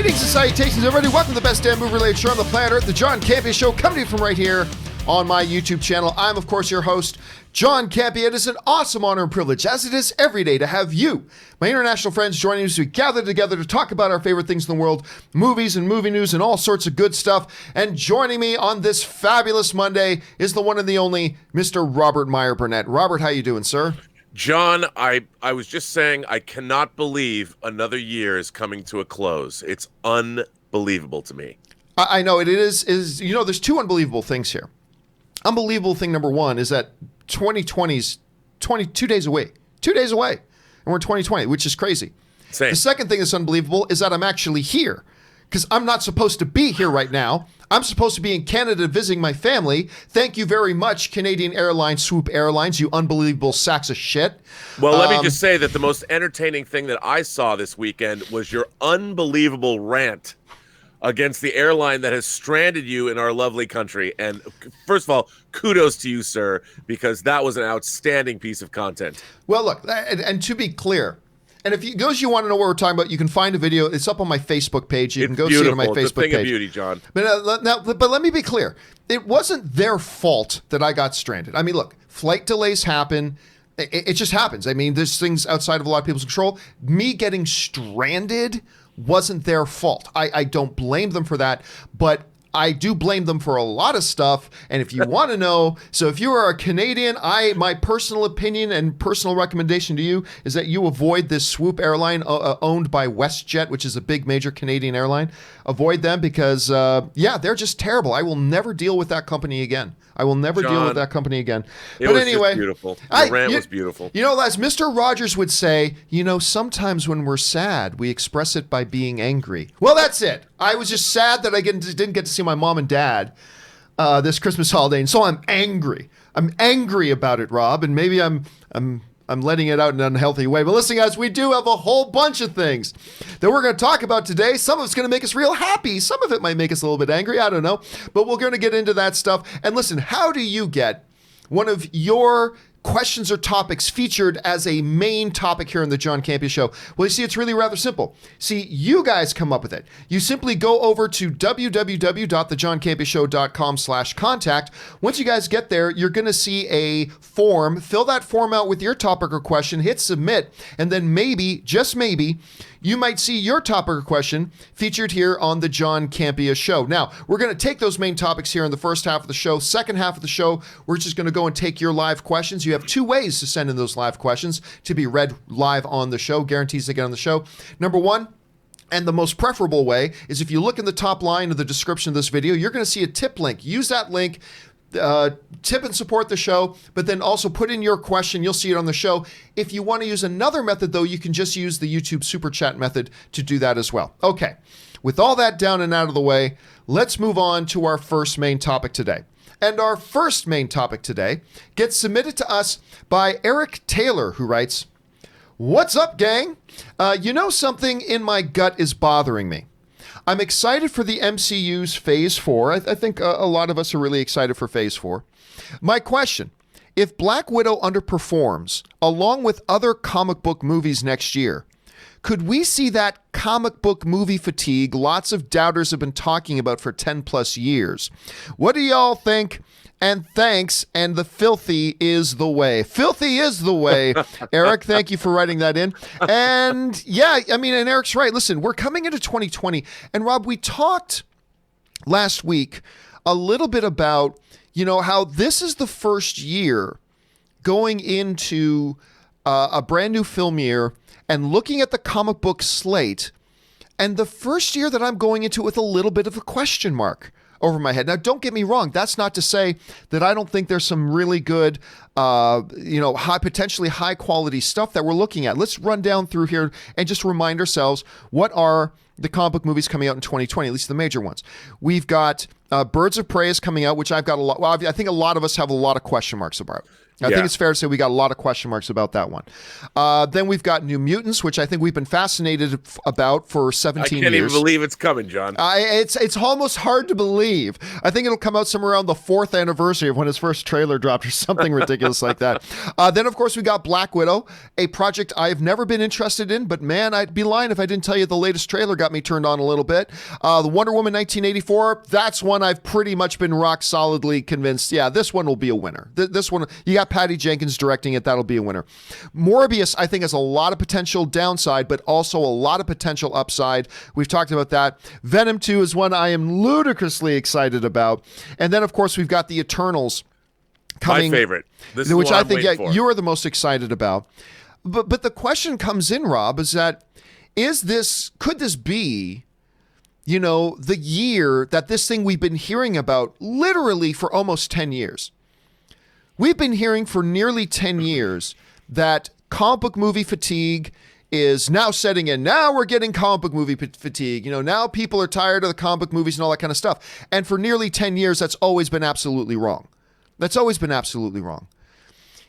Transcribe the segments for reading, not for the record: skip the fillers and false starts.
Greetings and salutations, everybody. Welcome to the best damn movie-related show on the planet Earth, the John Campea Show, coming to you from right here on my YouTube channel. I'm, of course, your host, John Campea. It is an awesome honor and privilege, as it is every day, to have you, my international friends, joining us as we gather together to talk about our favorite things in the world, movies and movie news and all sorts of good stuff. And joining me on this fabulous Monday is the one and the only Mr. Robert Meyer Burnett. Robert, how you doing, sir? John, I was just saying, I cannot believe another year is coming to a close. It's unbelievable to me. I know it is, you know, there's two unbelievable things here. Unbelievable thing number one is that 2020's 22 days away. 2 days away. And we're in 2020, which is crazy. Same. The second thing that's unbelievable is that I'm actually here. Because I'm not supposed to be here right now. I'm supposed to be in Canada visiting my family. Thank you very much, Canadian Airlines, Swoop Airlines, you unbelievable sacks of shit. Well, let me just say that the most entertaining thing that I saw this weekend was your unbelievable rant against the airline that has stranded you in our lovely country. And first of all, kudos to you, sir, because that was an outstanding piece of content. Well, look, and to be clear, and if those you want to know what we're talking about, you can find a video. It's up on my Facebook page. You can go see it on my Facebook page. It's a thing of beauty, John. But let me be clear. It wasn't their fault that I got stranded. I mean, look, flight delays happen. It just happens. I mean, there's things outside of a lot of people's control. Me getting stranded wasn't their fault. I don't blame them for that, but I do blame them for a lot of stuff. And if you want to know, so if you are a Canadian, my personal opinion and personal recommendation to you is that you avoid this Swoop airline owned by WestJet, which is a big major Canadian airline. Avoid them because, yeah, they're just terrible. I will never deal with that company again. I will never deal with that company again. But anyway, just beautiful. The rant was beautiful. You know, as Mr. Rogers would say, you know, sometimes when we're sad, we express it by being angry. Well, that's it. I was just sad that I didn't get to see my mom and dad this Christmas holiday, and so I'm angry. I'm angry about it, Rob, and maybe I'm letting it out in an unhealthy way. But listen, guys, we do have a whole bunch of things that we're going to talk about today. Some of it's going to make us real happy. Some of it might make us a little bit angry. I don't know. But we're going to get into that stuff. And listen, how do you get one of your questions or topics featured as a main topic here on the John Campea Show? Well, you see, it's really rather simple. See, you guys come up with it. You simply go over to www.thejohncampeashow.com/contact. Once you guys get there, you're going to see a form. Fill that form out with your topic or question, hit submit, and then maybe, just maybe, you might see your topic or question featured here on the John Campea Show. Now, we're going to take those main topics here in the first half of the show. Second half of the show, we're just going to go and take your live questions. You have two ways to send in those live questions to be read live on the show, guarantees to get on the show. Number one, and the most preferable way, is if you look in the top line of the description of this video, you're going to see a tip link. Use that link. Tip and support the show, but then also put in your question. You'll see it on the show. If you want to use another method, though, you can just use the YouTube Super Chat method to do that as well. Okay, with all that down and out of the way, let's move on to our first main topic today. And our first main topic today gets submitted to us by Eric Taylor, who writes, "What's up, gang? You know, something in my gut is bothering me. I'm excited for the MCU's Phase 4. I think a lot of us are really excited for Phase 4. My question, if Black Widow underperforms along with other comic book movies next year, could we see that comic book movie fatigue lots of doubters have been talking about for 10 plus years? What do y'all think? And thanks, and the filthy is the way." Filthy is the way. Eric, thank you for writing that in. And yeah, I mean, and Eric's right. Listen, we're coming into 2020. And Rob, we talked last week a little bit about, you know, how this is the first year going into a brand new film year and looking at the comic book slate, and the first year that I'm going into it with a little bit of a question mark over my head. Now, don't get me wrong. That's not to say that I don't think there's some really good, potentially high quality stuff that we're looking at. Let's run down through here and just remind ourselves what are the comic book movies coming out in 2020, at least the major ones. We've got Birds of Prey is coming out, which I've got a lot. Well, I think a lot of us have a lot of question marks about. I think it's fair to say we got a lot of question marks about that one. Then we've got New Mutants, which I think we've been fascinated about for 17 years. I can't even believe it's coming, John. It's almost hard to believe. I think it'll come out somewhere around the 4th anniversary of when his first trailer dropped or something ridiculous ridiculous like that. Then, of course, we got Black Widow, a project I've never been interested in, but man, I'd be lying if I didn't tell you the latest trailer got me turned on a little bit. The Wonder Woman 1984, that's one I've pretty much been rock solidly convinced, yeah, this one will be a winner. This one, you got Patty Jenkins directing it, that'll be a winner. Morbius, I think, has a lot of potential downside, but also a lot of potential upside. We've talked about that. Venom 2 is one I am ludicrously excited about. And then, of course, we've got the Eternals coming. My favorite. This is which what I I'm think waiting for. you are the most excited about. But the question comes in, Rob, is that could this be, the year that this thing we've been hearing about literally for almost 10 years? We've been hearing for nearly 10 years that comic book movie fatigue is now setting in. Now we're getting comic book movie fatigue. Now people are tired of the comic book movies and all that kind of stuff. And for nearly 10 years, that's always been absolutely wrong. That's always been absolutely wrong.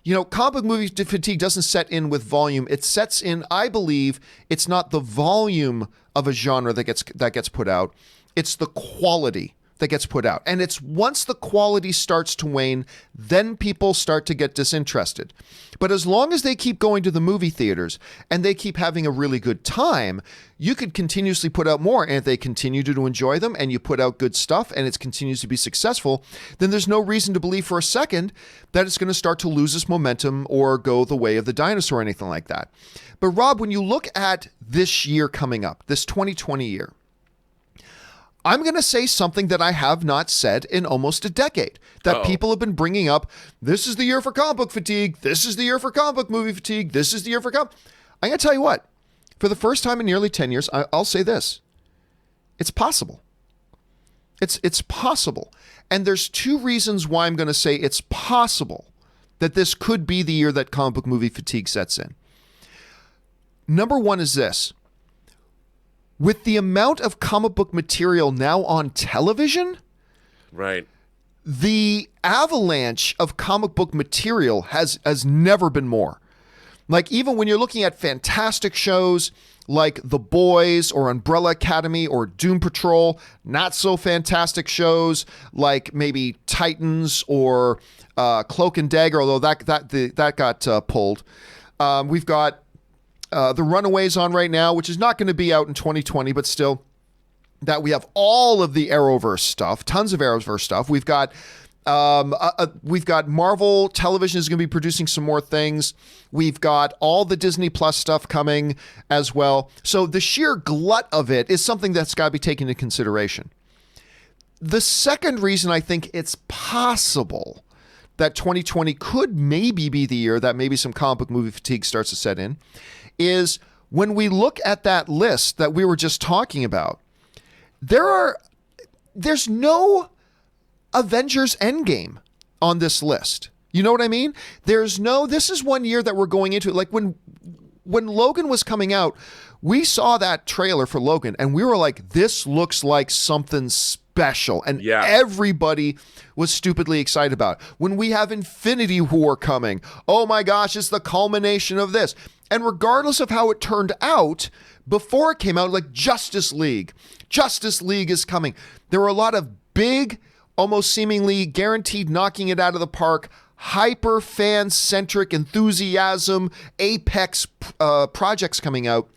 Comic book movie fatigue doesn't set in with volume. It sets in, I believe, it's not the volume of a genre that gets put out. It's the quality that gets put out. And it's once the quality starts to wane, then people start to get disinterested. But as long as they keep going to the movie theaters and they keep having a really good time, you could continuously put out more. And if they continue to enjoy them and you put out good stuff and it continues to be successful, then there's no reason to believe for a second that it's going to start to lose its momentum or go the way of the dinosaur or anything like that. But Rob, when you look at this year coming up, this 2020 year, I'm going to say something that I have not said in almost a decade, that people have been bringing up. This is the year for comic book fatigue. This is the year for comic book movie fatigue. This is the year for I'm going to tell you what, for the first time in nearly 10 years, I'll say this. It's possible. It's possible. And there's two reasons why I'm going to say it's possible that this could be the year that comic book movie fatigue sets in. Number one is this. With the amount of comic book material now on television, right, the avalanche of comic book material has never been more. Like, even when you're looking at fantastic shows like The Boys or Umbrella Academy or Doom Patrol, not so fantastic shows like maybe Titans or Cloak and Dagger, although that got pulled. We've got The Runaways on right now, which is not going to be out in 2020, but still, that we have all of the Arrowverse stuff, tons of Arrowverse stuff. We've got Marvel Television is going to be producing some more things. We've got all the Disney Plus stuff coming as well. So the sheer glut of it is something that's got to be taken into consideration. The second reason I think it's possible that 2020 could maybe be the year that maybe some comic book movie fatigue starts to set in is when we look at that list that we were just talking about, there's no Avengers Endgame on this list. You know what I mean? This is one year that we're going into, like when Logan was coming out, we saw that trailer for Logan and we were like, this looks like something special. And everybody was stupidly excited about it. When we have Infinity War coming, oh my gosh, it's the culmination of this. And regardless of how it turned out, before it came out, like Justice League is coming. There were a lot of big, almost seemingly guaranteed knocking it out of the park, hyper fan-centric enthusiasm, apex projects coming out.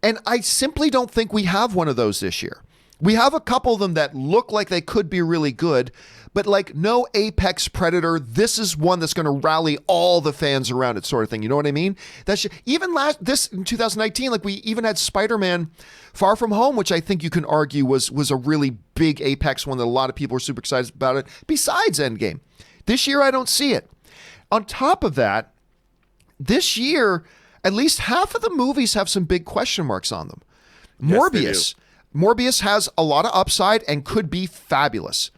And I simply don't think we have one of those this year. We have a couple of them that look like they could be really good, but like no apex predator. This is one that's going to rally all the fans around it, sort of thing. You know what I mean? Even this in 2019, like we even had Spider-Man Far From Home, which I think you can argue was a really big apex one that a lot of people were super excited about it. Besides Endgame, this year I don't see it. On top of that, this year at least half of the movies have some big question marks on them. Yes, Morbius has a lot of upside and could be fabulous.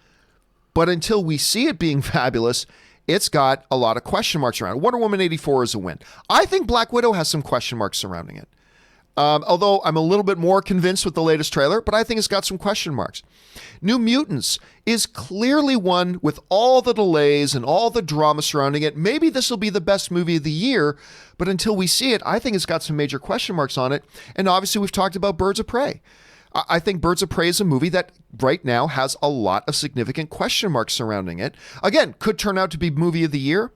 But until we see it being fabulous, it's got a lot of question marks around it. Wonder Woman 84 is a win. I think Black Widow has some question marks surrounding it. Although I'm a little bit more convinced with the latest trailer, but I think it's got some question marks. New Mutants is clearly one with all the delays and all the drama surrounding it. Maybe this will be the best movie of the year, but until we see it, I think it's got some major question marks on it. And obviously we've talked about Birds of Prey. I think Birds of Prey is a movie that right now has a lot of significant question marks surrounding it. Again, could turn out to be movie of the year.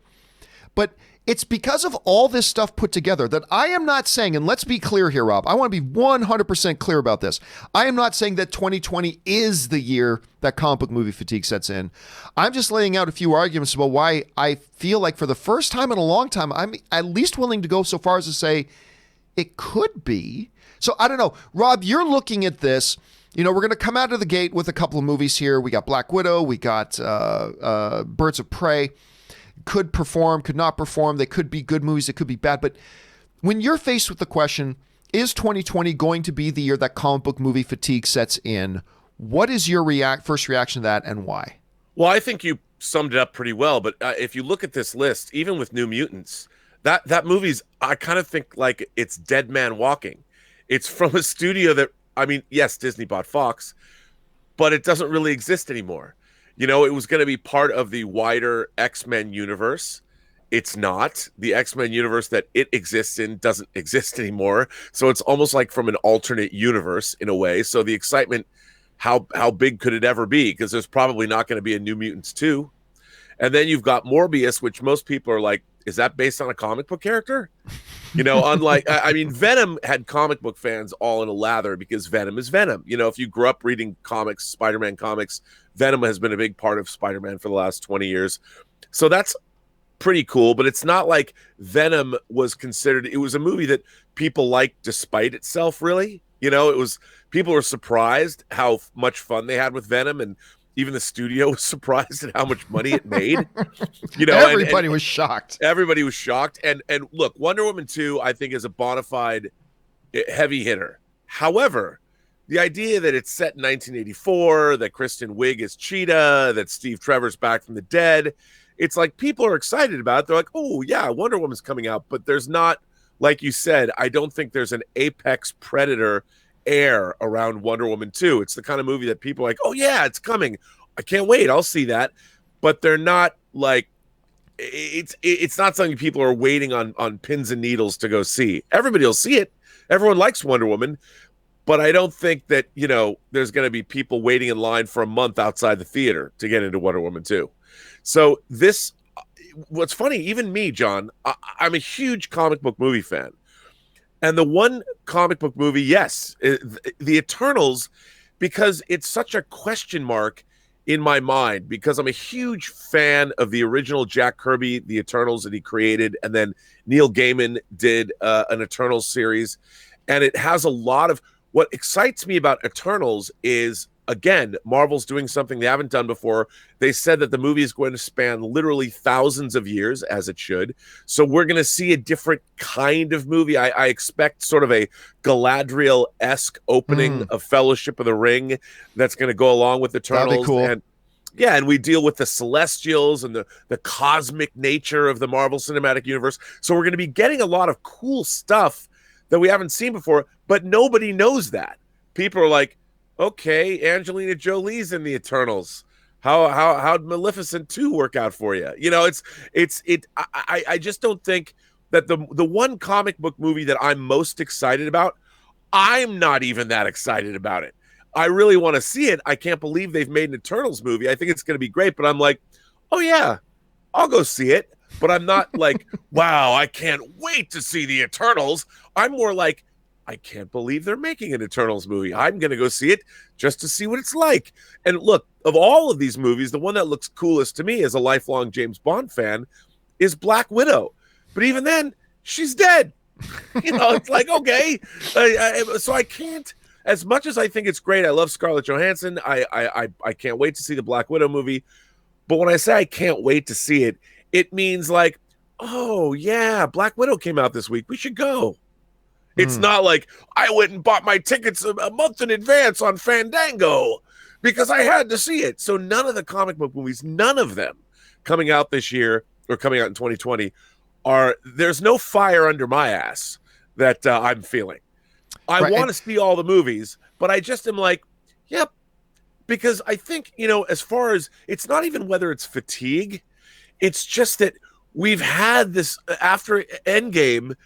But it's because of all this stuff put together that I am not saying, and let's be clear here, Rob, I want to be 100% clear about this. I am not saying that 2020 is the year that comic book movie fatigue sets in. I'm just laying out a few arguments about why I feel like for the first time in a long time, I'm at least willing to go so far as to say it could be. So I don't know. Rob, you're looking at this. We're going to come out of the gate with a couple of movies here. We got Black Widow. We got Birds of Prey. Could perform, could not perform. They could be good movies. They could be bad. But when you're faced with the question, is 2020 going to be the year that comic book movie fatigue sets in? What is your first reaction to that, and why? Well, I think you summed it up pretty well. But if you look at this list, even with New Mutants, that movie's, I kind of think like it's Dead Man Walking. It's from a studio that, I mean, yes, Disney bought Fox, but it doesn't really exist anymore. It was going to be part of the wider X-Men universe. It's not. The X-Men universe that it exists in doesn't exist anymore. So it's almost like from an alternate universe in a way. So the excitement, how big could it ever be? Because there's probably not going to be a New Mutants 2. And then you've got Morbius, which most people are like, is that based on a comic book character? Unlike, I mean, Venom had comic book fans all in a lather because Venom is Venom. If you grew up reading comics, Spider-Man comics, Venom has been a big part of Spider-Man for the last 20 years. So that's pretty cool, but it's not like Venom was considered, it was a movie that people liked despite itself, really. People were surprised how much fun they had with Venom, and even the studio was surprised at how much money it made. Everybody was shocked. Everybody was shocked. And look, Wonder Woman 2, I think, is a bona fide heavy hitter. However, the idea that it's set in 1984, that Kristen Wiig is Cheetah, that Steve Trevor's back from the dead, it's like people are excited about it. They're like, oh, yeah, Wonder Woman's coming out. But there's not, like you said, I don't think there's an apex predator air around Wonder Woman 2. It's the kind of movie that people are like, oh yeah, it's coming, I can't wait, I'll see that. But they're not like, it's not something people are waiting on pins and needles to go see. Everybody will see it. Everyone likes Wonder Woman, but I don't think that there's going to be people waiting in line for a month outside the theater to get into Wonder Woman 2. So what's funny, even me, John, I'm a huge comic book movie fan. And the one comic book movie, yes, the Eternals, because it's such a question mark in my mind, because I'm a huge fan of the original Jack Kirby, the Eternals that he created, and then Neil Gaiman did an Eternals series. And it has a lot of, what excites me about Eternals is, again, Marvel's doing something they haven't done before. They said that the movie is going to span literally thousands of years, as it should. So we're going to see a different kind of movie. I expect sort of a Galadriel-esque opening of Fellowship of the Ring that's going to go along with Eternals. That'd be cool. And we deal with the Celestials and the cosmic nature of the Marvel Cinematic Universe. So we're going to be getting a lot of cool stuff that we haven't seen before, but nobody knows that. People are like, okay, Angelina Jolie's in the Eternals. How'd Maleficent 2 work out for you? I just don't think that the one comic book movie that I'm most excited about, I'm not even that excited about it. I really want to see it. I can't believe they've made an Eternals movie. I think it's going to be great, but I'm like, oh yeah, I'll go see it. But I'm not like, wow, I can't wait to see the Eternals. I'm more like, I can't believe they're making an Eternals movie. I'm going to go see it just to see what it's like. And look, of all of these movies, the one that looks coolest to me as a lifelong James Bond fan is Black Widow. But even then, she's dead. It's like, okay. So I can't, as much as I think it's great, I love Scarlett Johansson. I can't wait to see the Black Widow movie. But when I say I can't wait to see it, it means like, oh yeah, Black Widow came out this week, we should go. It's not like I went and bought my tickets a month in advance on Fandango because I had to see it. So none of the comic book movies, none of them coming out this year or coming out in 2020 there's no fire under my ass that I'm feeling. I want to see all the movies, but I just am like, yep. Because I think, as far as, it's not even whether it's fatigue, it's just that we've had this, after Endgame,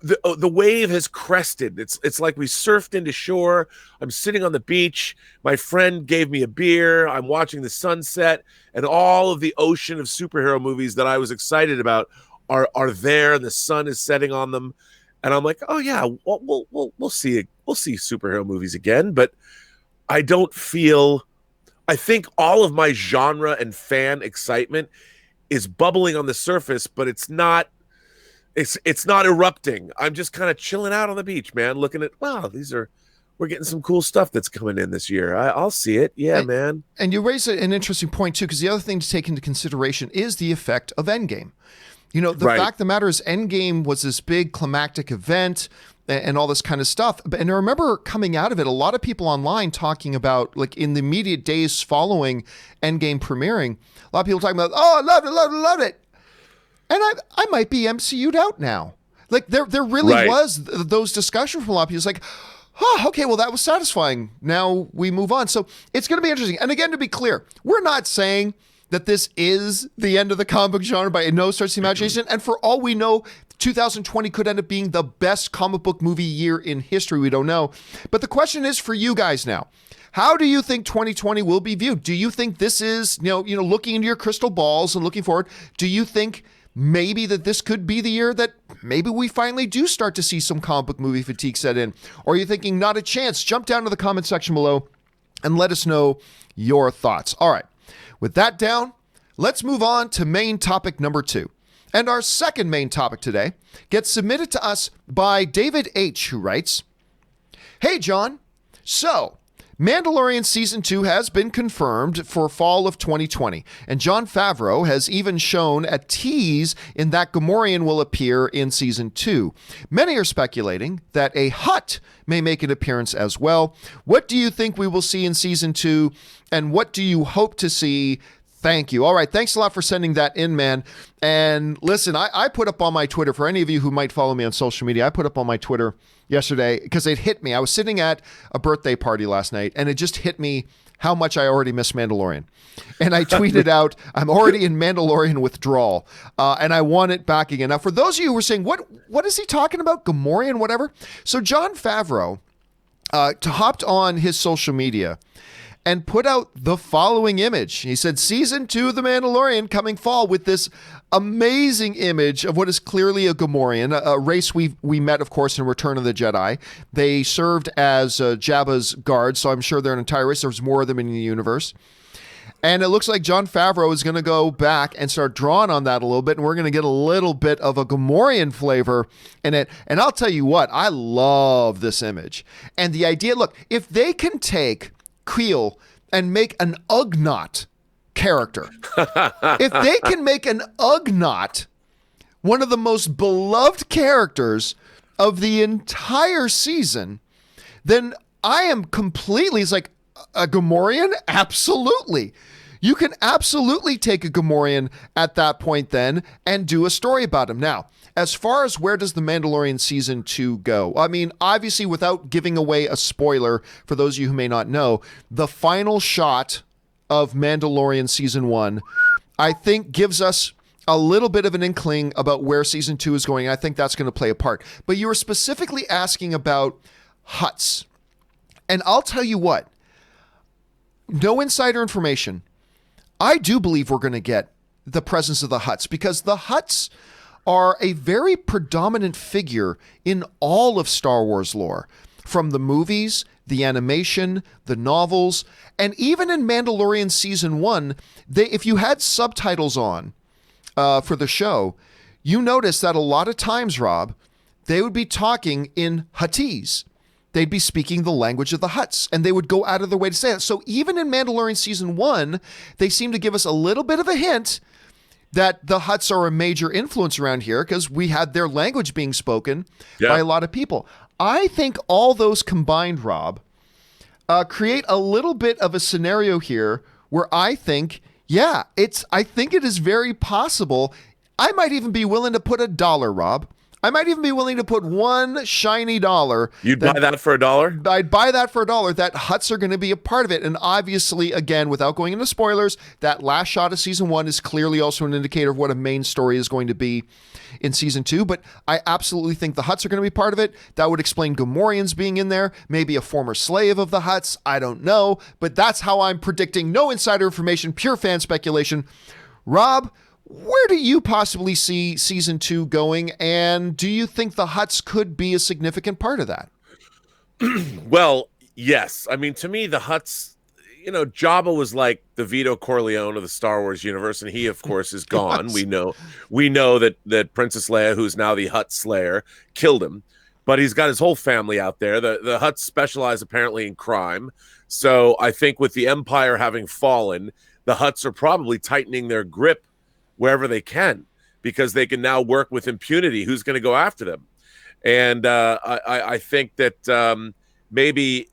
the wave has crested. It's like we surfed into shore. I'm sitting on the beach. My friend gave me a beer. I'm watching the sunset, and all of the ocean of superhero movies that I was excited about are there, and the sun is setting on them, and I'm like, oh yeah, we'll see superhero movies again, but I don't feel. I think all of my genre and fan excitement is bubbling on the surface, but it's not erupting. I'm just kind of chilling out on the beach, man, looking at, wow, we're getting some cool stuff that's coming in this year. I'll see it. Yeah, man. And you raise an interesting point too, because the other thing to take into consideration is the effect of Endgame. You know, the fact of the matter is Endgame was this big climactic event and all this kind of stuff. And I remember coming out of it, a lot of people online talking about, like, in the immediate days following Endgame premiering, a lot of people talking about, oh, I loved it. And I might be MCU'd out now. Like, there really was those discussions from a lot of people. It's like, oh, okay, well, that was satisfying. Now we move on. So it's going to be interesting. And again, to be clear, we're not saying that this is the end of the comic book genre by no stretch of the imagination. And for all we know, 2020 could end up being the best comic book movie year in history. We don't know. But the question is for you guys now. How do you think 2020 will be viewed? Do you think this is, looking into your crystal balls and looking forward, do you think maybe that this could be the year that maybe we finally do start to see some comic book movie fatigue set in? Or are you thinking not a chance? Jump down to the comment section below and let us know your thoughts. All right. With that down, let's move on to main topic number 2. And our second main topic today gets submitted to us by David H., who writes, "Hey, John. So, Mandalorian Season 2 has been confirmed for fall of 2020, and John Favreau has even shown a tease in that Gamorrean will appear in Season 2. Many are speculating that a Hutt may make an appearance as well. What do you think we will see in Season 2, and what do you hope to see? Thank you." All right, thanks a lot for sending that in, man. And listen, I put up on my Twitter, for any of you who might follow me on social media, I put up on my Twitter yesterday because it hit me. I was sitting at a birthday party last night, and it just hit me how much I already miss Mandalorian. And I tweeted out, I'm already in Mandalorian withdrawal, and I want it back again. Now, for those of you who were saying, what is he talking about? Gamorrean, whatever? So John Favreau hopped on his social media and put out the following image. He said, Season 2 of The Mandalorian coming fall, with this amazing image of what is clearly a Gamorrean, a race we met, of course, in Return of the Jedi. They served as Jabba's guards, so I'm sure they're an entire race. There's more of them in the universe. And it looks like John Favreau is going to go back and start drawing on that a little bit, and we're going to get a little bit of a Gamorrean flavor in it. And I'll tell you what, I love this image. And the idea, look, if they can take Creel and make an Ugnaught character. If they can make an Ugnaught one of the most beloved characters of the entire season, then I am completely, it's like, a Gamorrean? Absolutely. You can absolutely take a Gamorrean at that point then and do a story about him. Now, as far as where does The Mandalorian Season 2 go? I mean, obviously, without giving away a spoiler, for those of you who may not know, the final shot of Mandalorian Season 1, I think, gives us a little bit of an inkling about where Season 2 is going. I think that's going to play a part. But you were specifically asking about Hutts. And I'll tell you what, no insider information, I do believe we're going to get the presence of the Hutts, because the Hutts are a very predominant figure in all of Star Wars lore, from the movies, the animation, the novels, and even in Mandalorian Season 1, if you had subtitles on for the show, you notice that a lot of times, Rob, they would be talking in Huttese. They'd be speaking the language of the Hutts, and they would go out of their way to say it. So even in Mandalorian Season 1, they seem to give us a little bit of a hint that the Hutts are a major influence around here, because we had their language being spoken by a lot of people. I think all those combined, Rob, create a little bit of a scenario here where I think, I think it is very possible. I might even be willing to put $1, Rob. I might even be willing to put one shiny dollar. You'd buy that for $1? I'd buy that for $1, that Hutts are going to be a part of it. And obviously, again, without going into spoilers, that last shot of Season 1 is clearly also an indicator of what a main story is going to be in Season 2. But I absolutely think the Hutts are going to be part of it. That would explain Gamorreans being in there, maybe a former slave of the Hutts. I don't know. But that's how I'm predicting. No insider information, pure fan speculation. Rob, Where do you possibly see season 2 going, and do you think the Hutts could be a significant part of that? Well, yes. I mean, to me, the Hutts, Jabba was like the Vito Corleone of the Star Wars universe, and he, of course, is gone. Yes. We know that Princess Leia, who's now the Hutt Slayer, killed him, but he's got his whole family out there. The Hutts specialize apparently in crime, so I think with the Empire having fallen, the Hutts are probably tightening their grip wherever they can, because they can now work with impunity. Who's going to go after them? And I think that maybe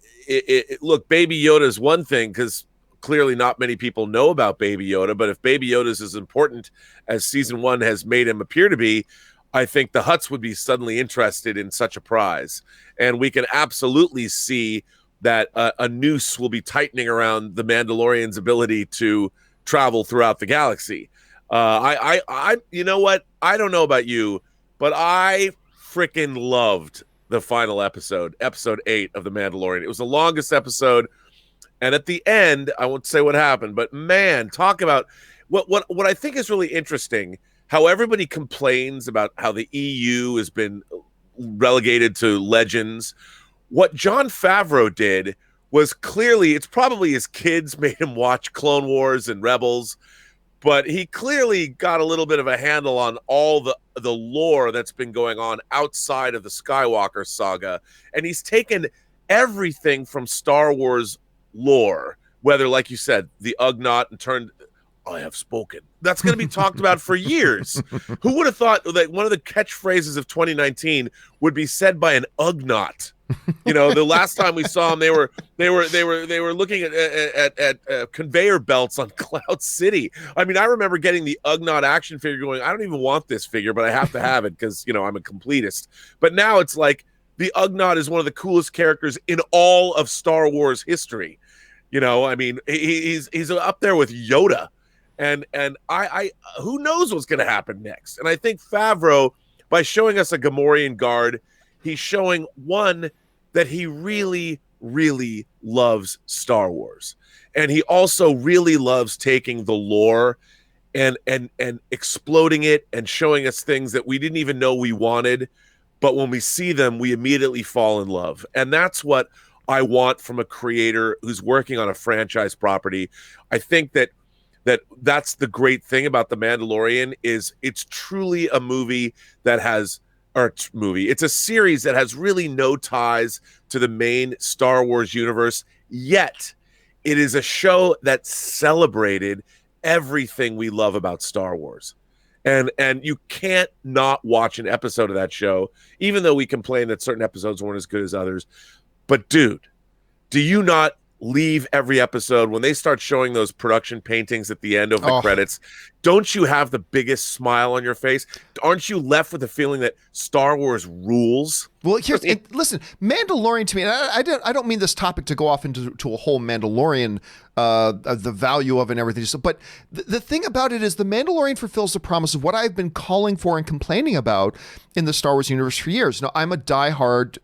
look, Baby Yoda is one thing, because clearly not many people know about Baby Yoda. But if Baby Yoda is as important as season 1 has made him appear to be, I think the Hutts would be suddenly interested in such a prize. And we can absolutely see that a noose will be tightening around the Mandalorian's ability to travel throughout the galaxy. You know what? I don't know about you, but I freaking loved the final episode 8 of The Mandalorian. It was the longest episode, and at the end, I won't say what happened, but man, talk about what I think is really interesting, how everybody complains about how the EU has been relegated to legends. What John Favreau did was clearly, it's probably his kids made him watch Clone Wars and Rebels, but he clearly got a little bit of a handle on all the lore that's been going on outside of the Skywalker saga. And he's taken everything from Star Wars lore, whether, like you said, the Ugnaught, and turned, I have spoken. That's going to be talked about for years. Who would have thought that one of the catchphrases of 2019 would be said by an Ugnaught? The last time we saw them, they were looking at conveyor belts on Cloud City. I mean, I remember getting the Ugnaught action figure going, I don't even want this figure, but I have to have it because, I'm a completist. But now it's like the Ugnaught is one of the coolest characters in all of Star Wars history. I mean, he's up there with Yoda. And I who knows what's going to happen next. And I think Favreau, by showing us a Gamorrean guard, he's showing, one, that he really, really loves Star Wars. And he also really loves taking the lore and exploding it and showing us things that we didn't even know we wanted. But when we see them, we immediately fall in love. And that's what I want from a creator who's working on a franchise property. I think that's the great thing about The Mandalorian, is it's truly a movie that has it's a series that has really no ties to the main Star Wars universe, yet it is a show that celebrated everything we love about Star Wars. And you can't not watch an episode of that show, even though we complain that certain episodes weren't as good as others. But dude, do you not leave every episode when they start showing those production paintings at the end of the credits? Don't you have the biggest smile on your face? Aren't you left with the feeling that Star Wars rules? Well, listen, Mandalorian to me, and I don't mean this topic to go off into a whole Mandalorian, the value of it and everything. But the thing about it is The Mandalorian fulfills the promise of what I've been calling for and complaining about in the Star Wars universe for years. Now, I'm a diehard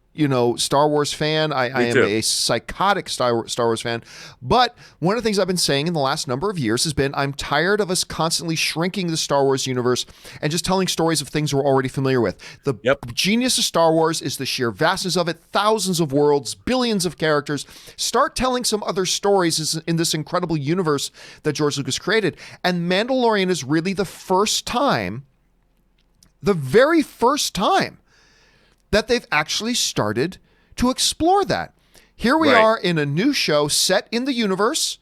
Star Wars fan. I am a psychotic Star Wars fan. But one of the things I've been saying in the last number of years has been, I'm tired of us constantly shrinking the Star Wars universe and just telling stories of things we're already familiar with. The genius of Star Wars is the sheer vastness of it, thousands of worlds, billions of characters. Start telling some other stories in this incredible universe that George Lucas created. And Mandalorian is really the very first time that they've actually started to explore that. Here we are in a new show set in the universe,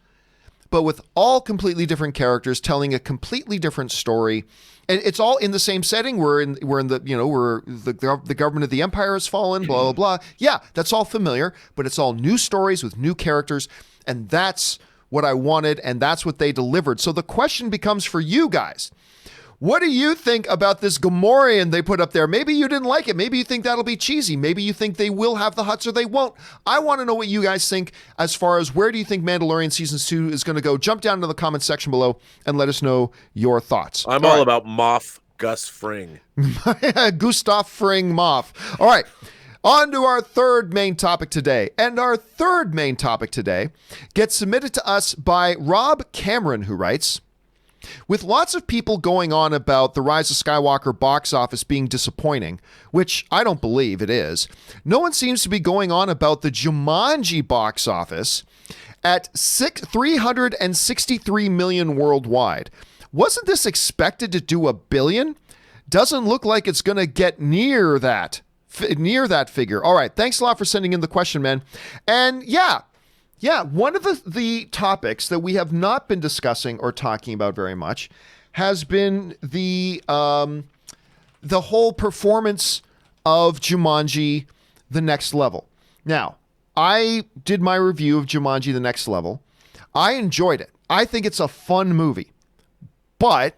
but with all completely different characters telling a completely different story. And it's all in the same setting. We're in the government of the Empire has fallen, blah, blah, blah. Yeah, that's all familiar, but it's all new stories with new characters. And that's what I wanted, and that's what they delivered. So the question becomes for you guys, what do you think about this Gamorrean they put up there? Maybe you didn't like it. Maybe you think that'll be cheesy. Maybe you think they will have the Hutts or they won't. I want to know what you guys think as far as where do you think Mandalorian Season 2 is going to go. Jump down to the comment section below and let us know your thoughts. I'm all about Moff Gus Fring. Gustav Fring Moff. All right. On to our third main topic today. And our third main topic today gets submitted to us by Rob Cameron, who writes, With lots of people going on about the Rise of Skywalker box office being disappointing, which I don't believe it is, no one seems to be going on about the Jumanji box office at 363 million worldwide. Wasn't this expected to do $1 billion? Doesn't look like it's going to get near that figure. All right, thanks a lot for sending in the question, man. And yeah, one of the topics that we have not been discussing or talking about very much has been the whole performance of Jumanji: The Next Level. Now, I did my review of Jumanji: The Next Level. I enjoyed it. I think it's a fun movie, but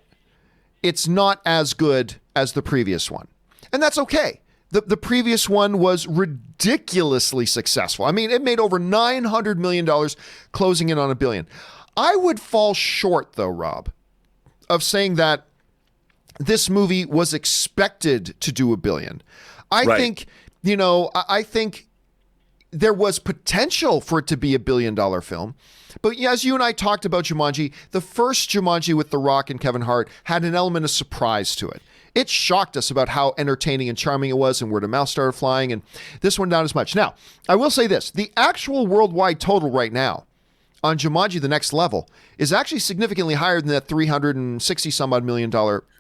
it's not as good as the previous one. And that's okay. The previous one was ridiculously successful. I mean, it made over $900 million, closing in on $1 billion. I would fall short, though, Rob, of saying that this movie was expected to do $1 billion. I think there was potential for it to be $1 billion film. But as you and I talked about Jumanji, the first Jumanji with The Rock and Kevin Hart had an element of surprise to it. It shocked us about how entertaining and charming it was, and word of mouth started flying, and this one not as much. Now, I will say this. The actual worldwide total right now on Jumanji: The Next Level is actually significantly higher than that $360-some-odd million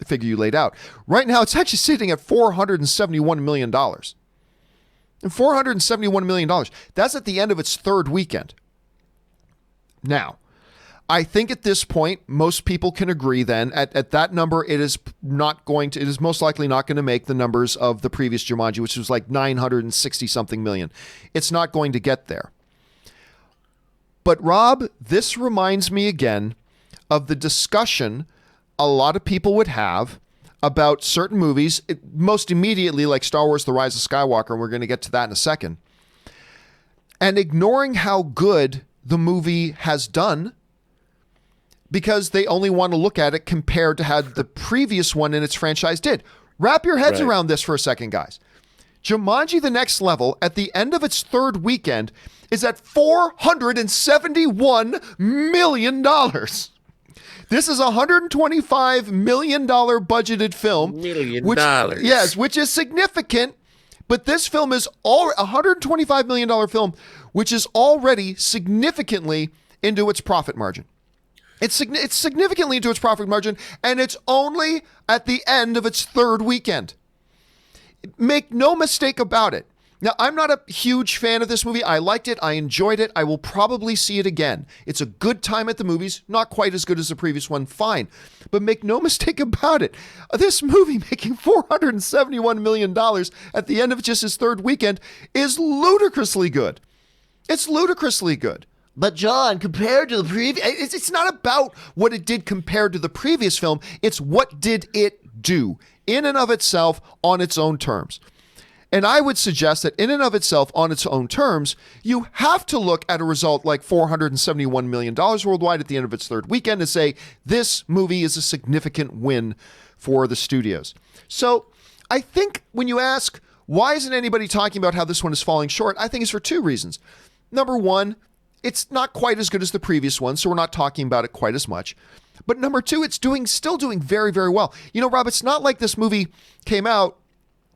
figure you laid out. Right now, it's actually sitting at $471 million. And $471 million. That's at the end of its third weekend. Now, I think at this point, most people can agree then at that number, it is most likely not going to make the numbers of the previous Jumanji, which was like 960 something million. It's not going to get there. But Rob, this reminds me again of the discussion a lot of people would have about certain movies, most immediately like Star Wars: The Rise of Skywalker, and we're going to get to that in a second, and ignoring how good the movie has done because they only want to look at it compared to how the previous one in its franchise did. Wrap your heads around this for a second, guys. Jumanji: The Next Level, at the end of its third weekend, is at $471 million. This is a $125 million budgeted film. Which is significant, but this film is a $125 million film, which is already significantly into its profit margin. It's significantly into its profit margin, and it's only at the end of its third weekend. Make no mistake about it. Now, I'm not a huge fan of this movie. I liked it. I enjoyed it. I will probably see it again. It's a good time at the movies. Not quite as good as the previous one. Fine. But make no mistake about it. This movie making $471 million at the end of just its third weekend is ludicrously good. It's ludicrously good. But John, compared to the previous, it's not about what it did compared to the previous film. It's what did it do in and of itself on its own terms. And I would suggest that in and of itself on its own terms, you have to look at a result like $471 million worldwide at the end of its third weekend and say, this movie is a significant win for the studios. So I think when you ask, why isn't anybody talking about how this one is falling short? I think it's for two reasons. Number one, it's not quite as good as the previous one, so we're not talking about it quite as much. But number two, it's still doing very, very well. You know, Rob, it's not like this movie came out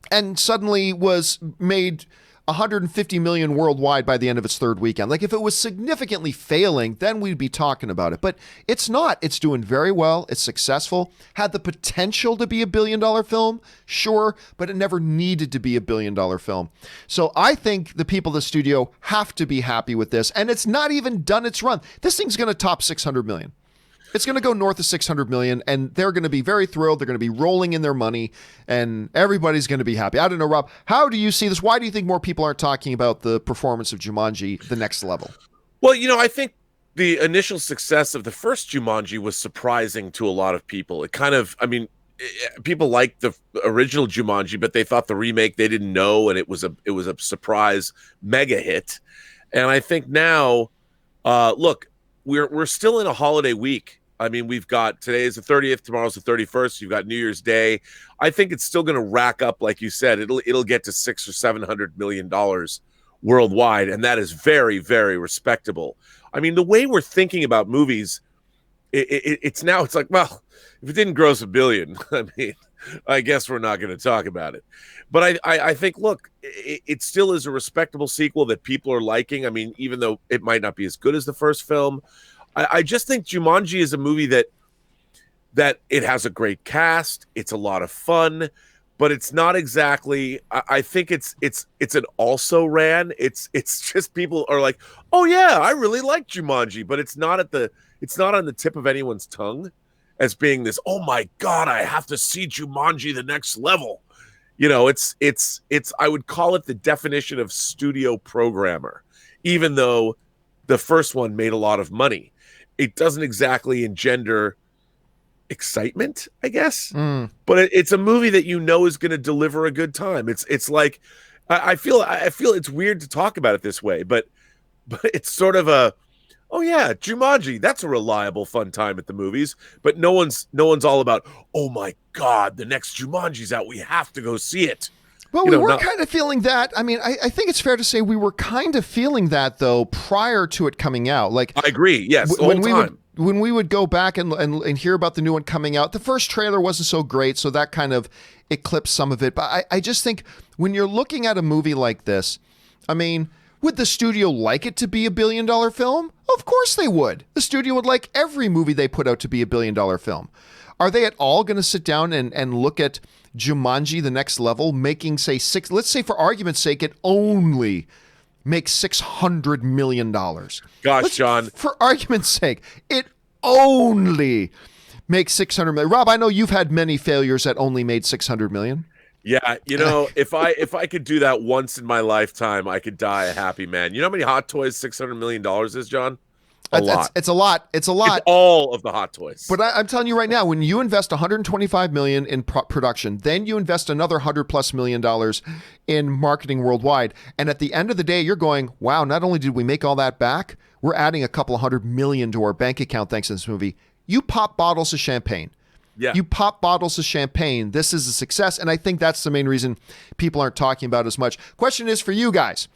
and suddenly was made 150 million worldwide by the end of its third weekend. Like if it was significantly failing, then we'd be talking about it. But it's not. It's doing very well. It's successful. Had the potential to be $1 billion film, sure, but it never needed to be $1 billion film. So I think the people of the studio have to be happy with this. And it's not even done its run. This thing's going to top 600 million. It's going to go north of 600 million, and they're going to be very thrilled. They're going to be rolling in their money, and everybody's going to be happy. I don't know, Rob, how do you see this? Why do you think more people aren't talking about the performance of Jumanji: The Next Level? Well, you know, I think the initial success of the first Jumanji was surprising to a lot of people. It kind of, I mean, people liked the original Jumanji, but they thought the remake they didn't know, and it was a surprise mega hit. And I think now, look, we're still in a holiday week. I mean, we've got today is the 30th, tomorrow's the 31st. You've got New Year's Day. I think it's still going to rack up, like you said. It'll get to $600 or $700 million worldwide, and that is very, very respectable. I mean, the way we're thinking about movies it's now, it's like, well, if it didn't gross $1 billion, I mean, I guess we're not going to talk about it. But I think, look, it still is a respectable sequel that people are liking. I mean, even though it might not be as good as the first film, I just think Jumanji is a movie that it has a great cast. It's a lot of fun, but it's not exactly. I think it's an also ran. It's just people are like, oh yeah, I really like Jumanji, but it's not on the tip of anyone's tongue as being this, oh my God, I have to see Jumanji the next level. You know, it's I would call it the definition of studio programmer, even though the first one made a lot of money. It doesn't exactly engender excitement, I guess. But it's a movie that you know is going to deliver a good time. It's like I feel it's weird to talk about it this way, but it's sort of a, oh yeah, Jumanji, that's a reliable fun time at the movies. But no one's all about, oh my God, the next Jumanji's out, we have to go see it. Well, we were kind of feeling that. I mean, I think it's fair to say we were kind of feeling that, though, prior to it coming out. Like, I agree, yes, when we would go back and hear about the new one coming out, the first trailer wasn't so great, so that kind of eclipsed some of it. But I just think when you're looking at a movie like this, I mean, would the studio like it to be a $1 billion film? Of course they would. The studio would like every movie they put out to be a $1 billion film. Are they at all going to sit down and look at Jumanji, the next level, making, say, let's say for argument's sake, it only makes $600 million. John. For argument's sake, it only makes $600 million. Rob, I know you've had many failures that only made $600 million. Yeah, you know, if I could do that once in my lifetime, I could die a happy man. You know how many Hot Toys $600 million is, John? Lot. It's a lot. It's all of the Hot Toys. But I'm telling you right now, when you invest $125 million in production, then you invest another $100+ million in marketing worldwide, and at the end of the day, you're going, wow, not only did we make all that back, we're adding a couple of $100 million to our bank account thanks to this movie. You pop bottles of champagne. Yeah. You pop bottles of champagne. This is a success, and I think that's the main reason people aren't talking about it as much. Question is for you guys.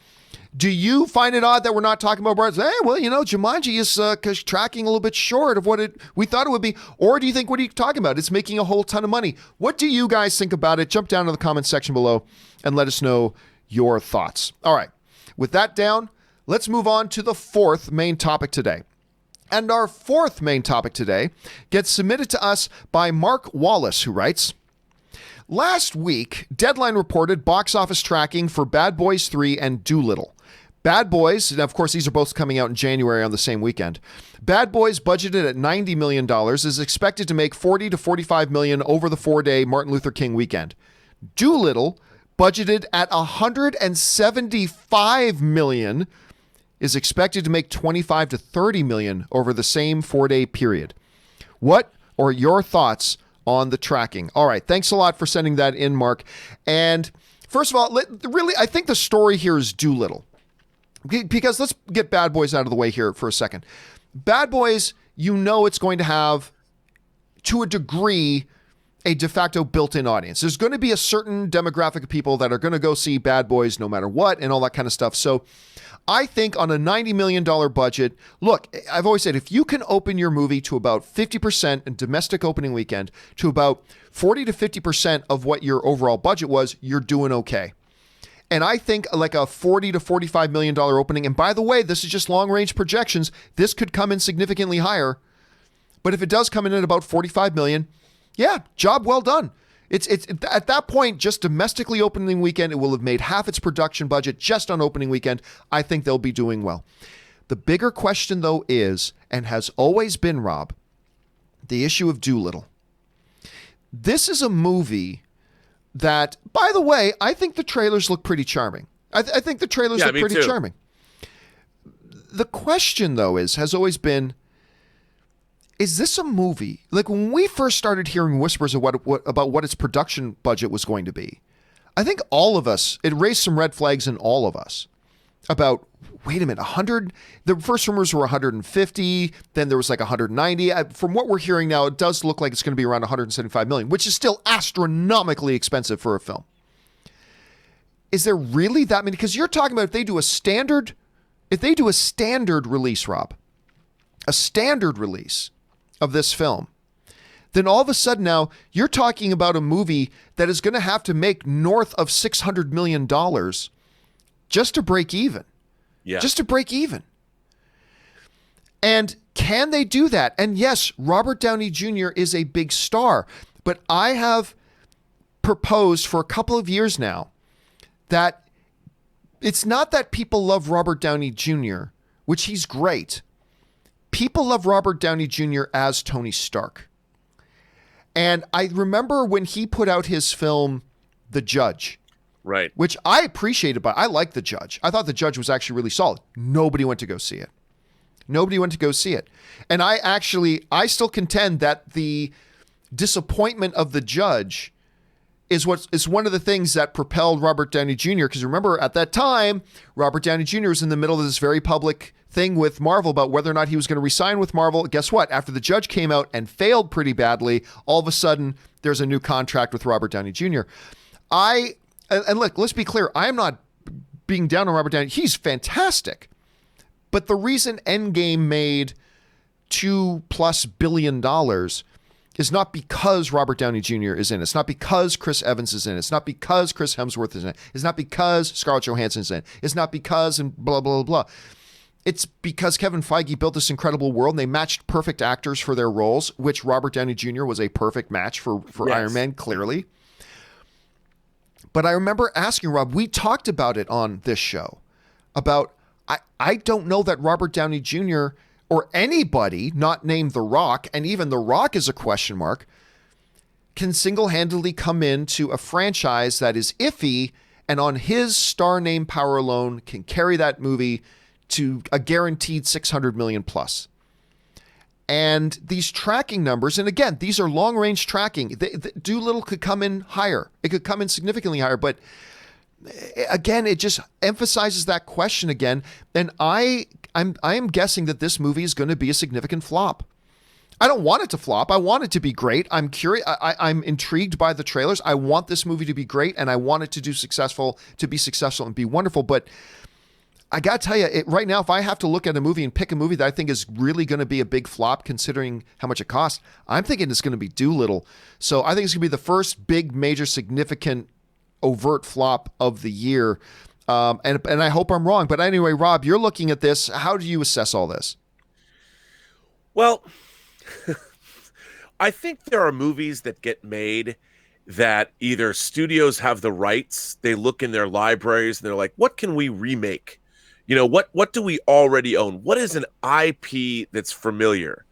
Do you find it odd that we're not talking about Bart? Hey, well, you know, Jumanji is tracking a little bit short of what we thought it would be. Or do you think, what are you talking about? It's making a whole ton of money. What do you guys think about it? Jump down to the comment section below and let us know your thoughts. All right. With that down, let's move on to the fourth main topic today. And our fourth main topic today gets submitted to us by Mark Wallace, who writes, last week, Deadline reported box office tracking for Bad Boys 3 and Dolittle. Bad Boys, and of course these are both coming out in January on the same weekend. Bad Boys, budgeted at $90 million, is expected to make $40 to $45 million over the 4-day Martin Luther King weekend. Dolittle, budgeted at $175 million, is expected to make $25 to $30 million over the same 4-day period. What are your thoughts on the tracking? All right, thanks a lot for sending that in, Mark. And first of all, really, I think the story here is Dolittle. Because let's get Bad Boys out of the way here for a second. Bad Boys, you know it's going to have, to a degree, a de facto built-in audience. There's going to be a certain demographic of people that are going to go see Bad Boys no matter what and all that kind of stuff. So I think on a $90 million budget, look, I've always said, if you can open your movie to about 50% in domestic opening weekend to about 40 to 50% of what your overall budget was, you're doing okay. And I think like a $40 to $45 million opening, and by the way, this is just long-range projections, this could come in significantly higher. But if it does come in at about $45 million, yeah, job well done. It's at that point, just domestically opening weekend, it will have made half its production budget just on opening weekend. I think they'll be doing well. The bigger question, though, is, and has always been, Rob, the issue of Dolittle. This is a movie that, by the way, I think the trailers look pretty charming. I think the trailers look pretty charming. The question, though, has always been, is this a movie? Like when we first started hearing whispers of about what its production budget was going to be, I think all of us, it raised some red flags in all of us about, wait a minute, 100, the first rumors were 150, then there was like 190. From what we're hearing now, it does look like it's going to be around 175 million, which is still astronomically expensive for a film. Is there really that many? Because you're talking about if they do a standard release, Rob, a standard release of this film, then all of a sudden now you're talking about a movie that is going to have to make north of $600 million just to break even. Yeah. Just to break even. And can they do that? And yes, Robert Downey Jr. is a big star, but I have proposed for a couple of years now that it's not that people love Robert Downey Jr., which he's great. People love Robert Downey Jr. as Tony Stark. And I remember when he put out his film, The Judge. Right. Which I appreciated, but I liked The Judge. I thought The Judge was actually really solid. Nobody went to go see it. Nobody went to go see it. And I still contend that the disappointment of The Judge is one of the things that propelled Robert Downey Jr. Because remember, at that time, Robert Downey Jr. was in the middle of this very public thing with Marvel about whether or not he was going to resign with Marvel. Guess what? After The Judge came out and failed pretty badly, all of a sudden, there's a new contract with Robert Downey Jr. And look, let's be clear. I am not being down on Robert Downey. He's fantastic. But the reason Endgame made $2+ billion is not because Robert Downey Jr. is in it. It's not because Chris Evans is in it. It's not because Chris Hemsworth is in it. It's not because Scarlett Johansson is in it. It's not because and blah, blah, blah. It's because Kevin Feige built this incredible world and they matched perfect actors for their roles, which Robert Downey Jr. was a perfect match for yes. Iron Man, clearly. But I remember asking Rob, we talked about it on this show, about I don't know that Robert Downey Jr. or anybody not named The Rock, and even The Rock is a question mark, can single-handedly come into a franchise that is iffy and on his star name power alone can carry that movie to a guaranteed $600 million plus. And these tracking numbers, and again, these are long-range tracking. Dolittle could come in higher. It could come in significantly higher, but again, it just emphasizes that question again. And I am guessing that this movie is going to be a significant flop. I don't want it to flop. I want it to be great. I'm curious. I'm intrigued by the trailers. I want this movie to be great, and I want it to be successful and be wonderful. But I got to tell you, right now, if I have to look at a movie and pick a movie that I think is really going to be a big flop, considering how much it costs, I'm thinking it's going to be Dolittle. So I think it's going to be the first big, major, significant, overt flop of the year. And I hope I'm wrong. But anyway, Rob, you're looking at this. How do you assess all this? Well, I think there are movies that get made that either studios have the rights, they look in their libraries and they're like, what can we remake? You know, what do we already own? What is an IP that's familiar?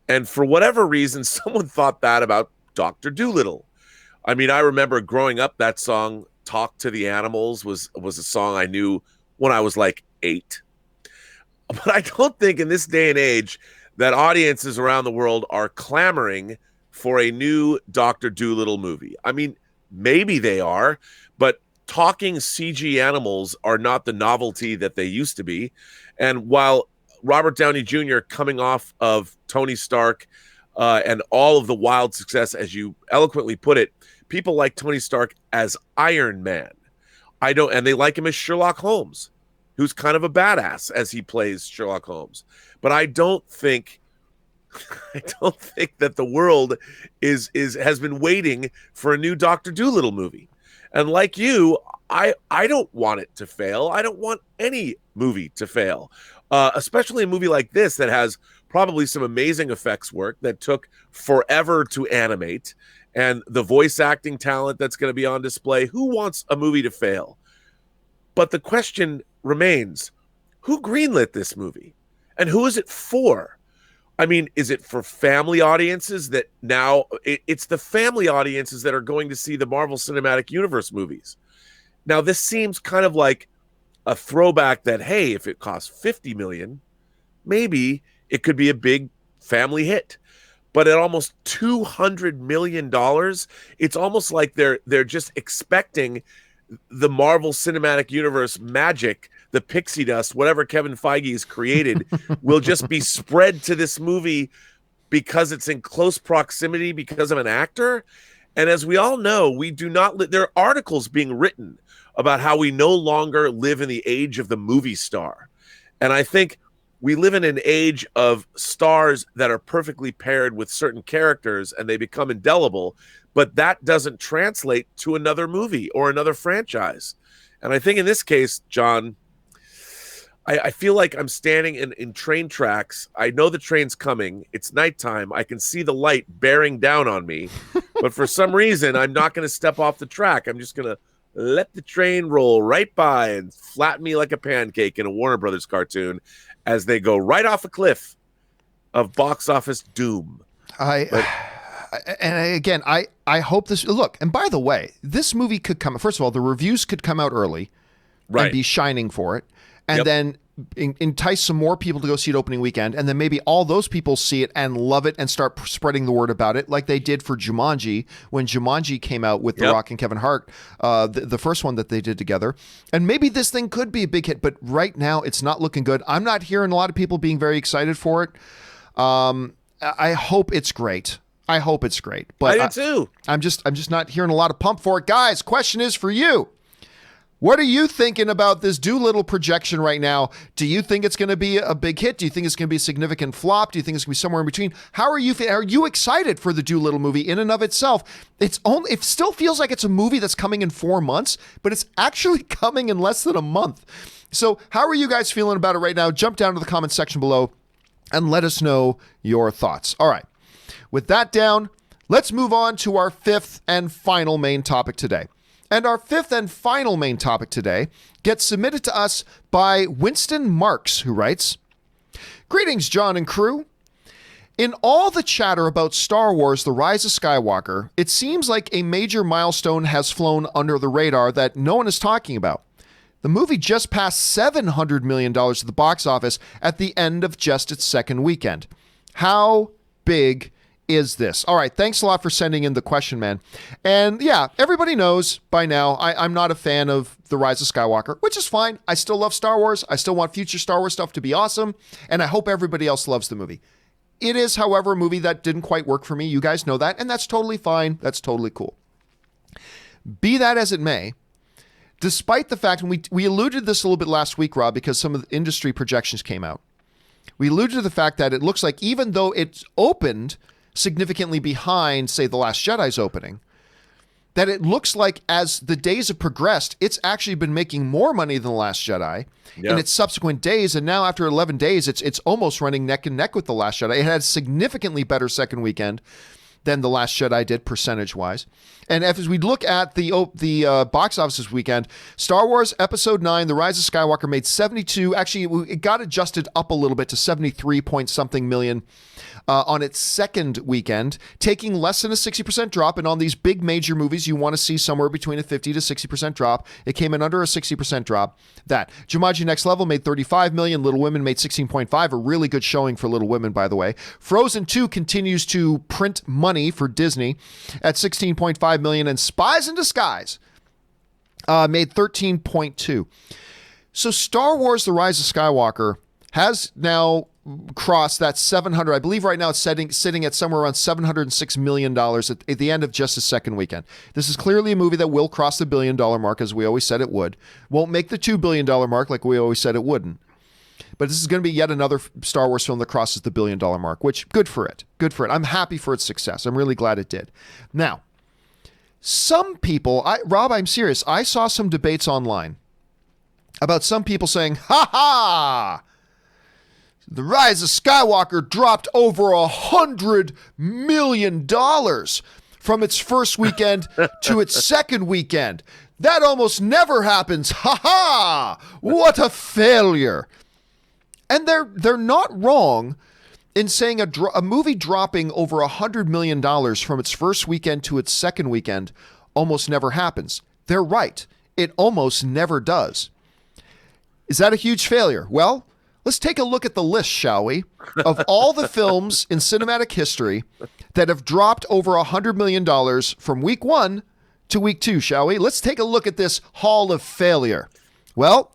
And for whatever reason, someone thought that about Dr. Dolittle. I mean, I remember growing up, that song, Talk to the Animals, was a song I knew when I was like 8. But I don't think in this day and age that audiences around the world are clamoring for a new Dr. Dolittle movie. I mean, maybe they are, but talking CG animals are not the novelty that they used to be. And while Robert Downey Jr. coming off of Tony Stark and all of the wild success, as you eloquently put it, people like Tony Stark as Iron Man. And they like him as Sherlock Holmes, who's kind of a badass as he plays Sherlock Holmes. But I don't think that the world has been waiting for a new Dr. Dolittle movie. And like you, I don't want it to fail. I don't want any movie to fail, especially a movie like this that has probably some amazing effects work that took forever to animate, and the voice acting talent that's going to be on display. Who wants a movie to fail? But the question remains, who greenlit this movie? And who is it for? I mean, is it for family audiences that now it's the family audiences that are going to see the Marvel Cinematic Universe movies? Now, this seems kind of like a throwback that, hey, if it costs $50 million, maybe it could be a big family hit. But at almost $200 million, it's almost like they're just expecting the Marvel Cinematic Universe magic, the pixie dust, whatever Kevin Feige has created, will just be spread to this movie because it's in close proximity because of an actor. And as we all know, we do not there are articles being written about how we no longer live in the age of the movie star. And I think we live in an age of stars that are perfectly paired with certain characters and they become indelible, but that doesn't translate to another movie or another franchise. And I think in this case, John, I feel like I'm standing in train tracks. I know the train's coming. It's nighttime. I can see the light bearing down on me. But for some reason, I'm not going to step off the track. I'm just going to let the train roll right by and flatten me like a pancake in a Warner Brothers cartoon as they go right off a cliff of box office doom. And I hope this, look, and by the way, this movie could come, first of all, the reviews could come out early and be shining for it, and then entice some more people to go see it opening weekend, and then maybe all those people see it and love it and start spreading the word about it, like they did for Jumanji when Jumanji came out with The Rock and Kevin Hart, the first one that they did together. And maybe this thing could be a big hit, but right now it's not looking good. I'm not hearing a lot of people being very excited for it. I hope it's great. But I do too. I'm just not hearing a lot of pump for it. Guys, question is for you. What are you thinking about this Dolittle projection right now? Do you think it's going to be a big hit? Do you think it's going to be a significant flop? Do you think it's going to be somewhere in between? How are you? Are you excited for the Dolittle movie in and of itself? It still feels like it's a movie that's coming in 4 months, but it's actually coming in less than a month. So how are you guys feeling about it right now? Jump down to the comment section below and let us know your thoughts. All right. With that down, let's move on to our fifth and final main topic today. And our fifth and final main topic today gets submitted to us by Winston Marks, who writes, "Greetings, John and crew. In all the chatter about Star Wars: The Rise of Skywalker, it seems like a major milestone has flown under the radar that no one is talking about. The movie just passed $700 million at the box office at the end of just its second weekend. How big is this?" All right, thanks a lot for sending in the question, man. And yeah, everybody knows by now I'm not a fan of The Rise of Skywalker, which is fine. I still love Star Wars. I still want future Star Wars stuff to be awesome, and I hope everybody else loves the movie. It is, however, a movie that didn't quite work for me. You guys know that, and that's totally fine. That's totally cool. Be that as it may, despite the fact, and we alluded to this a little bit last week, Rob, because some of the industry projections came out. We alluded to the fact that it looks like even though it's opened significantly behind, say, The Last Jedi's opening, that it looks like as the days have progressed, it's actually been making more money than The Last Jedi in its subsequent days. And now after 11 days, it's almost running neck and neck with The Last Jedi. It had a significantly better second weekend than The Last Jedi did percentage-wise. And as we look at the box office this weekend, Star Wars Episode 9, The Rise of Skywalker made 72. Actually, it got adjusted up a little bit to 73 point something million on its second weekend, taking less than a 60% drop. And on these big major movies, you want to see somewhere between a 50 to 60% drop. It came in under a 60% drop. That Jumanji Next Level made 35 million. Little Women made 16.5, a really good showing for Little Women, by the way. Frozen 2 continues to print money for Disney at 16.5 million, and Spies in Disguise made 13.2. So Star Wars: The Rise of Skywalker has now crossed that 700. I believe right now it's sitting at somewhere around $706 million at the end of just the second weekend. This is clearly a movie that will cross the $1 billion mark, as we always said it would. Won't make the $2 billion mark like we always said it wouldn't. But this is going to be yet another Star Wars film that crosses the $1 billion mark, which good for it. Good for it. I'm happy for its success. I'm really glad it did. Now, some people, Rob, I'm serious. I saw some debates online about some people saying, "Ha ha! The Rise of Skywalker dropped over $100 million from its first weekend to its second weekend. That almost never happens. Ha ha! What a failure!" And they're not wrong in saying a movie dropping over $100 million from its first weekend to its second weekend almost never happens. They're right. It almost never does. Is that a huge failure? Well, let's take a look at the list, shall we, of all the films in cinematic history that have dropped over $100 million from week 1 to week 2, shall we? Let's take a look at this hall of failure. Well,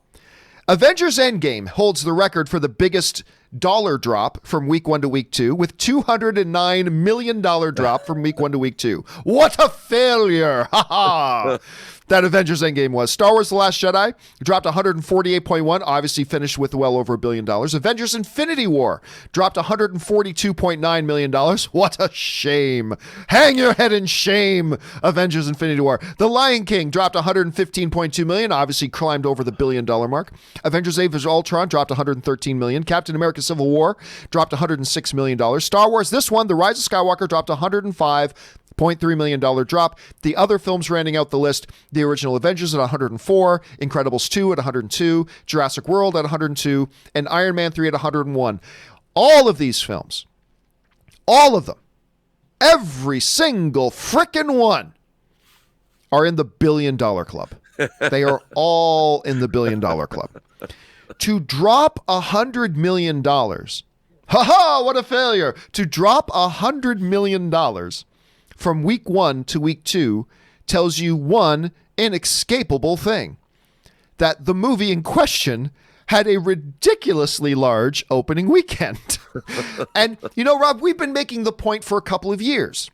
Avengers Endgame holds the record for the biggest drop from week 1 to week 2 with $209 million drop from week 1 to week 2. What a failure. Ha ha. That Avengers Endgame was. Star Wars The Last Jedi dropped 148.1, obviously finished with well over $1 billion. Avengers Infinity War dropped $142.9 million. What a shame. Hang your head in shame, Avengers Infinity War. The Lion King dropped 115.2 million, obviously climbed over the $1 billion mark. Avengers Age of Ultron dropped 113 million. Captain America Civil War dropped $106 million. Star Wars, this one, The Rise of Skywalker, dropped $105.3 million drop. The other films rounding out the list, the original Avengers at 104, Incredibles 2 at 102, Jurassic World at 102, and Iron Man 3 at 101. All of these films, all of them, every single frickin' one are in the $1 billion club. They are all in the $1 billion club. To drop $100 million, ha, what a failure. To drop $100 million from week 1 to week 2 tells you one inescapable thing, that the movie in question had a ridiculously large opening weekend. And, you know, Rob, we've been making the point for a couple of years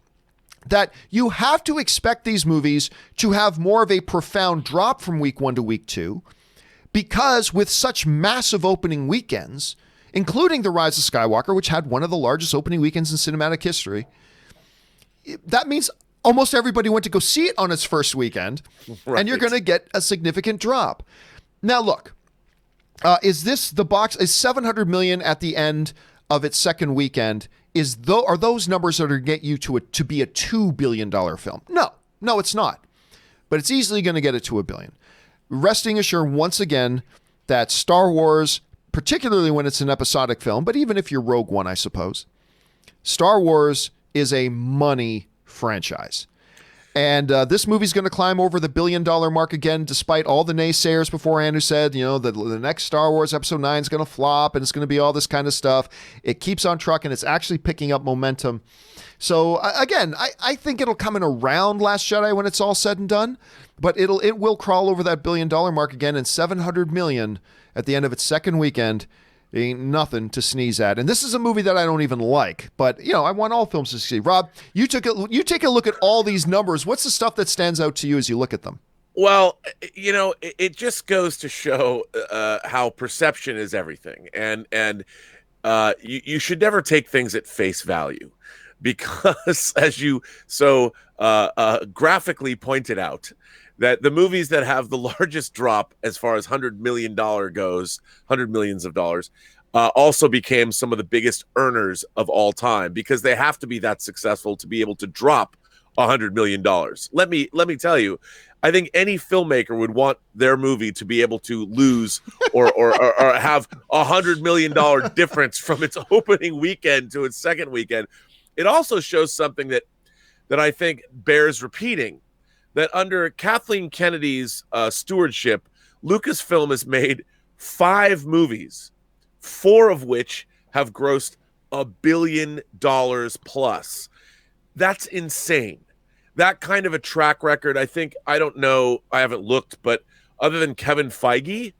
that you have to expect these movies to have more of a profound drop from week 1 to week 2, because with such massive opening weekends, including The Rise of Skywalker, which had one of the largest opening weekends in cinematic history, that means almost everybody went to go see it on its first weekend, right, and you're going to get a significant drop. Now, look, is this the box? Is 700 million at the end of its second weekend? Are those numbers that are going to get you to be a $2 billion film? No, it's not. But it's easily going to get it to $1 billion. Resting assured once again that Star Wars, particularly when it's an episodic film, but even if you're Rogue One, I suppose, Star Wars is a money franchise. And this movie's going to climb over the $1 billion mark again, despite all the naysayers beforehand who said, you know, the next Star Wars Episode 9 is going to flop and it's going to be all this kind of stuff. It keeps on trucking. It's actually picking up momentum. So again, I think it'll come in around Last Jedi when it's all said and done, but it will crawl over that $1 billion mark again, and 700 million at the end of its second weekend ain't nothing to sneeze at. And this is a movie that I don't even like, but you know, I want all films to succeed. Rob, you take a look at all these numbers. What's the stuff that stands out to you as you look at them? Well, you know, it just goes to show how perception is everything, and you should never take things at face value, because as you so graphically pointed out, that the movies that have the largest drop as far as $100 million goes, $100 millions of dollars, also became some of the biggest earners of all time, because they have to be that successful to be able to drop $100 million. Let me tell you, I think any filmmaker would want their movie to be able to lose or have $100 million difference from its opening weekend to its second weekend. It also shows something that I think bears repeating, that under Kathleen Kennedy's stewardship, Lucasfilm has made 5 movies, 4 of which have grossed $1 billion plus. That's insane. That kind of a track record, I don't know, I haven't looked, but other than Kevin Feige,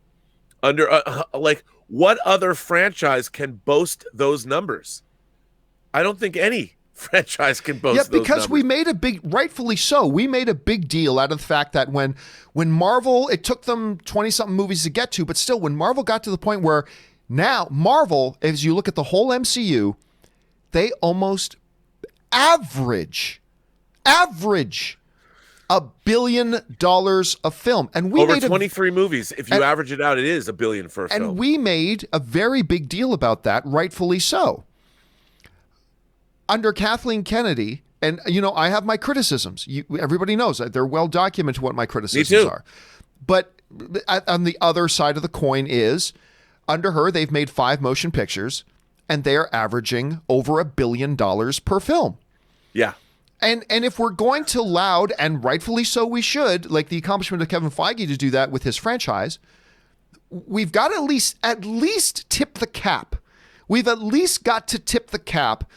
under like, what other franchise can boast those numbers? I don't think any franchise can boast those numbers. Because we made rightfully so, we made a big deal out of the fact that when Marvel, it took them 20-something movies to get to, but still, when Marvel got to the point where now Marvel, as you look at the whole MCU, they almost average $1 billion a film. And we over made 23 movies. If you average it out, it is $1 billion for a film. And we made a very big deal about that, rightfully so. Under Kathleen Kennedy, and you know, I have my criticisms. Everybody knows that they're well documented what my criticisms are. But on the other side of the coin is, under her, they've made 5 motion pictures, and they are averaging over $1 billion per film. Yeah. And if we're going to laud, and rightfully so we should, like the accomplishment of Kevin Feige to do that with his franchise, we've got to at least tip the cap. We've at least got to tip the cap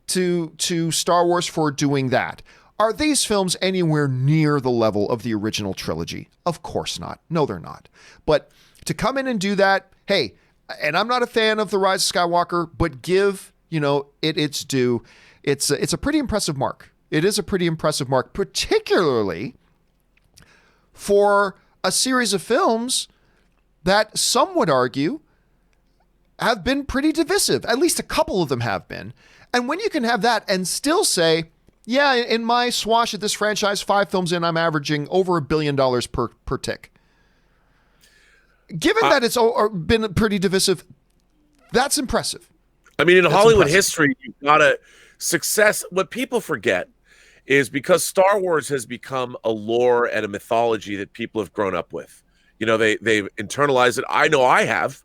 to Star Wars for doing that. Are these films anywhere near the level of the original trilogy? Of course not. No, they're not. But to come in and do that, hey, and I'm not a fan of The Rise of Skywalker, but give, it its due. It's a pretty impressive mark. It is a pretty impressive mark, particularly for a series of films that some would argue have been pretty divisive. At least a couple of them have been. And when you can have that and still say, yeah, in my swash at this franchise, 5 films in, I'm averaging over $1 billion per tick. Given that it's been pretty divisive, that's impressive. I mean, in Hollywood history, you've got a success. What people forget is because Star Wars has become a lore and a mythology that people have grown up with. They've internalized it. I know I have.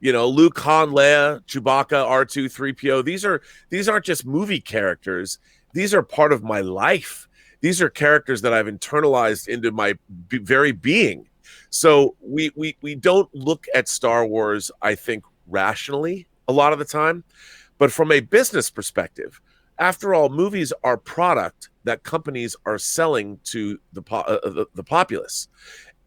Luke, Han, Leia, Chewbacca, R2, 3PO. These aren't just movie characters. These are part of my life. These are characters that I've internalized into my very being. So we don't look at Star Wars, I think, rationally a lot of the time. But from a business perspective, after all, movies are product that companies are selling to the populace.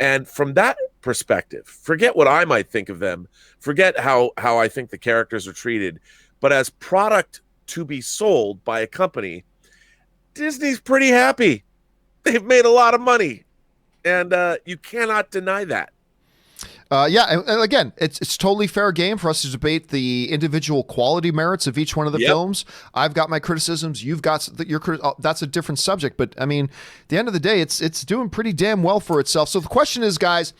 And from that perspective, forget what I might think of them, forget how I think the characters are treated, but as product to be sold by a company, Disney's pretty happy. They've made a lot of money, and you cannot deny that. And again, it's totally fair game for us to debate the individual quality merits of each one of the films. I've got my criticisms. You've got your that's a different subject. But I mean, at the end of the day, it's doing pretty damn well for itself. So the question is, guys,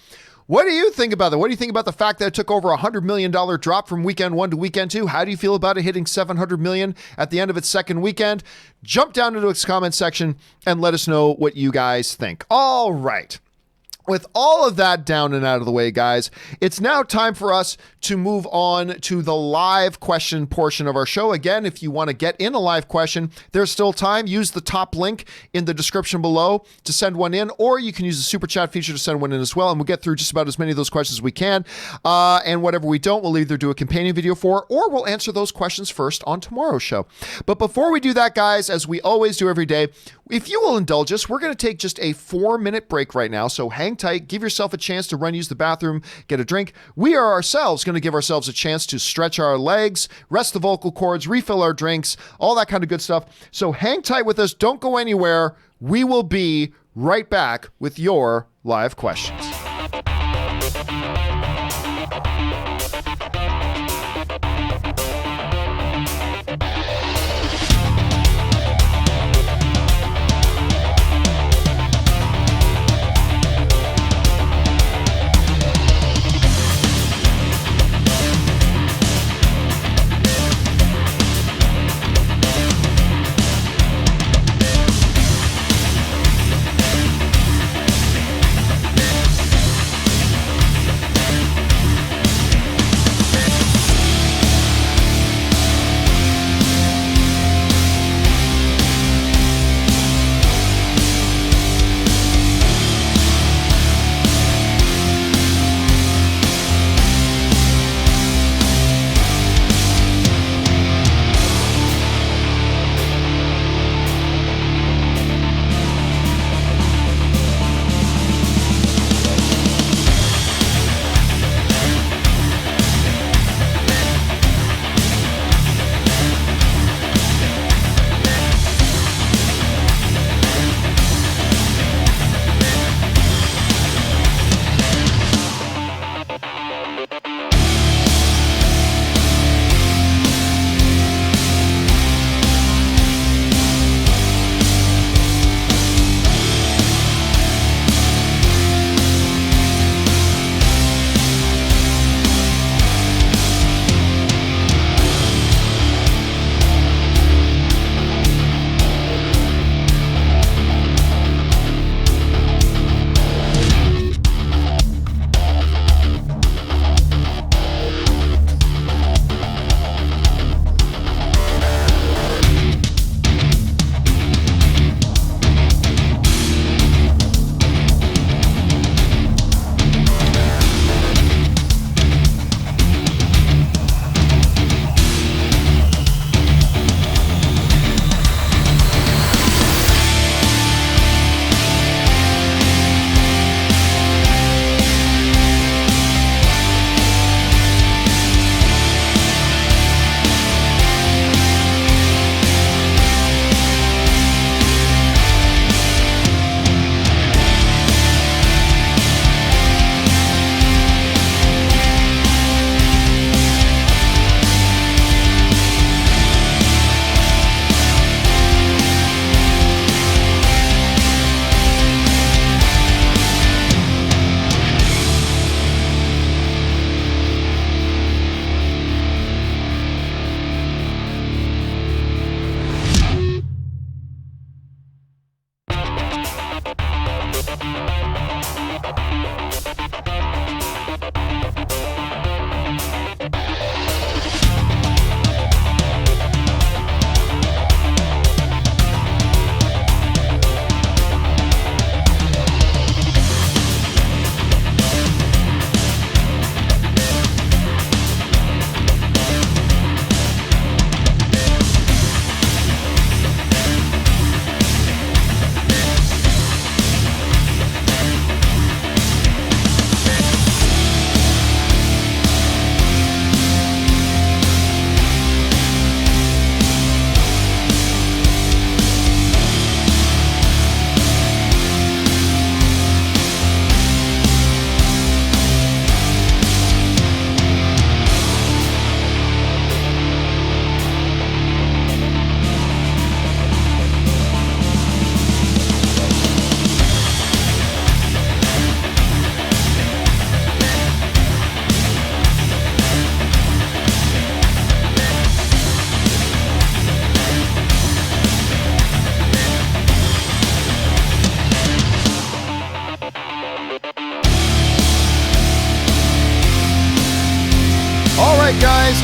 what do you think about that? What do you think about the fact that it took over $100 million drop from weekend 1 to weekend 2? How do you feel about it hitting $700 million at the end of its second weekend? Jump down into the comment section and let us know what you guys think. All right. With all of that down and out of the way, guys, it's now time for us to move on to the live question portion of our show. Again, if you want to get in a live question, there's still time. Use the top link in the description below to send one in, or you can use the super chat feature to send one in as well, and we'll get through just about as many of those questions as we can. And whatever we don't, we'll either do a companion video for, or we'll answer those questions first on tomorrow's show. But before we do that, guys, as we always do every day, if you will indulge us, we're going to take just a 4-minute break right now. So hang tight, give yourself a chance to use the bathroom, get a drink. We are ourselves going to give ourselves a chance to stretch our legs, rest the vocal cords, refill our drinks, all that kind of good stuff. So hang tight with us. Don't go anywhere. We will be right back with your live questions.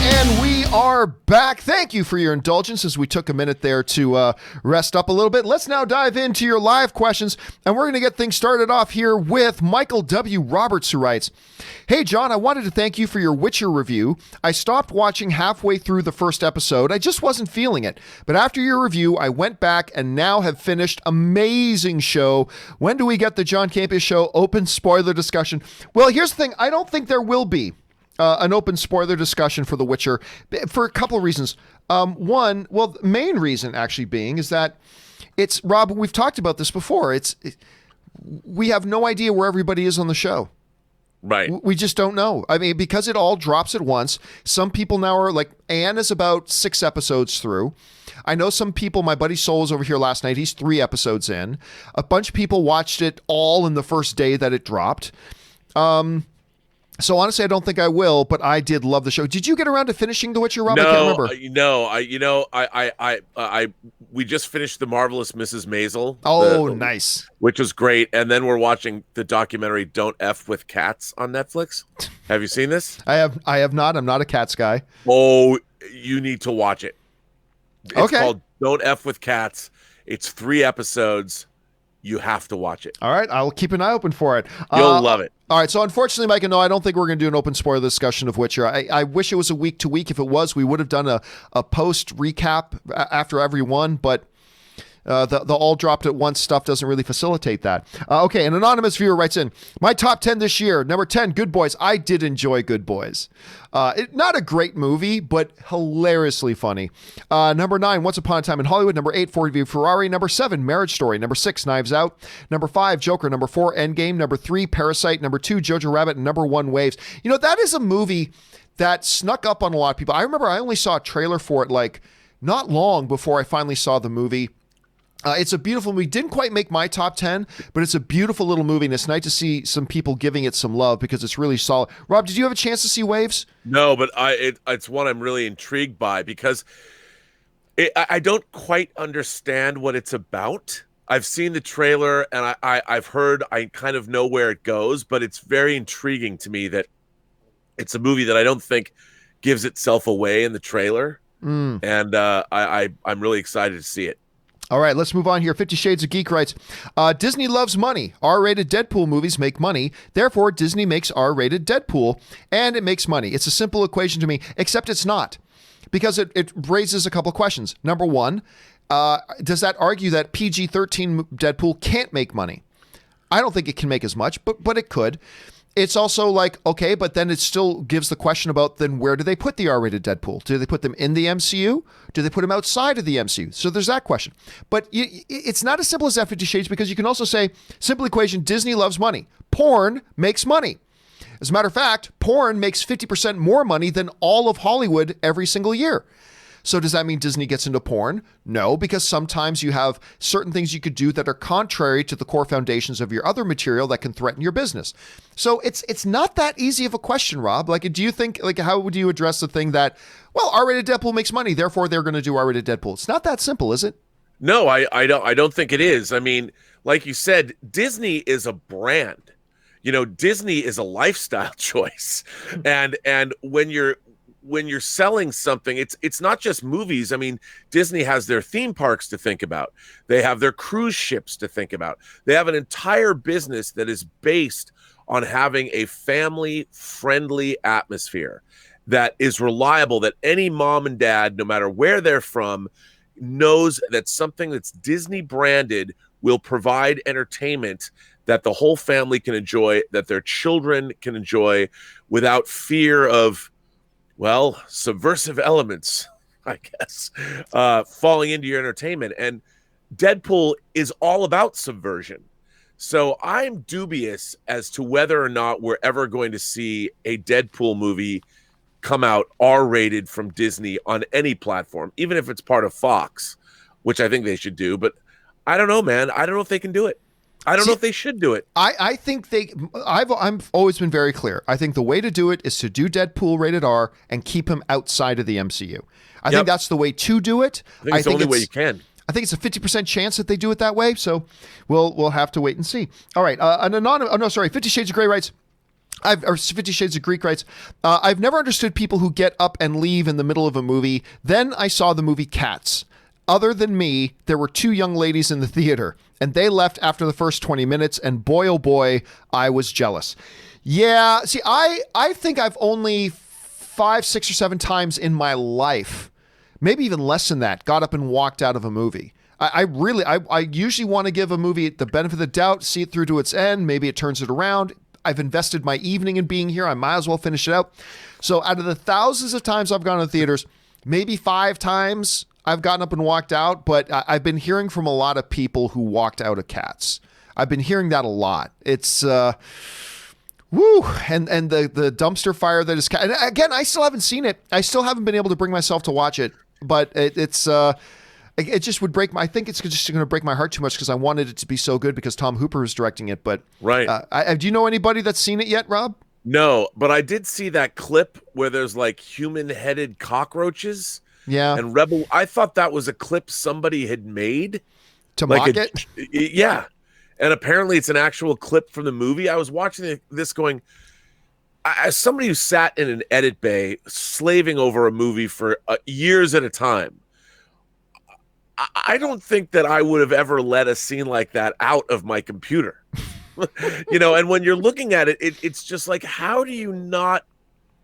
And we are back. Thank you for your indulgence as we took a minute there to rest up a little bit. Let's now dive into your live questions, and we're going to get things started off here with Michael W. Roberts, who writes, "Hey, John, I wanted to thank you for your Witcher review. I stopped watching halfway through the first episode. I just wasn't feeling it. But after your review, I went back and now have finished. Amazing show. When do we get the John Campea Show open spoiler discussion?" Well, here's the thing. I don't think there will be an open spoiler discussion for The Witcher for a couple of reasons. One, well, the main reason actually being is that it's, Rob, we've talked about this before. We have no idea where everybody is on the show. Right. We just don't know. I mean, because it all drops at once. Some people now are like, Anne is about 6 episodes through. I know some people, my buddy Soul was over here last night. He's 3 episodes in. A bunch of people watched it all in the first day that it dropped. So honestly, I don't think I will, but I did love the show. Did you get around to finishing The Witcher, Rob? No, I can't remember. We just finished The Marvelous Mrs. Maisel. Oh, nice. Which was great. And then we're watching the documentary Don't F with Cats on Netflix. Have you seen this? I have not. I'm not a Cats guy. Oh, you need to watch it. It's okay. called Don't F with Cats. It's 3 episodes. You have to watch it. All right. I'll keep an eye open for it. You'll love it. All right. So unfortunately, Mike, no, I don't think we're going to do an open spoiler discussion of Witcher. I wish it was a week to week. If it was, we would have done a post recap after every one, but the all dropped at once stuff doesn't really facilitate that. Okay, an anonymous viewer writes in, "My top 10 this year. Number 10, Good Boys. I did enjoy Good Boys. Not a great movie, but hilariously funny. Number 9, Once Upon a Time in Hollywood. Number 8, Ford v Ferrari. Number 7, Marriage Story. Number 6, Knives Out. Number 5, Joker. Number 4, Endgame. Number 3, Parasite. Number 2, Jojo Rabbit. And number 1, Waves." You know, that is a movie that snuck up on a lot of people. I remember I only saw a trailer for it like not long before I finally saw the movie. It's a beautiful movie. Didn't quite make my top 10, but it's a beautiful little movie, and it's nice to see some people giving it some love because it's really solid. Rob, did you have a chance to see Waves? No, but it's one I'm really intrigued by because I don't quite understand what it's about. I've seen the trailer, and I've heard, I kind of know where it goes, but it's very intriguing to me that it's a movie that I don't think gives itself away in the trailer, and I'm really excited to see it. All right, let's move on here. 50 Shades of Geek writes, "Disney loves money. R-rated Deadpool movies make money. Therefore, Disney makes R-rated Deadpool, and it makes money. It's a simple equation to me, except it's not, because it raises a couple of questions. Number 1, does that argue that PG-13 Deadpool can't make money? I don't think it can make as much, but it could. It's also like, okay, but then it still gives the question about then where do they put the R-rated Deadpool? Do they put them in the MCU? Do they put them outside of the MCU? So there's that question. But it's not as simple as that 50 Shades, because you can also say, simple equation, Disney loves money. Porn makes money. As a matter of fact, porn makes 50% more money than all of Hollywood every single year. So does that mean Disney gets into porn? No, because sometimes you have certain things you could do that are contrary to the core foundations of your other material that can threaten your business. So it's not that easy of a question, Rob. Like, do you think, like, how would you address the thing that, well, R-rated Deadpool makes money, therefore they're going to do R-rated Deadpool? It's not that simple, is it? No, I don't think it is. I mean, like you said, Disney is a brand. You know, Disney is a lifestyle choice. And when you're selling something, it's not just movies. I mean, Disney has their theme parks to think about. They have their cruise ships to think about. They have an entire business that is based on having a family-friendly atmosphere that is reliable, that any mom and dad, no matter where they're from, knows that something that's Disney branded will provide entertainment that the whole family can enjoy, that their children can enjoy without fear of, well, subversive elements, I guess, falling into your entertainment. And Deadpool is all about subversion. So I'm dubious as to whether or not we're ever going to see a Deadpool movie come out R-rated from Disney on any platform, even if it's part of Fox, which I think they should do. But I don't know, man. I don't know if they can do it. I don't know if they should do it. I think I've always been very clear. I think the way to do it is to do Deadpool rated R and keep him outside of the MCU. I think that's the way to do it. I think it's the only way you can. I think it's a 50% chance that they do it that way. So we'll have to wait and see. All right. 50 Shades of Grey writes, or 50 Shades of Greek writes, I've never understood people who get up and leave in the middle of a movie. Then I saw the movie Cats. Other than me, there were 2 young ladies in the theater, and they left after the first 20 minutes, and boy, oh boy, I was jealous. Yeah, see, I think I've only 5, 6, or 7 times in my life, maybe even less than that, got up and walked out of a movie. I usually want to give a movie the benefit of the doubt, see it through to its end, maybe it turns it around. I've invested my evening in being here. I might as well finish it out. So out of the thousands of times I've gone to theaters, maybe 5 times I've gotten up and walked out, but I've been hearing from a lot of people who walked out of Cats. I've been hearing that a lot. It's, woo, and the dumpster fire that is, and again, I still haven't seen it. I still haven't been able to bring myself to watch it, but it just would break my, I think it's just going to break my heart too much because I wanted it to be so good because Tom Hooper is directing it. But right. Do you know anybody that's seen it yet, Rob? No, but I did see that clip where there's like human-headed cockroaches. Yeah. And Rebel, I thought that was a clip somebody had made. To mock it? Yeah. And apparently it's an actual clip from the movie. I was watching this going, as somebody who sat in an edit bay slaving over a movie for years at a time, I don't think that I would have ever let a scene like that out of my computer. And when you're looking at it, it's just like, how do you not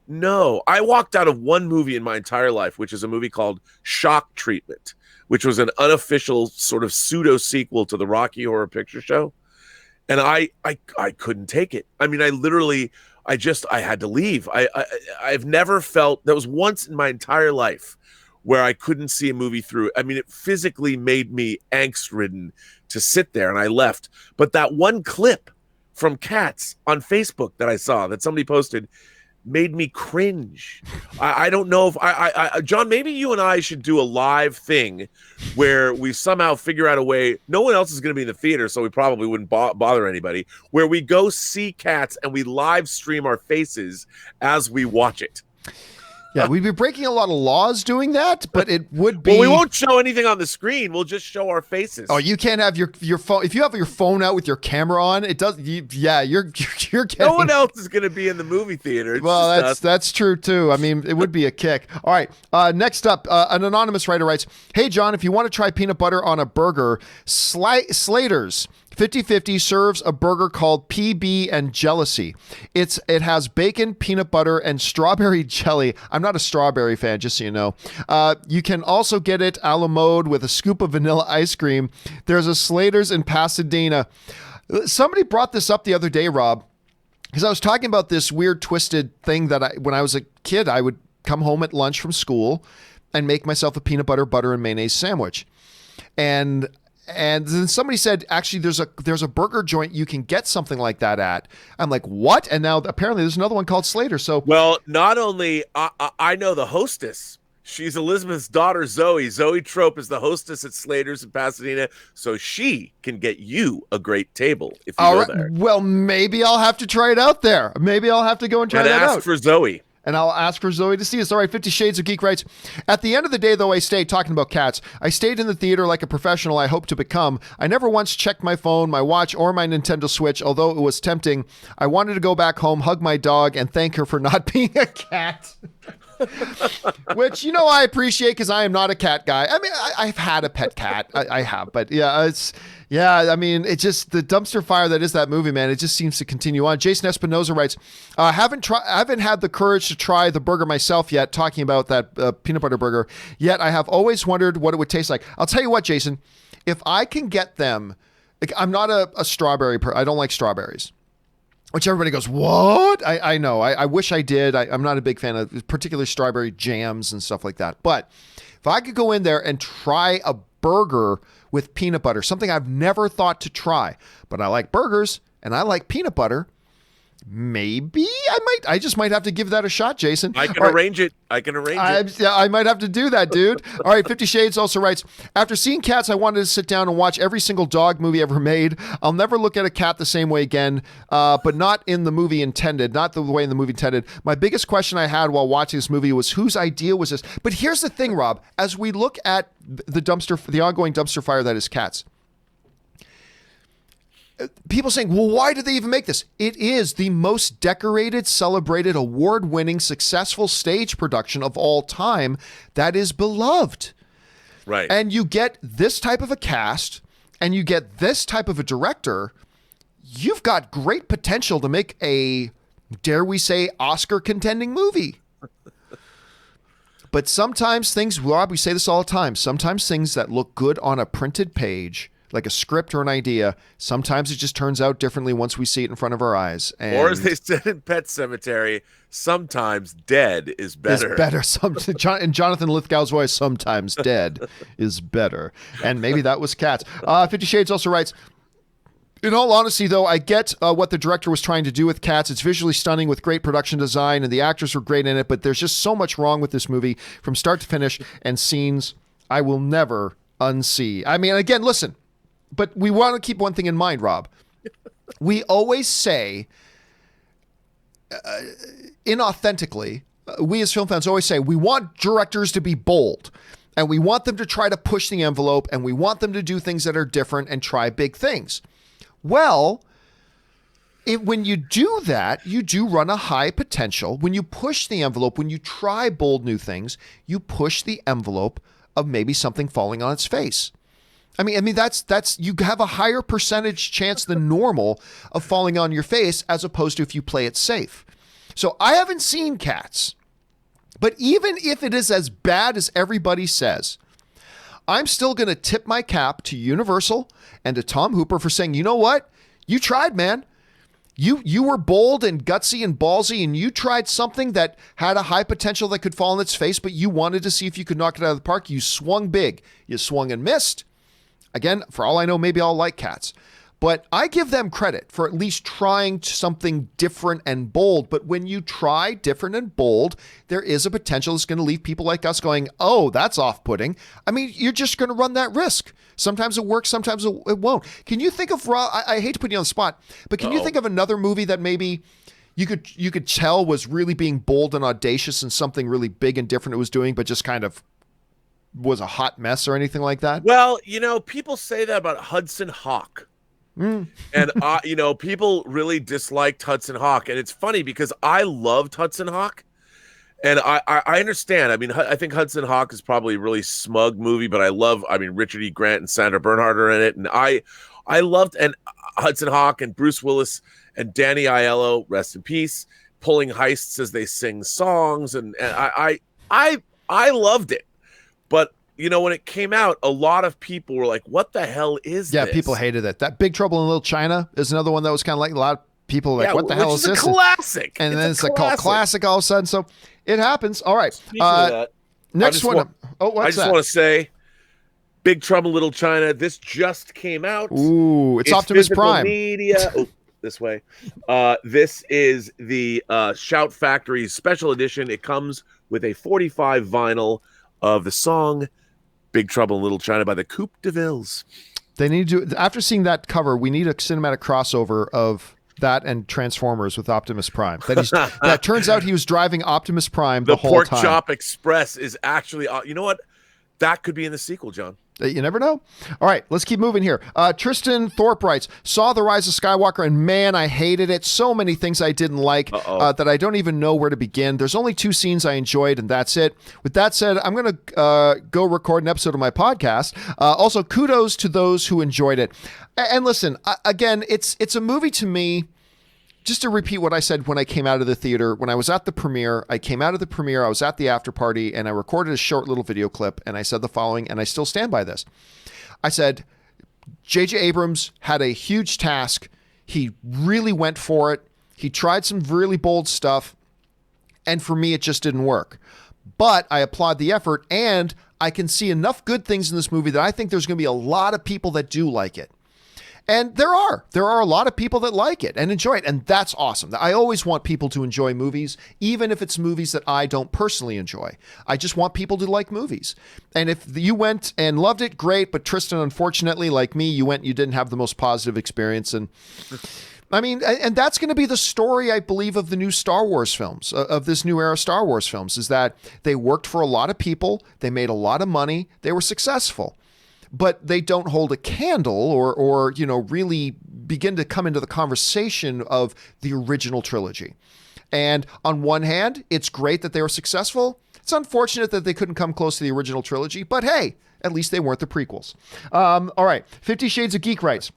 know? I walked out of one movie in my entire life, which is a movie called Shock Treatment, which was an unofficial sort of pseudo sequel to the Rocky Horror Picture Show. And I couldn't take it. I mean, I had to leave. I've never felt, that was once in my entire life where I couldn't see a movie through. I mean, it physically made me angst-ridden to sit there, and I left. But that one clip from Cats on Facebook that I saw, that somebody posted, made me cringe. I don't know if John, maybe you and I should do a live thing where we somehow figure out a way. No one else is going to be in the theater, so we probably wouldn't bother anybody. Where we go see Cats and we live stream our faces as we watch it. Yeah, we'd be breaking a lot of laws doing that, but it would be. Well, we won't show anything on the screen. We'll just show our faces. Oh, you can't have your phone. If you have your phone out with your camera on, it does. You're getting. No one else is going to be in the movie theater. Well, that's true too. I mean, it would be a kick. All right. Next up, an anonymous writer writes, "Hey John, if you want to try peanut butter on a burger, Slater's 50/50 serves a burger called PB and Jealousy. It has bacon, peanut butter, and strawberry jelly. I'm not a strawberry fan, just so you know. You can also get it a la mode with a scoop of vanilla ice cream. There's a Slater's in Pasadena." Somebody brought this up the other day, Rob, because I was talking about this weird twisted thing that when I was a kid, I would come home at lunch from school and make myself a peanut butter, and mayonnaise sandwich. And then somebody said, actually, there's a burger joint you can get something like that at. I'm like, what? And now apparently there's another one called Slater. So, well, not only I know the hostess. She's Elizabeth's daughter, Zoe. Zoe Trope is the hostess at Slater's in Pasadena, so she can get you a great table if you go there. Well, maybe I'll have to try it out there. Maybe I'll have to go and try that out. And ask for Zoe. And I'll ask for Zoe to see us. All right, 50 Shades of Geek writes, "At the end of the day, though, I stayed talking about Cats. I stayed in the theater like a professional I hope to become. I never once checked my phone, my watch, or my Nintendo Switch, although it was tempting. I wanted to go back home, hug my dog, and thank her for not being a cat." Which, I appreciate because I am not a cat guy. I mean, I've had a pet cat. I have, but I mean, it just, the dumpster fire that is that movie, man, it just seems to continue on. Jason Espinoza writes, I haven't had the courage to try the burger myself yet, talking about that peanut butter burger, yet I have always wondered what it would taste like. I'll tell you what, Jason, if I can get them, like, I'm not a strawberry I don't like strawberries. Which everybody goes, what? I know. I wish I did. I'm not a big fan of particularly strawberry jams and stuff like that. But if I could go in there and try a burger with peanut butter, something I've never thought to try, but I like burgers and I like peanut butter, maybe I just might have to give that a shot, Jason. I can arrange it. I might have to do that, dude. All right, 50 Shades also writes, "After seeing Cats, I wanted to sit down and watch every single dog movie ever made. I'll never look at a cat the same way again, but not in the movie intended, not the way in the movie intended. My biggest question I had while watching this movie was, whose idea was this?" But here's the thing, Rob, as we look at the ongoing dumpster fire that is Cats, people saying, well, why did they even make this? It is the most decorated, celebrated, award-winning, successful stage production of all time that is beloved. Right. And you get this type of a cast and you get this type of a director, you've got great potential to make a, dare we say, Oscar contending movie. But sometimes things, Rob, we say this all the time, sometimes things that look good on a printed page, like a script or an idea, sometimes it just turns out differently once we see it in front of our eyes. And or as they said in Pet Sematary, sometimes dead is better. Is better. In Jonathan Lithgow's voice, sometimes dead is better. And maybe that was Cats. 50 Shades also writes, in all honesty, though, I get what the director was trying to do with Cats. It's visually stunning with great production design, and the actors were great in it, but there's just so much wrong with this movie from start to finish, and scenes I will never unsee. I mean, again, listen, but we want to keep one thing in mind, Rob. We always say, inauthentically, we as film fans always say, we want directors to be bold, and we want them to try to push the envelope, and we want them to do things that are different and try big things. Well, when you do that, you do run a high potential. When you push the envelope, when you try bold new things, you push the envelope of maybe something falling on its face. I mean, that's you have a higher percentage chance than normal of falling on your face as opposed to if you play it safe. So I haven't seen Cats, but even if it is as bad as everybody says, I'm still going to tip my cap to Universal and to Tom Hooper for saying, you know what? You tried, man. You were bold and gutsy and ballsy, and you tried something that had a high potential that could fall on its face, but you wanted to see if you could knock it out of the park. You swung big. You swung and missed. Again, for all I know, maybe I'll like Cats. But I give them credit for at least trying something different and bold. But when you try different and bold, there is a potential that's going to leave people like us going, oh, that's off-putting. I mean, you're just going to run that risk. Sometimes it works, sometimes it won't. Can you think of, I hate to put you on the spot, but can you think of another movie that maybe you could tell was really being bold and audacious and something really big and different it was doing, but just kind of was a hot mess or anything like that? Well, people say that about Hudson Hawk. And, people really disliked Hudson Hawk. And it's funny because I loved Hudson Hawk. And I understand. I mean, I think Hudson Hawk is probably a really smug movie, but Richard E. Grant and Sandra Bernhard are in it. And I loved Hudson Hawk and Bruce Willis and Danny Aiello, rest in peace, pulling heists as they sing songs. And I loved it. But when it came out, a lot of people were like, what the hell is this? Yeah, people hated it. That Big Trouble in Little China is another one that was kind of like a lot of people were like, what the hell is this? It's a classic. And then it's called classic all of a sudden. So it happens. All right. Speaking of that, next one. I just want to say, Big Trouble in Little China, this just came out. Ooh, it's Optimus Prime. Media. This way. This is the Shout Factory special edition. It comes with a 45 vinyl of the song Big Trouble in Little China by the Coupe de Villes. They need to, after seeing that cover, we need a cinematic crossover of that and Transformers with Optimus Prime. That turns out he was driving Optimus Prime the whole time. The Pork Chop Express is actually, you know what? That could be in the sequel, John. You never know. All right, let's keep moving here. Tristan Thorpe writes, saw The Rise of Skywalker, and man, I hated it. So many things I didn't like that I don't even know where to begin. There's only 2 scenes I enjoyed, and that's it. With that said, I'm going to go record an episode of my podcast. Also, kudos to those who enjoyed it. And listen, again, it's a movie to me. Just to repeat what I said when I came out of the theater, when I was at the premiere, I was at the after party, and I recorded a short little video clip, and I said the following, and I still stand by this. I said, J.J. Abrams had a huge task. He really went for it. He tried some really bold stuff, and for me, it just didn't work. But I applaud the effort, and I can see enough good things in this movie that I think there's going to be a lot of people that do like it. And there are a lot of people that like it and enjoy it. And that's awesome. I always want people to enjoy movies, even if it's movies that I don't personally enjoy. I just want people to like movies. And if you went and loved it, great. But Tristan, unfortunately, like me, you didn't have the most positive experience. And I mean, and that's going to be the story, I believe, of the new Star Wars films, of this new era Star Wars films, is that they worked for a lot of people. They made a lot of money. They were successful. But they don't hold a candle or really begin to come into the conversation of the original trilogy. And on one hand, it's great that they were successful. It's unfortunate that they couldn't come close to the original trilogy, but hey, at least they weren't the prequels. All right, 50 Shades of Geek writes,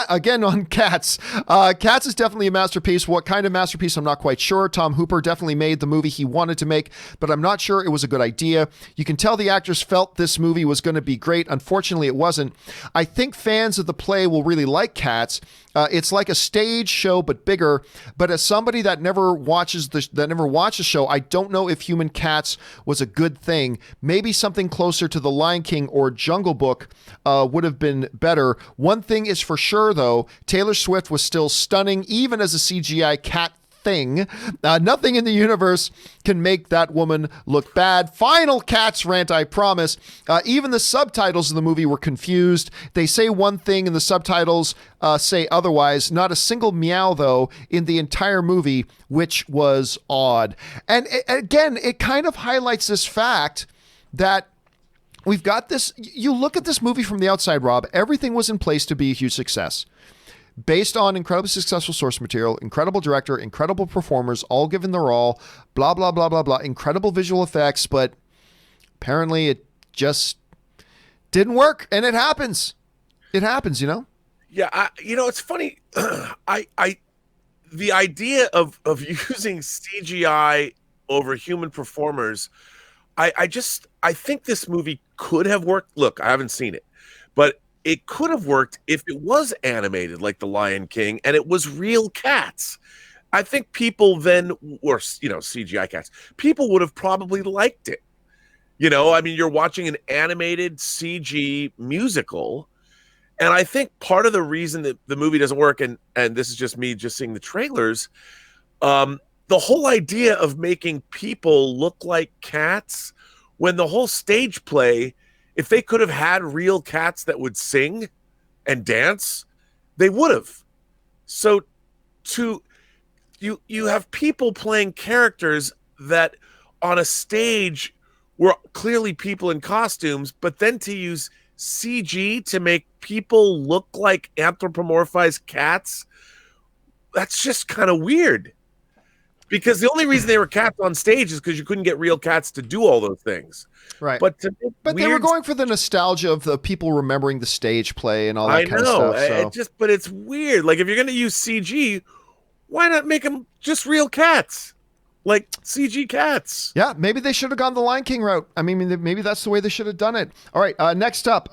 again on Cats. Cats is definitely a masterpiece. What kind of masterpiece, I'm not quite sure. Tom Hooper definitely made the movie he wanted to make, but I'm not sure it was a good idea. You can tell the actors felt this movie was going to be great. Unfortunately, it wasn't. I think fans of the play will really like Cats. It's like a stage show, but bigger. But as somebody that never watches the show, I don't know if Human Cats was a good thing. Maybe something closer to The Lion King or Jungle Book would have been better. One thing is for sure, though, Taylor Swift was still stunning, even as a CGI cat thing. Nothing in the universe can make that woman look bad. Final Cats rant, I promise. Even the subtitles of the movie were confused. They say one thing and the subtitles say otherwise. Not a single meow, though, in the entire movie, which was odd. And again, it kind of highlights this fact that we've got this. You look at this movie from the outside, Rob, everything was in place to be a huge success. Based on incredibly successful source material, incredible director, incredible performers, all given their all, blah, blah, blah, blah, blah, incredible visual effects, but apparently it just didn't work, and it happens. It happens, you know? Yeah, it's funny. The idea of using CGI over human performers, I think this movie could have worked. Look, I haven't seen it, but it could have worked if it was animated like The Lion King and it was real cats. I think people then, or, CGI cats, people would have probably liked it. You're watching an animated CG musical. And I think part of the reason that the movie doesn't work, and this is just me just seeing the trailers, the whole idea of making people look like cats when the whole stage play, if they could have had real cats that would sing and dance, they would have. So you have people playing characters that on a stage were clearly people in costumes, but then to use CG to make people look like anthropomorphized cats, that's just kind of weird. Because the only reason they were cats on stage is because you couldn't get real cats to do all those things. Right. But they were going for the nostalgia of the people remembering the stage play and all that kind of stuff. So. But it's weird. Like, if you're going to use CG, why not make them just real cats? Like CG cats. Yeah, maybe they should have gone the Lion King route. I mean, maybe that's the way they should have done it. All right, next up.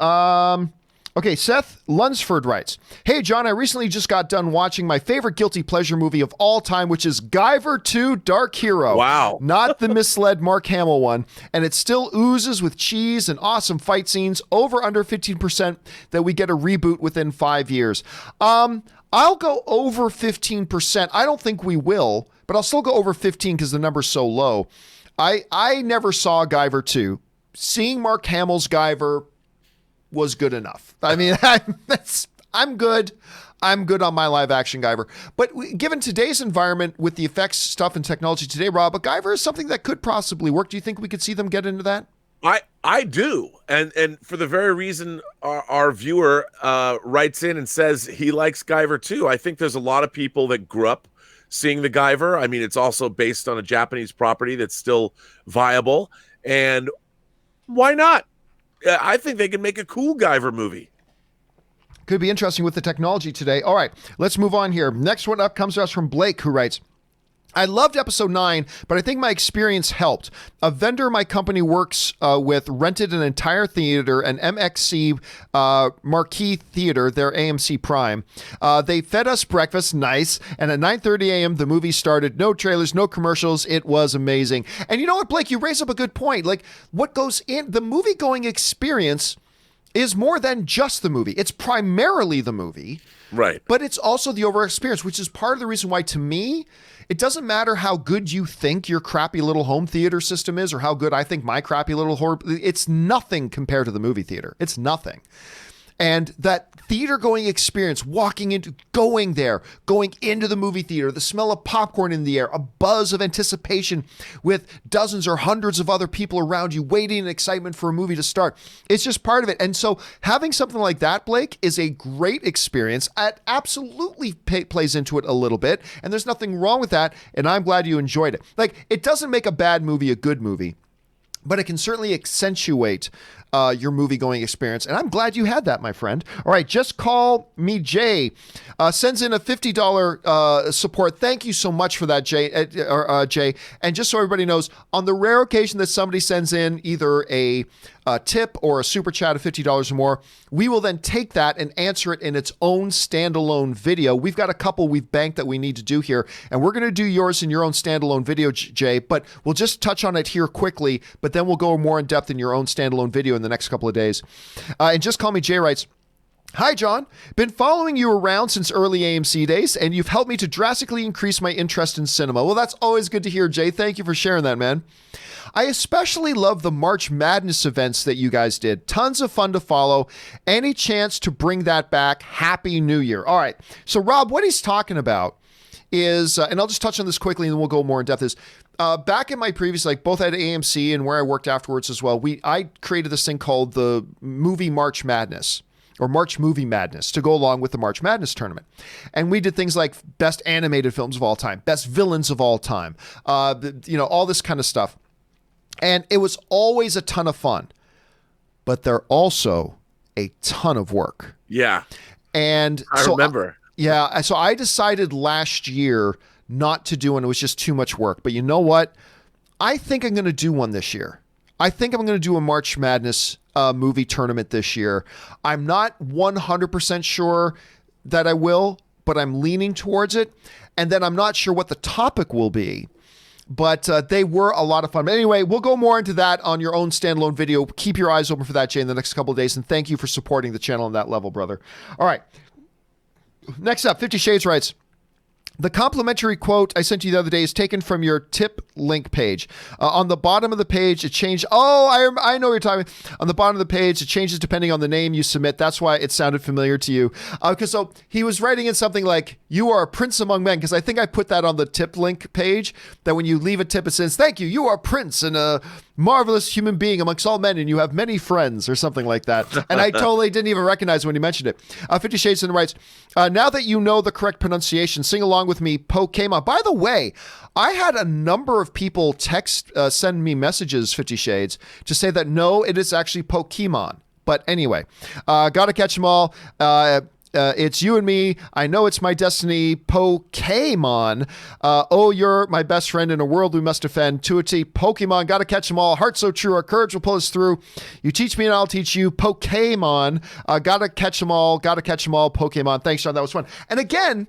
Okay, Seth Lunsford writes, "Hey, John, I recently just got done watching my favorite guilty pleasure movie of all time, which is Guyver 2 Dark Hero. Wow. Not the misled Mark Hamill one. And it still oozes with cheese and awesome fight scenes, over under 15% that we get a reboot within 5 years. I'll go over 15%. I don't think we will, but I'll still go over 15 because the number's so low. I never saw Guyver 2. Seeing Mark Hamill's Guyver was good enough. I mean, I'm good. I'm good on my live action Guyver. But given today's environment with the effects stuff and technology today, Rob, a Guyver is something that could possibly work. Do you think we could see them get into that? I do. And for the very reason our viewer writes in and says he likes Guyver too. I think there's a lot of people that grew up seeing the Guyver. I mean, it's also based on a Japanese property that's still viable. And why not? I think they can make a cool Guyver movie. Could be interesting with the technology today. All right, let's move on here. Next one up comes to us from Blake, who writes, I loved episode 9, but I think my experience helped. A vendor my company works with rented an entire theater, an MXC Marquee Theater, their AMC Prime. They fed us breakfast, nice, and at 9:30 a.m. the movie started. No trailers, no commercials. It was amazing. And you know what, Blake? You raise up a good point. Like, what goes in the movie-going experience is more than just the movie. It's primarily the movie. Right. But it's also the overall experience, which is part of the reason why, to me, it doesn't matter how good you think your crappy little home theater system is or how good I think my crappy little horror. It's nothing compared to the movie theater. It's nothing. And that theater going experience, going into the movie theater, the smell of popcorn in the air, a buzz of anticipation with dozens or hundreds of other people around you waiting in excitement for a movie to start. It's just part of it. And so having something like that, Blake, is a great experience. It absolutely plays into it a little bit, and there's nothing wrong with that, and I'm glad you enjoyed it. Like, it doesn't make a bad movie a good movie, but it can certainly accentuate your movie-going experience, and I'm glad you had that, my friend. All right, Just Call Me Jay sends in a $50 support. Thank you so much for that, Jay. And just so everybody knows, on the rare occasion that somebody sends in either a tip or a super chat of $50 or more, we will then take that and answer it in its own standalone video. We've got a couple we've banked that we need to do here, and we're going to do yours in your own standalone video, Jay, but we'll just touch on it here quickly, but then we'll go more in depth in your own standalone video in the next couple of days. And Just Call Me Jay writes, "Hi, John. Been following you around since early AMC days, and you've helped me to drastically increase my interest in cinema." Well, that's always good to hear, Jay. Thank you for sharing that, man. "I especially love the March Madness events that you guys did. Tons of fun to follow. Any chance to bring that back? Happy New Year." All right. So, Rob, what he's talking about is, and I'll just touch on this quickly and then we'll go more in depth, is back in my previous, like both at AMC and where I worked afterwards as well, I created this thing called the Movie March Madness, or March Movie Madness, to go along with the March Madness tournament. And we did things like best animated films of all time, best villains of all time, all this kind of stuff. And it was always a ton of fun, but they're also a ton of work. Yeah. And I remember. So I decided last year not to do one. It was just too much work. But you know what? I think I'm going to do one this year. I think I'm going to do a March Madness movie tournament this year. I'm not 100% sure that I will, but I'm leaning towards it. And then I'm not sure what the topic will be. But they were a lot of fun. But anyway, we'll go more into that on your own standalone video. Keep your eyes open for that, Jay, in the next couple of days. And thank you for supporting the channel on that level, brother. All right. Next up, 50 Shades writes, "The complimentary quote I sent you the other day is taken from your tip link page. On the bottom of the page, it changed. Oh, I know what you're talking about. On the bottom of the page, it changes depending on the name you submit. That's why it sounded familiar to you." Because so he was writing in something like, "You are a prince among men," because I think I put that on the tip link page, that when you leave a tip, it says, "Thank you. You are a prince and a marvelous human being amongst all men, and you have many friends," or something like that. And I totally didn't even recognize when he mentioned it. 50 Shades in writes, "Now that you know the correct pronunciation, sing along with me, Pokemon." By the way, I had a number of people send me messages, 50 Shades, to say that no, it is actually Pokemon. But anyway, gotta catch them all. It's you and me. I know it's my destiny. Pokemon. Oh, you're my best friend in a world we must defend. To a T. Pokemon. Gotta catch them all. Heart so true. Our courage will pull us through. You teach me and I'll teach you. Pokemon. Gotta catch them all. Gotta catch them all. Pokemon. Thanks, John. That was fun. And again,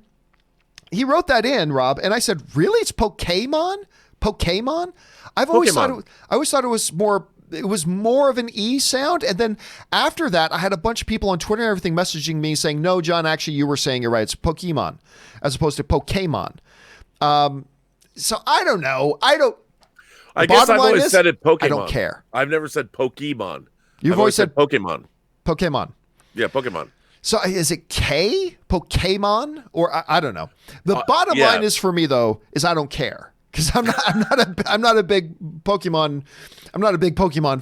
he wrote that in, Rob, and I said, "Really? It's Pokemon? Pokemon?" I always thought it was more. It was more of an E sound. And then after that, I had a bunch of people on Twitter and everything messaging me saying, "No, John, actually, you were saying you're right. It's Pokemon as opposed to Pokemon." So I don't know. I guess I've always said it Pokemon. I don't care. I've never said Pokemon. You've always said Pokemon. Pokemon. Yeah, Pokemon. So is it K? Pokemon? Or I don't know. The bottom line is for me, though, is I don't care. Because I'm not a big Pokemon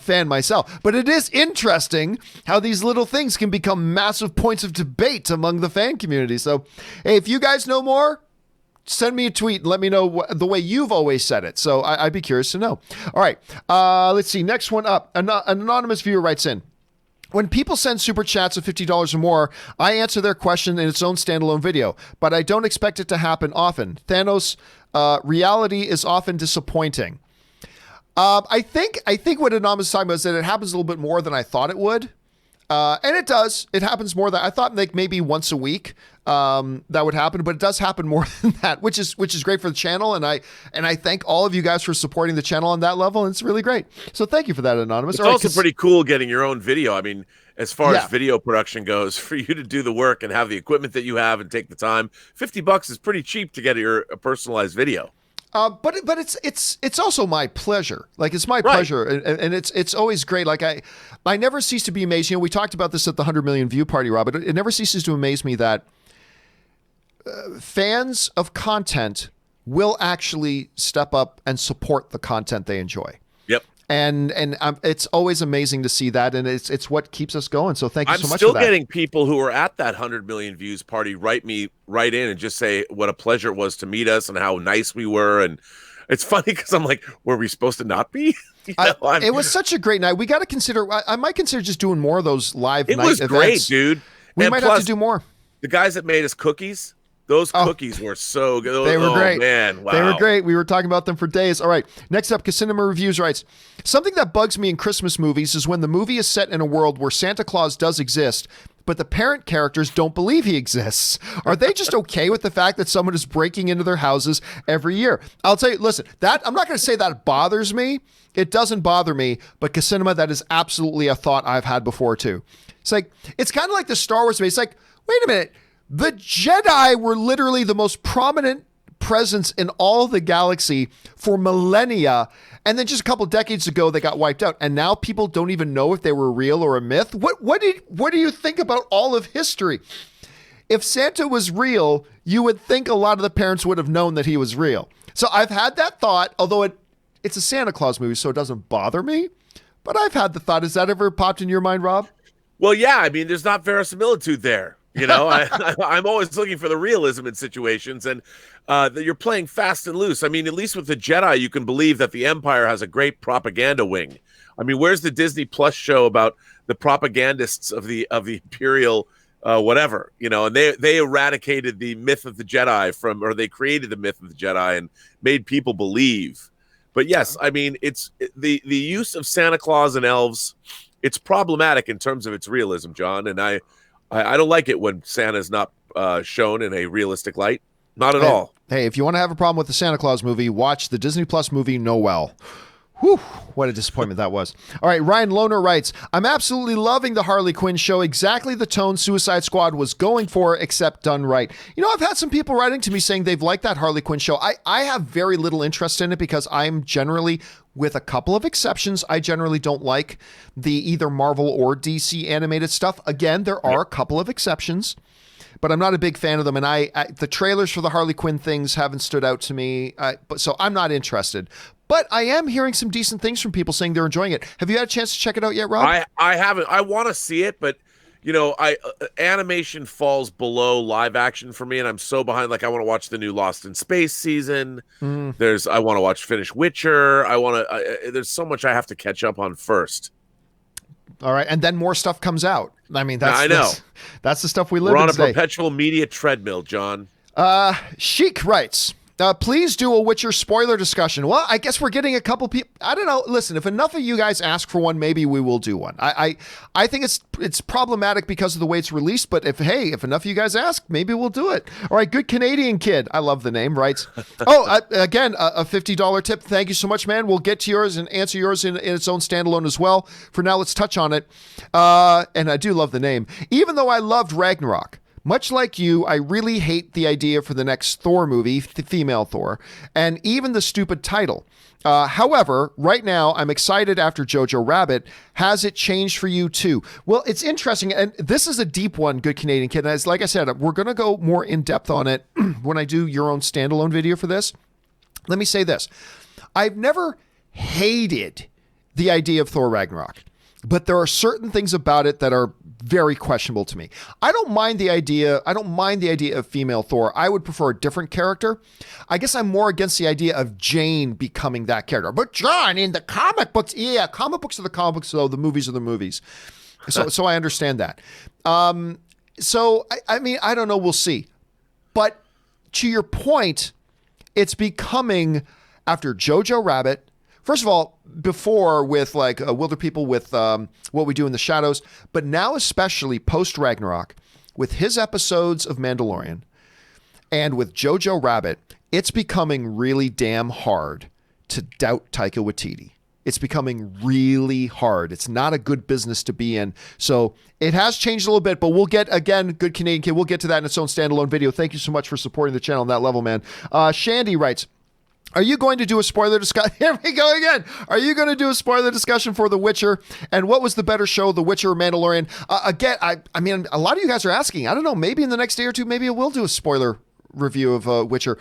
fan myself. But it is interesting how these little things can become massive points of debate among the fan community. So, hey, if you guys know more, send me a tweet and let me know the way you've always said it. So I'd be curious to know. All right, let's see. Next one up. An anonymous viewer writes in, "When people send super chats of $50 or more, I answer their question in its own standalone video, but I don't expect it to happen often. Thanos, reality is often disappointing." I think what Anonymous is talking about is that it happens a little bit more than I thought it would. And it does. It happens more than I thought, like maybe once a week that would happen, but it does happen more than that, which is great for the channel. And I thank all of you guys for supporting the channel on that level. And it's really great. So thank you for that, Anonymous. It's also pretty cool getting your own video. I mean, as far as video production goes, for you to do the work and have the equipment that you have and take the time, $50 is pretty cheap to get your personalized video. But it's also my pleasure. Like, it's my pleasure, and it's always great. Like, I never cease to be amazed. You know, we talked about this at the 100 million view party, Rob. But it never ceases to amaze me that fans of content will actually step up and support the content they enjoy. Yep. And it's always amazing to see that, and it's what keeps us going. So thank you so much for that. I'm still getting people who are at that 100 million views party write in and just say what a pleasure it was to meet us and how nice we were. And it's funny because I'm like, were we supposed to not be? It was such a great night. We got to consider. I might consider just doing more of those live night events. It was great, dude. We might have to do more. The guys that made us cookies. Those cookies were so good. They were great. Man, wow. They were great. We were talking about them for days. All right. Next up, Casinema Reviews writes, something that bugs me in Christmas movies is when the movie is set in a world where Santa Claus does exist, but the parent characters don't believe he exists. Are they just okay with the fact that someone is breaking into their houses every year? I'll tell you, listen, I'm not going to say that bothers me. It doesn't bother me, but Casinema, that is absolutely a thought I've had before too. It's like, it's kind of like the Star Wars movie. It's like, wait a minute. The Jedi were literally the most prominent presence in all the galaxy for millennia. And then just a couple decades ago, they got wiped out. And now people don't even know if they were real or a myth. What do you think about all of history? If Santa was real, you would think a lot of the parents would have known that he was real. So I've had that thought, although it's a Santa Claus movie, so it doesn't bother me. But I've had the thought. Has that ever popped in your mind, Rob? Well, yeah. I mean, there's not verisimilitude there. You know, I'm always looking for the realism in situations, and that you're playing fast and loose. I mean, at least with the Jedi, you can believe that the Empire has a great propaganda wing. I mean, where's the Disney Plus show about the propagandists of the Imperial whatever? You know, and they eradicated the myth of the Jedi or they created the myth of the Jedi and made people believe. But yes, I mean, it's the use of Santa Claus and elves. It's problematic in terms of its realism, John, and I don't like it when Santa's not shown in a realistic light. Not at all. Hey, if you want to have a problem with the Santa Claus movie, watch the Disney Plus movie Noel. Whew, what a disappointment that was. All right, Ryan Lohner writes, I'm absolutely loving the Harley Quinn show. Exactly the tone Suicide Squad was going for, except done right. You know, I've had some people writing to me saying they've liked that Harley Quinn show. I have very little interest in it because I'm generally, with a couple of exceptions, I generally don't like the either Marvel or DC animated stuff. Again, there are a couple of exceptions, but I'm not a big fan of them. And the trailers for the Harley Quinn things haven't stood out to me, so I'm not interested. But I am hearing some decent things from people saying they're enjoying it. Have you had a chance to check it out yet, Rob? I haven't. I want to see it, but you know, animation falls below live action for me, and I'm so behind. Like, I want to watch the new Lost in Space season. I want to finish Witcher. There's so much I have to catch up on first. All right, and then more stuff comes out. I mean, I know. That's the stuff we live in We're on today. a perpetual media treadmill, John. Chic writes, please do a Witcher spoiler discussion. Well, I guess we're getting a couple people. I don't know. Listen, if enough of you guys ask for one, maybe we will do one. I think it's problematic because of the way it's released. But if enough of you guys ask, maybe we'll do it. All right, Good Canadian Kid. I love the name. Writes, again, a $50 tip. Thank you so much, man. We'll get to yours and answer yours in its own standalone as well. For now, let's touch on it. And I do love the name. Even though I loved Ragnarok, much like you, I really hate the idea for the next Thor movie, the female Thor, and even the stupid title. However, right now, I'm excited after Jojo Rabbit. Has it changed for you too? Well, it's interesting, and this is a deep one, Good Canadian Kid. And like I said, we're going to go more in depth on it when I do your own standalone video for this. Let me say this. I've never hated the idea of Thor Ragnarok, but there are certain things about it that are very questionable to me. I don't mind the idea of female Thor. I would prefer a different character. I guess I'm more against the idea of Jane becoming that character. But John, in the comic books, comic books are the comic books, though the movies are the movies. So I understand that. So I mean, I don't know. We'll see. But to your point, it's becoming, after Jojo Rabbit, first of all, before with like Wilder People with What We Do in the Shadows, but now especially post Ragnarok with his episodes of Mandalorian and with Jojo Rabbit, it's becoming really damn hard to doubt Taika Waititi. It's becoming really hard. It's not a good business to be in. So it has changed a little bit, but we'll get, again, Good Canadian Kid, we'll get to that in its own standalone video. Thank you so much for supporting the channel on that level, man. Shandy writes, Are you going to do a spoiler discussion? Here we go again. Are you going to do a spoiler discussion for The Witcher? And what was the better show, The Witcher or Mandalorian? Again, I mean, a lot of you guys are asking. I don't know. Maybe in the next day or two, maybe I will do a spoiler review of Witcher.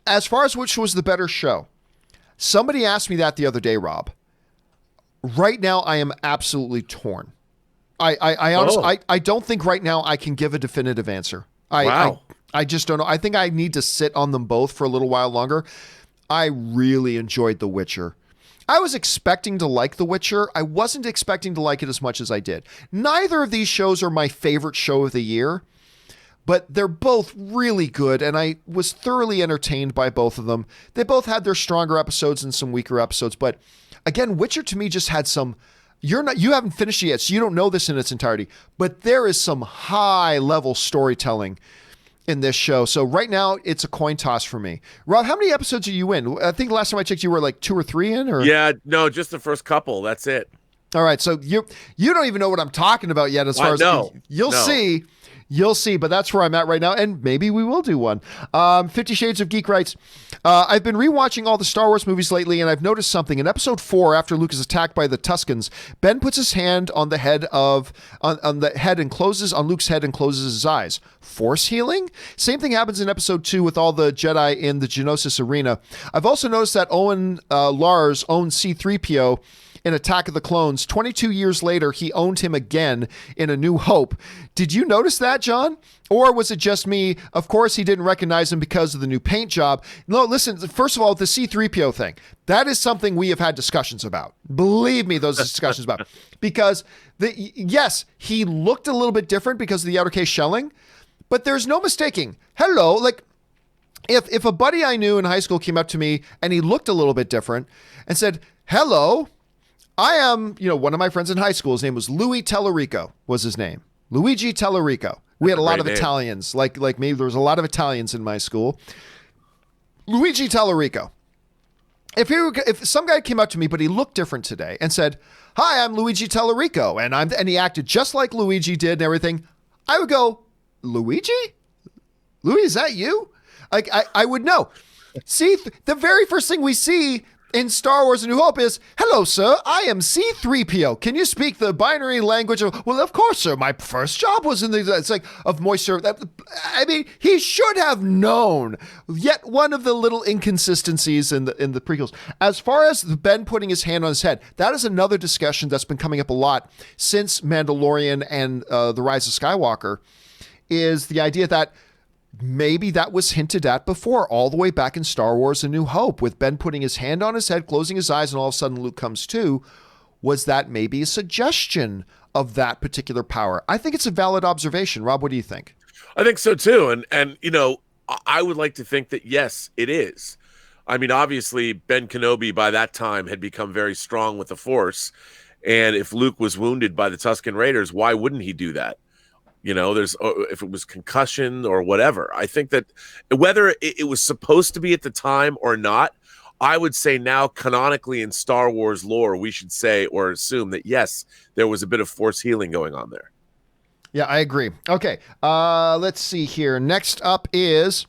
As far as which was the better show, somebody asked me that the other day, Rob. Right now, I am absolutely torn. I honestly, I don't think right now I can give a definitive answer. I just don't know. I think I need to sit on them both for a little while longer. I really enjoyed The Witcher. I was expecting to like The Witcher. I wasn't expecting to like it as much as I did. Neither of these shows are my favorite show of the year, but they're both really good, and I was thoroughly entertained by both of them. They both had their stronger episodes and some weaker episodes, but again, Witcher to me just had some... You haven't finished it yet, so you don't know this in its entirety, but there is some high-level storytelling in this show. So right now, it's a coin toss for me. Rob, how many episodes are you in? I think last time I checked, you were like 2 or 3 in? Or Yeah, no, just the first couple. That's it. All right, so you don't even know what I'm talking about yet as far as... You'll see. You'll see, but that's where I'm at right now, and maybe we will do one. 50 Shades of Geek writes, I've been rewatching all the Star Wars movies lately, and I've noticed something. In episode 4, after Luke is attacked by the Tuscans, Ben puts his hand on the head on the head and closes on Luke's head and closes his eyes. Force healing? Same thing happens in episode 2 with all the Jedi in the Geonosis arena. I've also noticed that Owen Lars owns C-3PO in Attack of the Clones. 22 years later, he owned him again in A New Hope. Did you notice that, John? Or was it just me? Of course, he didn't recognize him because of the new paint job. No, listen, first of all, the C-3PO thing, that is something we have had discussions about. Believe me, those discussions about. Because, yes, he looked a little bit different because of the outer case shelling, but there's no mistaking. Hello, like, if a buddy I knew in high school came up to me and he looked a little bit different and said, hello, I am, one of my friends in high school. His name was Louis Tellerico was his name. Luigi Tellerico. We had a lot of Italians, like me. There was a lot of Italians in my school. Luigi Tellerico. If some guy came up to me, but he looked different today and said, hi, I'm Luigi Tellerico. And he acted just like Luigi did and everything. I would go, Luigi? Louis, is that you? Like, I would know. See, the very first thing we see in Star Wars A New Hope is, hello, sir, I am C-3PO. Can you speak the binary language? Well, of course, sir. My first job was in it's like, of moisture. I mean, he should have known. Yet one of the little inconsistencies in the prequels. As far as Ben putting his hand on his head, that is another discussion that's been coming up a lot since Mandalorian and The Rise of Skywalker, is the idea that maybe that was hinted at before, all the way back in Star Wars A New Hope, with Ben putting his hand on his head, closing his eyes, and all of a sudden Luke comes to. Was that maybe a suggestion of that particular power? I think it's a valid observation. Rob, what do you think? I think so too. And I would like to think that, yes, it is. I mean, obviously, Ben Kenobi by that time had become very strong with the Force. And if Luke was wounded by the Tusken Raiders, why wouldn't he do that? If it was concussion or whatever. I think that whether it was supposed to be at the time or not, I would say now canonically in Star Wars lore, we should say or assume that, yes, there was a bit of Force healing going on there. Yeah, I agree. Okay, let's see here. Next up is...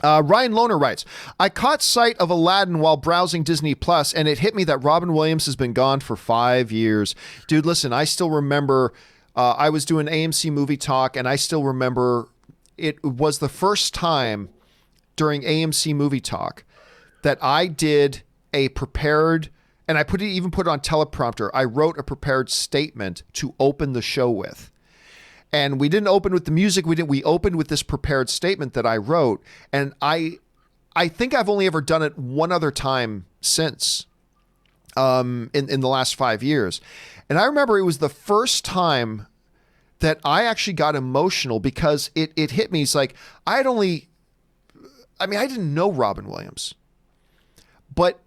Ryan Lohner writes, I caught sight of Aladdin while browsing Disney Plus, and it hit me that Robin Williams has been gone for 5 years. Dude, listen, I still remember... I was doing AMC Movie Talk, and I still remember it was the first time during AMC Movie Talk that I did a prepared, and I even put it on teleprompter. I wrote a prepared statement to open the show with. And we didn't open with the music. We opened with this prepared statement that I wrote. And I think I've only ever done it one other time since in the last 5 years. And I remember it was the first time that I actually got emotional because it hit me. It's like, I didn't know Robin Williams, but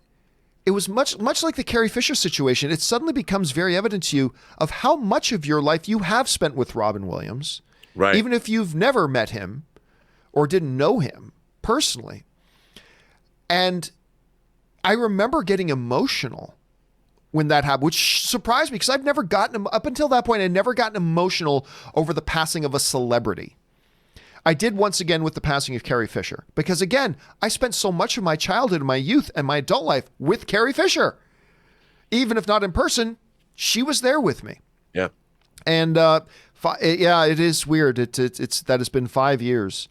it was much like the Carrie Fisher situation. It suddenly becomes very evident to you of how much of your life you have spent with Robin Williams, right? Even if you've never met him or didn't know him personally. And I remember getting emotional when that happened, which surprised me because I've never gotten, up until that point, I'd never gotten emotional over the passing of a celebrity. I did once again with the passing of Carrie Fisher. Because again, I spent so much of my childhood and my youth and my adult life with Carrie Fisher. Even if not in person, she was there with me. Yeah. And it is weird. It's that has been 5 years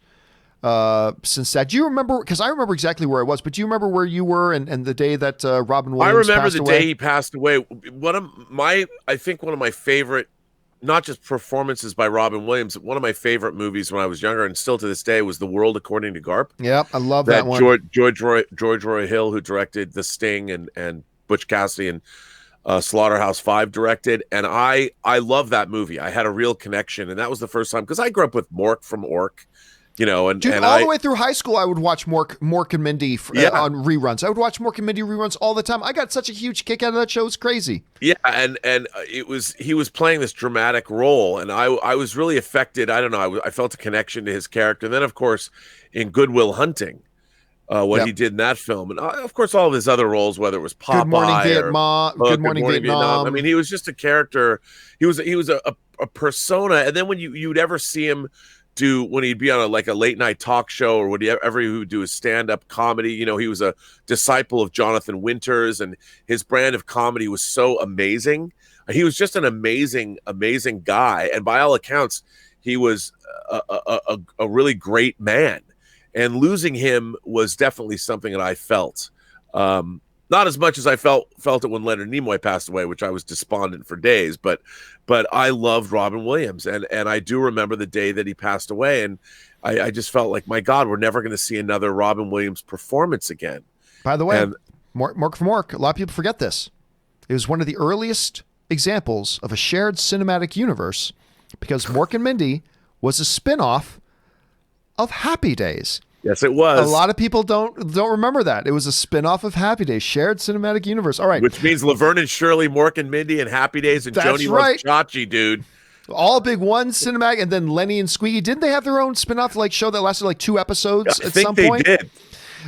since that. Do you remember? Because I remember exactly where I was, but do you remember where you were and the day that Robin Williams passed away? I remember the day he passed away. I think one of my favorite, not just performances by Robin Williams, one of my favorite movies when I was younger and still to this day was The World According to Garp. Yep, I love that one. George Roy Hill, who directed The Sting and Butch Cassidy and Slaughterhouse-5 directed, and I love that movie. I had a real connection, and that was the first time, because I grew up with Mork from Ork, and Dude, and all the way through high school, I would watch Mork and Mindy on reruns. I would watch Mork and Mindy reruns all the time. I got such a huge kick out of that show. It's crazy. Yeah, and he was playing this dramatic role, and I was really affected. I don't know. I felt a connection to his character. And then, of course, in Good Will Hunting, what he did in that film, and of course all of his other roles, whether it was Popeye, Good Morning Vietnam, Good Morning Vietnam. I mean, he was just a character. He was a persona, and then when you'd ever see him when he'd be on a late night talk show, or whatever, he would do his stand-up comedy. He was a disciple of Jonathan Winters, and his brand of comedy was so amazing. He was just an amazing guy, and by all accounts, he was a really great man. And losing him was definitely something that I felt. Not as much as I felt it when Leonard Nimoy passed away, which I was despondent for days. But I loved Robin Williams, and I do remember the day that he passed away, and I just felt like, my God, we're never going to see another Robin Williams performance again. By the way, Mork from Ork, a lot of people forget this. It was one of the earliest examples of a shared cinematic universe, because Mork and Mindy was a spin-off of Happy Days. Yes, it was. A lot of people don't remember that. It was a spin-off of Happy Days, shared cinematic universe. All right. Which means Laverne and Shirley, Mork and Mindy, and Happy Days, and Joni Loves Chachi, dude. All big one cinematic, and then Lenny and Squeaky. Didn't they have their own spin-off show that lasted 2 episodes at some point? I think they did.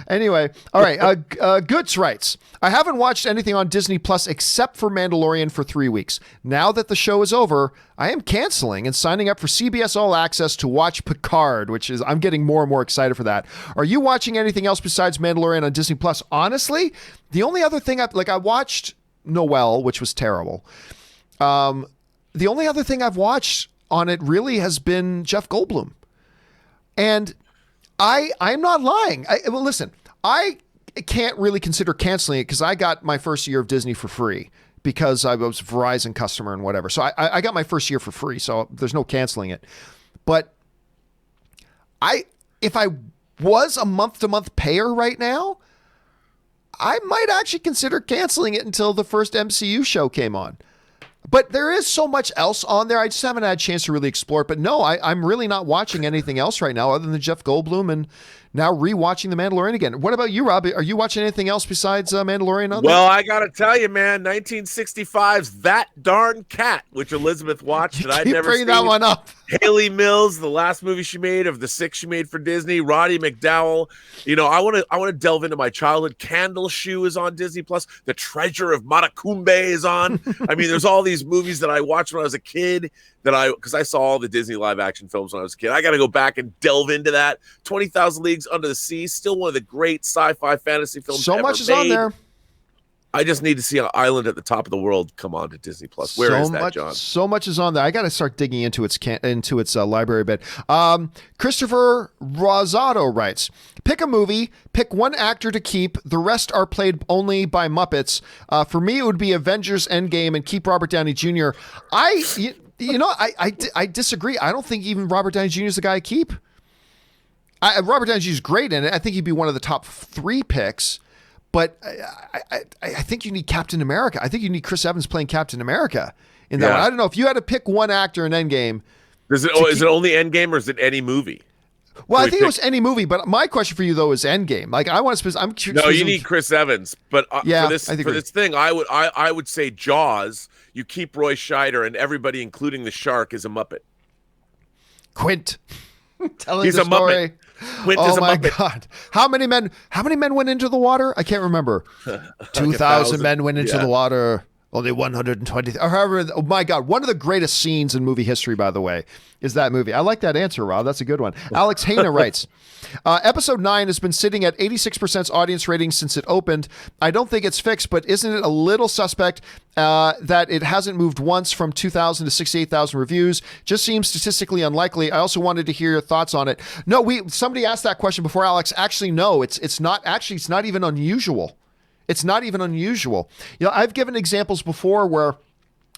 Anyway, all right. Goods writes, I haven't watched anything on Disney Plus except for Mandalorian for 3 weeks. Now that the show is over, I am canceling and signing up for CBS All Access to watch Picard, I'm getting more and more excited for that. Are you watching anything else besides Mandalorian on Disney Plus? Honestly, the only other thing I watched Noelle, which was terrible. The only other thing I've watched on it really has been Jeff Goldblum. And I'm not lying. Listen, I can't really consider canceling it because I got my first year of Disney for free because I was a Verizon customer and whatever. So I got my first year for free, so there's no canceling it. But if I was a month-to-month payer right now, I might actually consider canceling it until the first MCU show came on. But there is so much else on there. I just haven't had a chance to really explore it. But no, I'm really not watching anything else right now other than Jeff Goldblum and now rewatching The Mandalorian again. What about you, Rob? Are you watching anything else besides Mandalorian? Well, I got to tell you, man, 1965's That Darn Cat, which Elizabeth watched, and I'd never seen. That one up. Haley Mills, the last movie she made of the 6 she made for Disney. Roddy McDowell. I want to delve into my childhood. Candle Shoe is on Disney Plus. The Treasure of Matacumbe is on. I mean, there's all these movies that I watched when I was a kid because I saw all the Disney live action films when I was a kid. I got to go back and delve into that. 20,000 Leagues Under the Sea, still one of the great sci-fi fantasy films so ever much is made. on there. I just need to see an Island at the Top of the World come on to Disney Plus. Where is that, John? So much is on there. I got to start digging into its library a bit. Christopher Rosado writes, pick a movie, pick one actor to keep. The rest are played only by Muppets. For me, it would be Avengers Endgame and keep Robert Downey Jr. I disagree. I don't think even Robert Downey Jr. is the guy I keep. Robert Downey Jr. is great in it. I think he'd be one of the top 3 picks. But I think you need Captain America. I think you need Chris Evans playing Captain America in that one. I don't know. If you had to pick one actor in Endgame. Is it only Endgame or is it any movie? Well, I think it was any movie. But my question for you, though, is Endgame. I want to. I'm curious. No, you need Chris Evans. But for this thing, I would say Jaws. You keep Roy Scheider and everybody, including the shark, is a Muppet. Quint. He's a Muppet. Quint is a Muppet. God. How many men went into the water? I can't remember. 2,000 men went into the water. Only 120. Or however, oh my God, one of the greatest scenes in movie history, by the way, is that movie. I like that answer, Rob. That's a good one. Alex Hayna writes, episode 9 has been sitting at 86% audience rating since it opened. I don't think it's fixed, but isn't it a little suspect that it hasn't moved once from 2,000 to 68,000 reviews? Just seems statistically unlikely. I also wanted to hear your thoughts on it. No, somebody asked that question before, Alex. Actually, no, it's not even unusual. It's not even unusual. You know, I've given examples before where,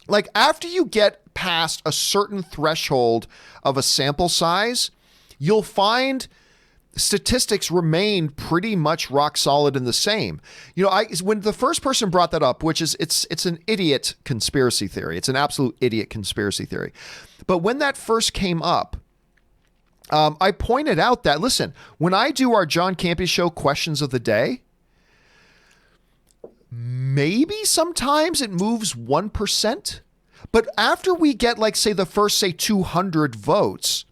like, after you get past a certain threshold of a sample size, you'll find statistics remain pretty much rock solid and the same. You know, when the first person brought that up, which is it's an idiot conspiracy theory. It's an absolute idiot conspiracy theory. But when that first came up, I pointed out that, listen, when I do our John Campea Show questions of the day, maybe sometimes it moves 1%, but after we get, like, say, the first, 200 votes,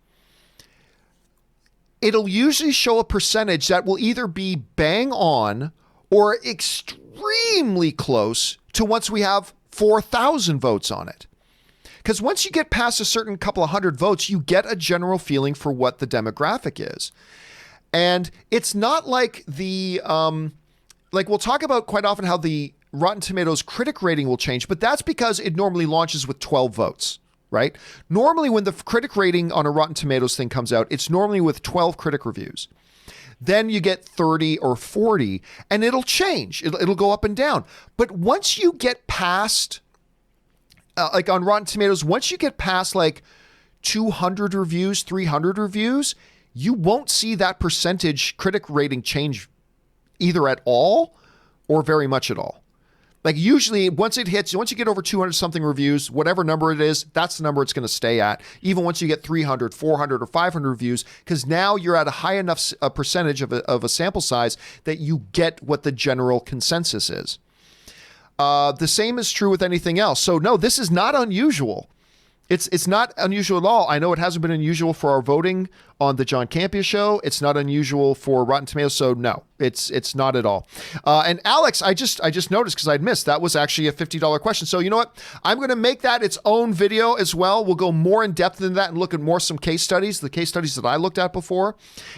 it'll usually show a percentage that will either be bang on or extremely close to once we have 4,000 votes on it. Because once you get past a certain couple of hundred votes, you get a general feeling for what the demographic is. And it's not like like, we'll talk about quite often how the Rotten Tomatoes critic rating will change, but that's because it normally launches with 12 votes, right? Normally when the critic rating on a Rotten Tomatoes thing comes out, it's normally with 12 critic reviews. Then you get 30 or 40, and it'll change. It'll go up and down. But once you get past, like on Rotten Tomatoes, once you get past like 200 reviews, 300 reviews, you won't see that percentage critic rating change either at all or very much at all. Like, usually once you get over 200 something reviews, whatever number it is, that's the number it's going to stay at. Even once you get 300, 400 or 500 reviews, because now you're at a high enough percentage of a sample size that you get what the general consensus is. The same is true with anything else. So no, this is not unusual. It's not unusual at all. I know it hasn't been unusual for our voting on the John Campea Show. It's not unusual for Rotten Tomatoes. So no, it's not at all. And Alex, I just noticed, because I'd missed, that was actually a $50 question. So you know what? I'm going to make that its own video as well. We'll go more in depth into that and look at some case studies, the case studies that I looked at before,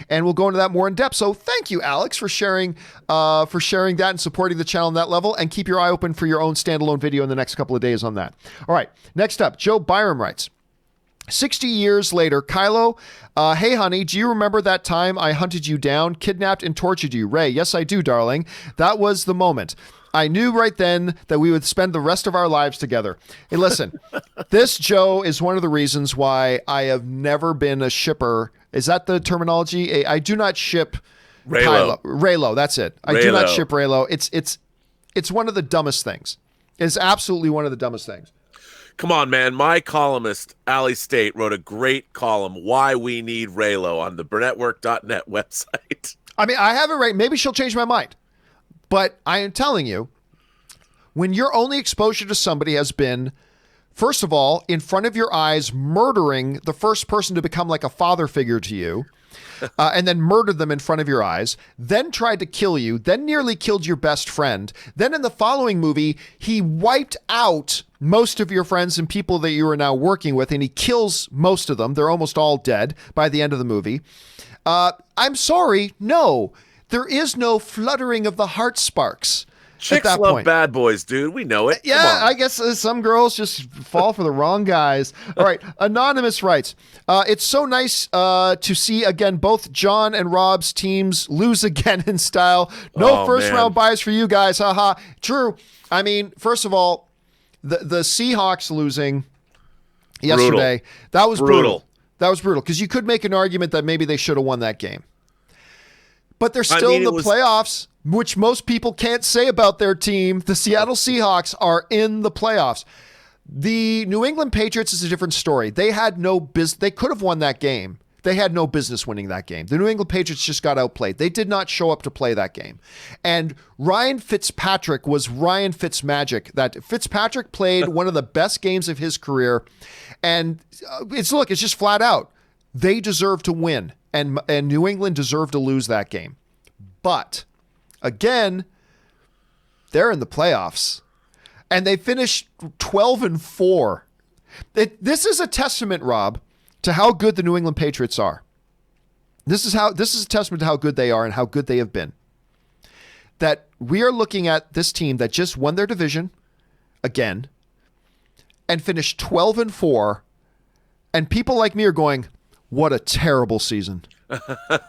and we'll go into that more in depth. So thank you, Alex, for sharing that and supporting the channel on that level. And keep your eye open for your own standalone video in the next couple of days on that. All right. Next up, Joe Byram writes, 60 years later, Kylo, hey honey, do you remember that time I hunted you down, kidnapped and tortured you? Ray, yes I do, darling. That was the moment. I knew right then that we would spend the rest of our lives together. Hey, listen, this, Joe, is one of the reasons why I have never been a shipper. Is that the terminology? I do not ship Raylo. Raylo, that's it. I do not ship Raylo. It's one of the dumbest things. It's absolutely one of the dumbest things. Come on, man. My columnist, Ali State, wrote a great column, Why We Need Raylo, on the burnettwork.net website. I mean, I have it right. Maybe she'll change my mind. But I am telling you, when your only exposure to somebody has been, first of all, in front of your eyes, murdering the first person to become like a father figure to you, and then murdered them in front of your eyes, then tried to kill you, then nearly killed your best friend. Then in the following movie, he wiped out most of your friends and people that you are now working with, and he kills most of them. They're almost all dead by the end of the movie. I'm sorry, no. There is no fluttering of the heart sparks. Chicks love point. Bad boys, dude. We know it. Yeah, I guess some girls just fall for the wrong guys. All right. Anonymous writes, it's so nice to see again both John and Rob's teams lose again in style. No first-round buys for you guys. Haha. True. I mean, first of all, the Seahawks losing yesterday, that was brutal. That was brutal, because you could make an argument that maybe they should have won that game. But they're still in the playoffs, which most people can't say about their team. The Seattle Seahawks are in the playoffs. The New England Patriots is a different story. They had no business. They could have won that game. They had no business winning that game. The New England Patriots just got outplayed. They did not show up to play that game. And Ryan Fitzpatrick was Ryan Fitzmagic. That Fitzpatrick played one of the best games of his career. And it's just flat out. They deserve to win. And New England deserved to lose that game. But, again, they're in the playoffs. and they finished 12-4. This is a testament, Rob, to how good the New England Patriots are. This is a testament to how good they are and how good they have been. That we are looking at this team that just won their division again and finished 12-4, and people like me are going, what a terrible season.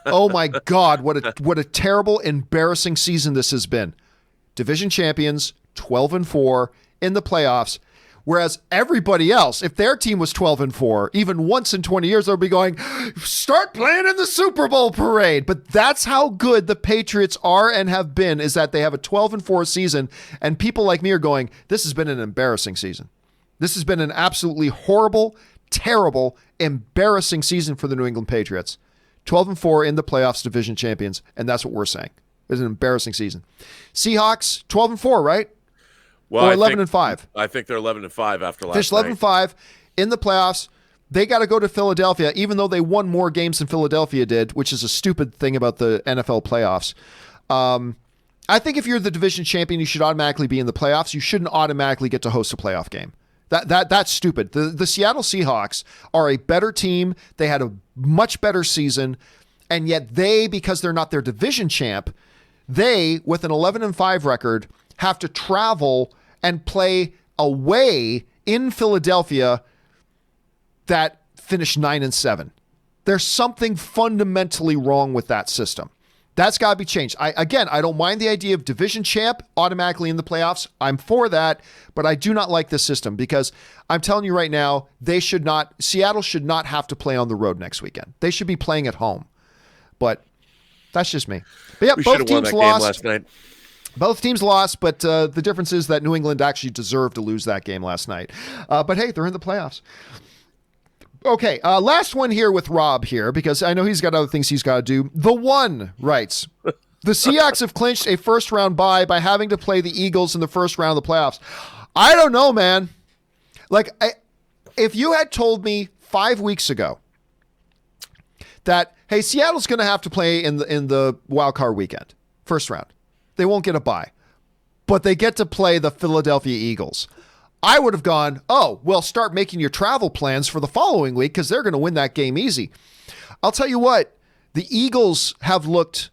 Oh my God, what a terrible, embarrassing season this has been. Division champions, 12-4 in the playoffs. Whereas everybody else, if their team was 12-4, even once in 20 years, they'll be going, start playing in the Super Bowl parade. But that's how good the Patriots are and have been, is that they have a 12-4 season. And people like me are going, this has been an embarrassing season. This has been an absolutely horrible, terrible, embarrassing season for the New England Patriots. 12-4 in the playoffs, division champions. And that's what we're saying. It's an embarrassing season. Seahawks, 12-4, right? Well, or 11-5. I think they're 11-5 after last Finished night. 11-5 in the playoffs. They got to go to Philadelphia, even though they won more games than Philadelphia did, which is a stupid thing about the NFL playoffs. I think if you're the division champion, you should automatically be in the playoffs. You shouldn't automatically get to host a playoff game. That's stupid. The Seattle Seahawks are a better team. They had a much better season, and yet they, because they're not their division champ, they, with an 11-5 record, have to travel and play away in Philadelphia that finished 9-7. There's something fundamentally wrong with that system. That's got to be changed. I don't mind the idea of division champ automatically in the playoffs. I'm for that, but I do not like this system because I'm telling you right now, Seattle should not have to play on the road next weekend. They should be playing at home. But that's just me. But yeah, we both teams lost last night. Both teams lost, but the difference is that New England actually deserved to lose that game last night. But hey, they're in the playoffs. Okay, last one here with Rob here, because I know he's got other things he's got to do. The One writes, the Seahawks have clinched a first-round bye by having to play the Eagles in the first round of the playoffs. I don't know, man. If you had told me 5 weeks ago that, hey, Seattle's going to have to play in the wild card weekend, first round. They won't get a bye, but they get to play the Philadelphia Eagles. I would have gone, oh, well, start making your travel plans for the following week because they're going to win that game easy. I'll tell you what, the Eagles have looked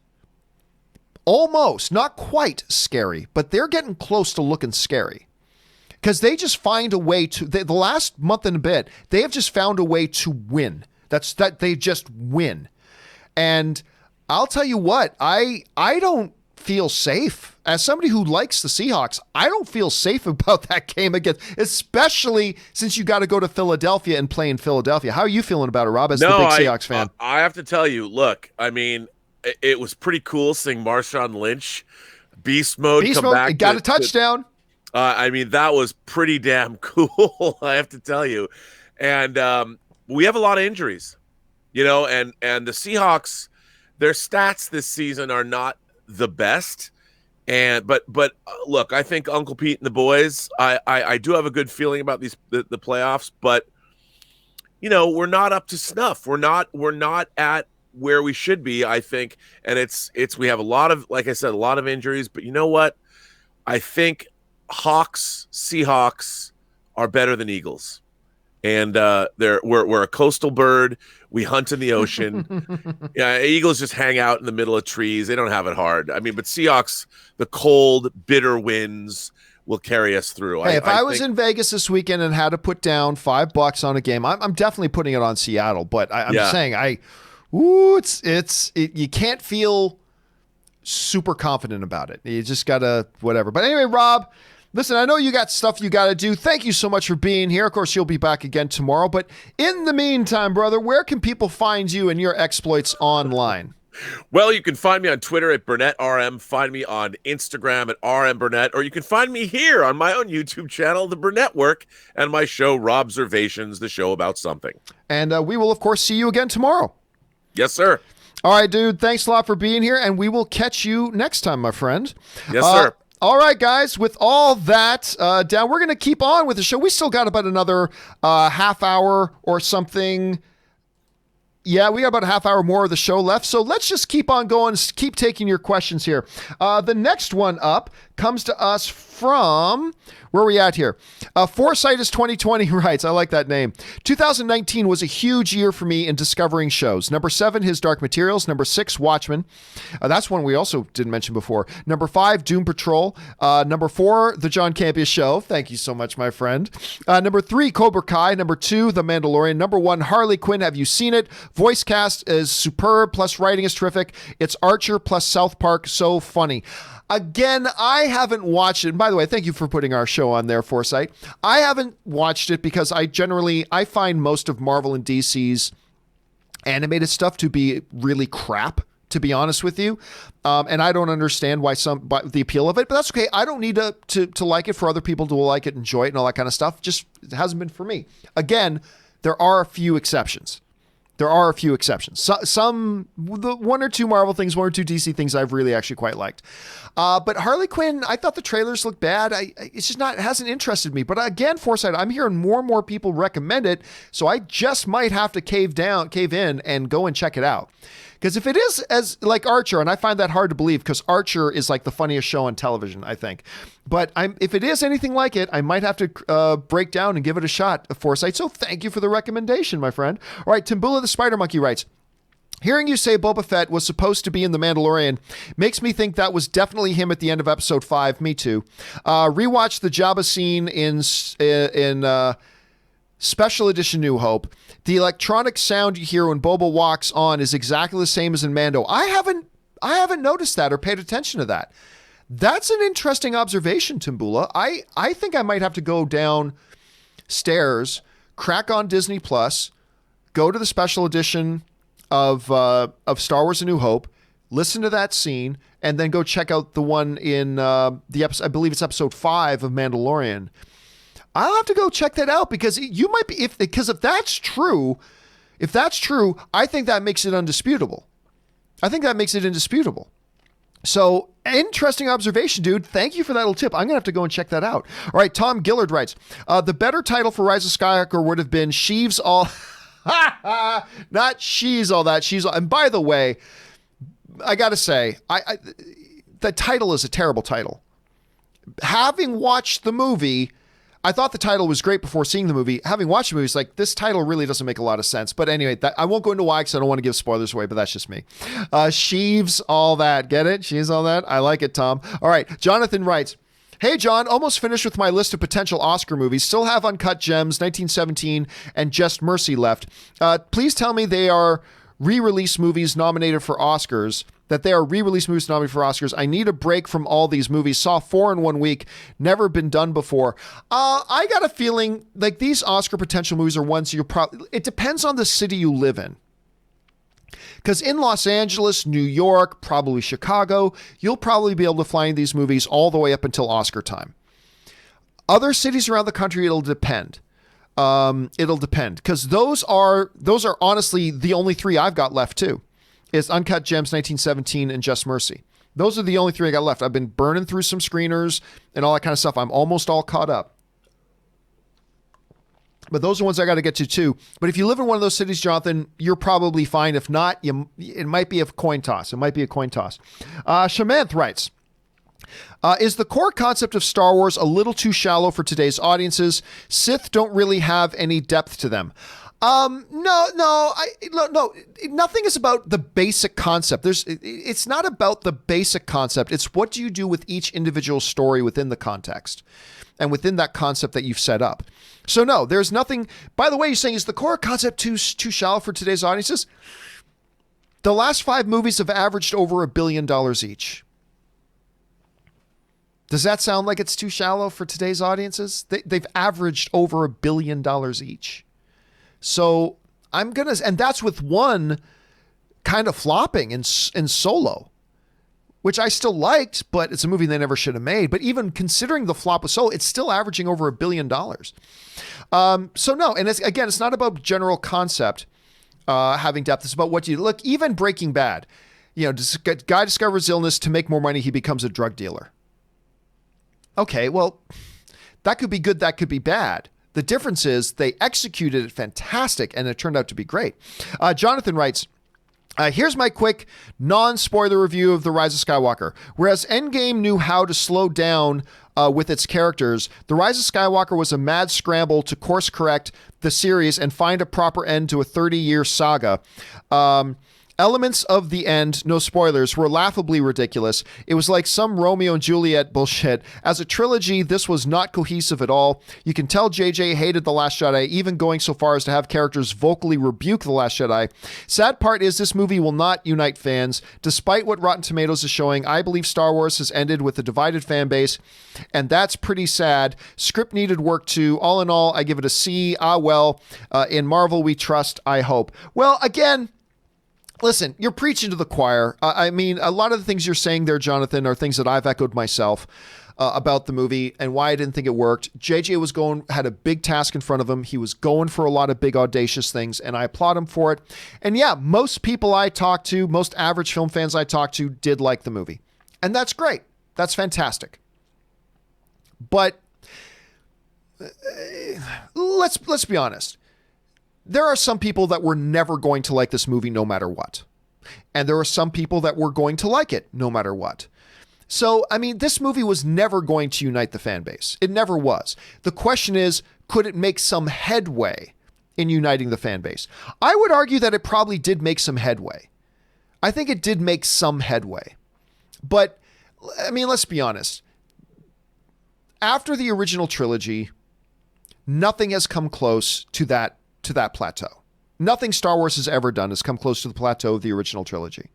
almost, not quite scary, but they're getting close to looking scary because they just find a way to, the last month and a bit, they have just found a way to win. They just win. And I'll tell you what, I don't feel safe. As somebody who likes the Seahawks, I don't feel safe about that game again, especially since you got to go to Philadelphia and play in Philadelphia. How are you feeling about it, Rob, as the big Seahawks fan? I have to tell you, look, I mean, it was pretty cool seeing Marshawn Lynch, beast mode come back. Got a touchdown. I mean, that was pretty damn cool, I have to tell you. And we have a lot of injuries, and the Seahawks, their stats this season are not the best, but look, I think Uncle Pete and the boys, I do have a good feeling about the playoffs, but we're not up to snuff. We're not at where we should be, I think, and it's we have a lot of, like I said, a lot of injuries, but you know what? I think Seahawks are better than Eagles. And we're a coastal bird. We hunt in the ocean. Yeah, Eagles just hang out in the middle of trees. They don't have it hard. I mean, but Seahawks, the cold, bitter winds will carry us through. Hey, if I was in Vegas this weekend and had to put down $5 on a game, I'm definitely putting it on Seattle. But I'm just saying, you can't feel super confident about it. You just gotta whatever. But anyway, Rob. Listen, I know you got stuff you got to do. Thank you so much for being here. Of course, you'll be back again tomorrow. But in the meantime, brother, where can people find you and your exploits online? Well, you can find me on Twitter at BurnettRM. Find me on Instagram at RMBurnett. Or you can find me here on my own YouTube channel, The Burnett Work, and my show, Robservations, the show about something. And we will, of course, see you again tomorrow. Yes, sir. All right, dude. Thanks a lot for being here. And we will catch you next time, my friend. Yes, sir. All right, guys, with all that down, we're going to keep on with the show. We still got about another half hour or something Yeah, we got about a half hour more of the show left, so let's just keep on going, keep taking your questions here. The next one up comes to us from, where are we at here? Foresight is 2020 writes, I like that name. 2019 was a huge year for me in discovering shows. Number 7, His Dark Materials. Number 6, Watchmen. That's one we also didn't mention before. Number 5, Doom Patrol. Number 4, The John Campea Show. Thank you so much, my friend. Number 3, Cobra Kai. Number 2, The Mandalorian. Number 1, Harley Quinn. Have you seen it? Voice cast is superb, plus writing is terrific. It's Archer plus South Park, so funny. Again, I haven't watched it. And by the way, thank you for putting our show on there, Foresight. I haven't watched it because I find most of Marvel and DC's animated stuff to be really crap, to be honest with you. And I don't understand the appeal of it, but that's okay. I don't need to like it for other people to like it, enjoy it, and all that kind of stuff. Just it hasn't been for me. Again, there are a few exceptions. Some, the 1 or 2 Marvel things, 1 or 2 DC things I've really actually quite liked. But Harley Quinn, I thought the trailers looked bad. It's just not, it hasn't interested me. But again, Foresight, I'm hearing more and more people recommend it. So I just might have to cave in and go and check it out. Because if it is as like Archer, and I find that hard to believe because Archer is like the funniest show on television, I think. But if it is anything like it, I might have to break down and give it a shot, Foresight. So thank you for the recommendation, my friend. All right, Timbula the Spider Monkey writes, hearing you say Boba Fett was supposed to be in The Mandalorian makes me think that was definitely him at the end of episode 5. Me too. Rewatch the Jabba scene in Special Edition New Hope. The electronic sound you hear when Boba walks on is exactly the same as in Mando. I haven't noticed that or paid attention to that. That's an interesting observation, Timbula. I think I might have to go downstairs, crack on Disney Plus, go to the Special Edition of Star Wars: A New Hope, listen to that scene, and then go check out the one in the episode. I believe it's episode 5 of Mandalorian. I'll have to go check that out because you might be if that's true, I think that makes it indisputable. So interesting observation, dude. Thank you for that little tip. I'm going to have to go and check that out. All right. Tom Gillard writes, the better title for Rise of Skywalker would have been Sheeves All, not She's All That. She's All. And by the way, I got to say, the title is a terrible title. Having watched the movie, I thought the title was great before seeing the movie. Having watched the movie, it's like, this title really doesn't make a lot of sense. But anyway, I won't go into why because I don't want to give spoilers away, but that's just me. Sheeves All That. Get it? She's All That? I like it, Tom. All right. Jonathan writes, hey, John, almost finished with my list of potential Oscar movies. Still have Uncut Gems, 1917, and Just Mercy left. Please tell me they are re-release movies nominated for Oscars. I need a break from all these movies. Saw 4 in 1 week. Never been done before. I got a feeling like these Oscar potential movies are ones it depends on the city you live in. Because in Los Angeles, New York, probably Chicago, you'll probably be able to find these movies all the way up until Oscar time. Other cities around the country, it'll depend. Because those are honestly the only 3 I've got left too. Is Uncut Gems, 1917, and Just Mercy. Those are the only 3 I got left. I've been burning through some screeners and all that kind of stuff. I'm almost all caught up. But those are ones I got to get to too. But if you live in one of those cities, Jonathan, you're probably fine. If not, it might be a coin toss. Shamanth writes, is the core concept of Star Wars a little too shallow for today's audiences? Sith don't really have any depth to them. No. Nothing is about the basic concept. It's not about the basic concept. It's what do you do with each individual story within the context and within that concept that you've set up. So no, there's nothing. By the way, you're saying is the core concept too shallow for today's audiences? The last 5 movies have averaged over $1 billion each. Does that sound like it's too shallow for today's audiences? They've averaged over $1 billion each. So and that's with one kind of flopping in Solo, which I still liked, but it's a movie they never should have made. But even considering the flop of Solo, it's still averaging over $1 billion. So no, and it's not about general concept having depth. It's about what you look. Even Breaking Bad, guy discovers illness to make more money. He becomes a drug dealer. Okay, well, that could be good. That could be bad. The difference is they executed it fantastic, and it turned out to be great. Jonathan writes, here's my quick non-spoiler review of The Rise of Skywalker. Whereas Endgame knew how to slow down with its characters, The Rise of Skywalker was a mad scramble to course correct the series and find a proper end to a 30-year saga. Elements of the end, no spoilers, were laughably ridiculous. It was like some Romeo and Juliet bullshit. As a trilogy, this was not cohesive at all. You can tell JJ hated The Last Jedi, even going so far as to have characters vocally rebuke The Last Jedi. Sad part is this movie will not unite fans. Despite what Rotten Tomatoes is showing, I believe Star Wars has ended with a divided fan base, and that's pretty sad. Script needed work too. All in all, I give it a C. In Marvel we trust, I hope. Well, again, listen, you're preaching to the choir. I mean, a lot of the things you're saying there, Jonathan, are things that I've echoed myself about the movie and why I didn't think it worked. JJ had a big task in front of him. He was going for a lot of big, audacious things, and I applaud him for it. And yeah, most people I talk to, most average film fans I talk to, did like the movie. And that's great. That's fantastic. But let's be honest. There are some people that were never going to like this movie no matter what. And there are some people that were going to like it no matter what. So, I mean, this movie was never going to unite the fan base. It never was. The question is, could it make some headway in uniting the fan base? I would argue that it probably did make some headway. I think it did make some headway. But, I mean, let's be honest. After the original trilogy, nothing has come close to that plateau. Nothing Star Wars has ever done has come close to the plateau of the original trilogy.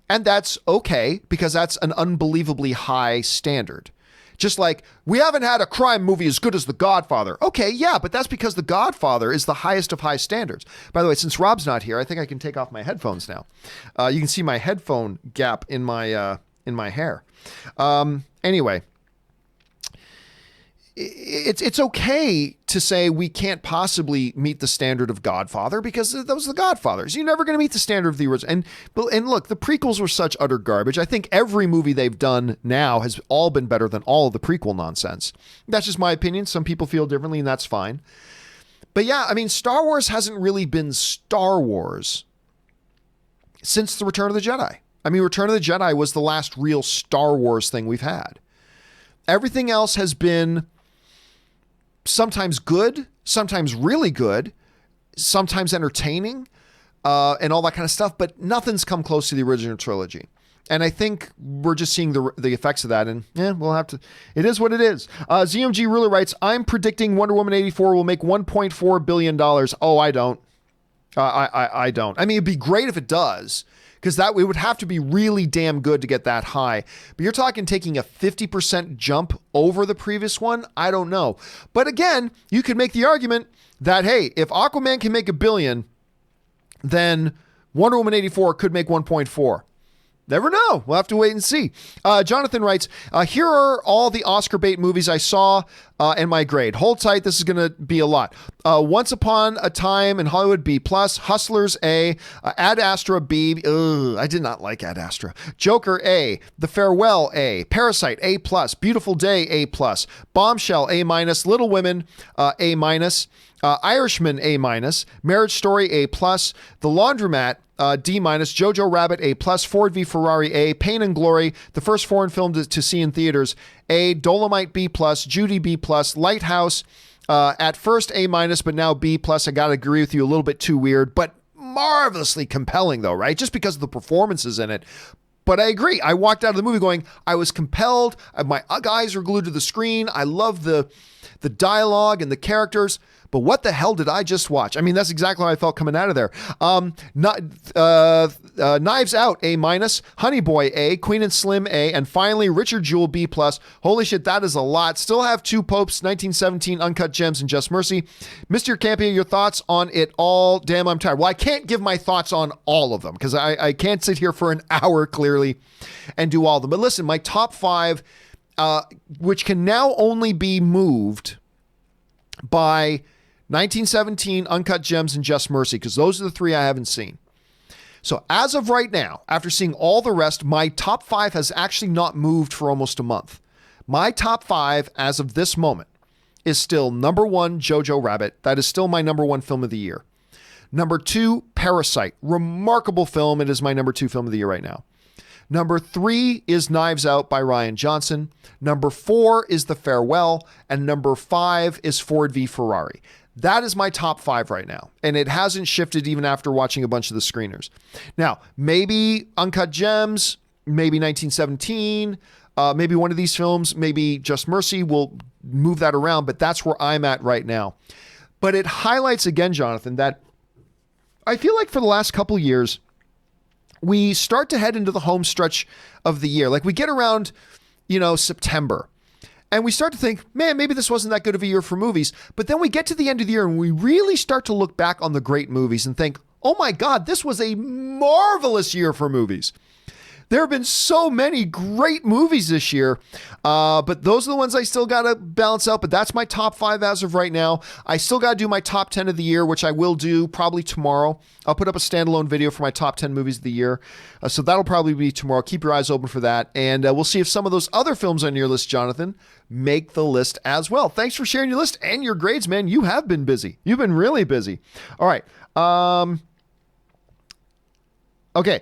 And that's okay, because that's an unbelievably high standard. Just like, we haven't had a crime movie as good as The Godfather. Okay, yeah, but that's because The Godfather is the highest of high standards. By the way, since Rob's not here, I think I can take off my headphones now. You can see my headphone gap in my hair. Anyway, it's okay to say we can't possibly meet the standard of Godfather because those are the Godfathers. You're never going to meet the standard of the original. And look, the prequels were such utter garbage. I think every movie they've done now has all been better than all of the prequel nonsense. That's just my opinion. Some people feel differently, and that's fine. But yeah, I mean, Star Wars hasn't really been Star Wars since The Return of the Jedi. I mean, Return of the Jedi was the last real Star Wars thing we've had. Everything else has been sometimes good, sometimes really good, sometimes entertaining, and all that kind of stuff, but nothing's come close to the original trilogy. And I think we're just seeing the effects of that, and yeah, we'll have to, it is what it is. ZMG Ruler writes, I'm predicting Wonder Woman 84 will make $1.4 billion. Oh, I don't. I don't. I mean, it'd be great if it does, because it would have to be really damn good to get that high. But you're talking taking a 50% jump over the previous one? I don't know. But again, you could make the argument that, hey, if Aquaman can make $1 billion, then Wonder Woman 84 could make 1.4. Never know. We'll have to wait and see. Jonathan writes, here are all the Oscar bait movies I saw and my grade. Hold tight. This is going to be a lot. Once Upon a Time in Hollywood, B+. Hustlers, A. Ad Astra, B. Ugh, I did not like Ad Astra. Joker, A. The Farewell, A. Parasite, A+. Beautiful Day, A+. Bombshell, A-. Little Women, A-. Irishman, A-. Marriage Story, A+. The Laundromat, D-. Jojo Rabbit, A+. Ford v Ferrari, A. Pain and Glory, the first foreign film to see in theaters, A. Dolomite, B+. Judy, B+. Lighthouse, at first A-, but now B+. I gotta agree with you, a little bit too weird, but marvelously compelling though, right? Just because of the performances in it. But I agree. I walked out of the movie going, I was compelled. My eyes were glued to the screen. I love the dialogue and the characters. But what the hell did I just watch? I mean, that's exactly how I felt coming out of there. Knives Out, A-. Honey Boy, A. Queen and Slim, A. And finally, Richard Jewell, B+. Holy shit, that is a lot. Still have Two Popes, 1917, Uncut Gems, and Just Mercy. Mr. Campea, your thoughts on it all? Damn, I'm tired. Well, I can't give my thoughts on all of them because I can't sit here for an hour, clearly, and do all of them. But listen, my top 5, which can now only be moved by 1917, Uncut Gems, and Just Mercy, because those are the 3 I haven't seen. So as of right now, after seeing all the rest, my top 5 has actually not moved for almost a month. My top 5 as of this moment is still number 1, Jojo Rabbit. That is still my number 1 film of the year. Number 2, Parasite. Remarkable film. It is my number 2 film of the year right now. Number 3 is Knives Out by Rian Johnson. Number 4 is The Farewell. And number 5 is Ford v Ferrari. That is my top 5 right now. And it hasn't shifted even after watching a bunch of the screeners. Now, maybe Uncut Gems, maybe 1917, maybe one of these films, maybe Just Mercy will move that around, but that's where I'm at right now. But it highlights again, Jonathan, that I feel like for the last couple years, we start to head into the home stretch of the year. Like we get around, September, and we start to think, man, maybe this wasn't that good of a year for movies. But then we get to the end of the year and we really start to look back on the great movies and think, oh my God, this was a marvelous year for movies. There have been so many great movies this year, but those are the ones I still got to balance out. But that's my top 5 as of right now. I still got to do my top 10 of the year, which I will do probably tomorrow. I'll put up a standalone video for my top 10 movies of the year. So that'll probably be tomorrow. Keep your eyes open for that. And we'll see if some of those other films on your list, Jonathan, make the list as well. Thanks for sharing your list and your grades, man. You have been busy. You've been really busy. All right. Okay.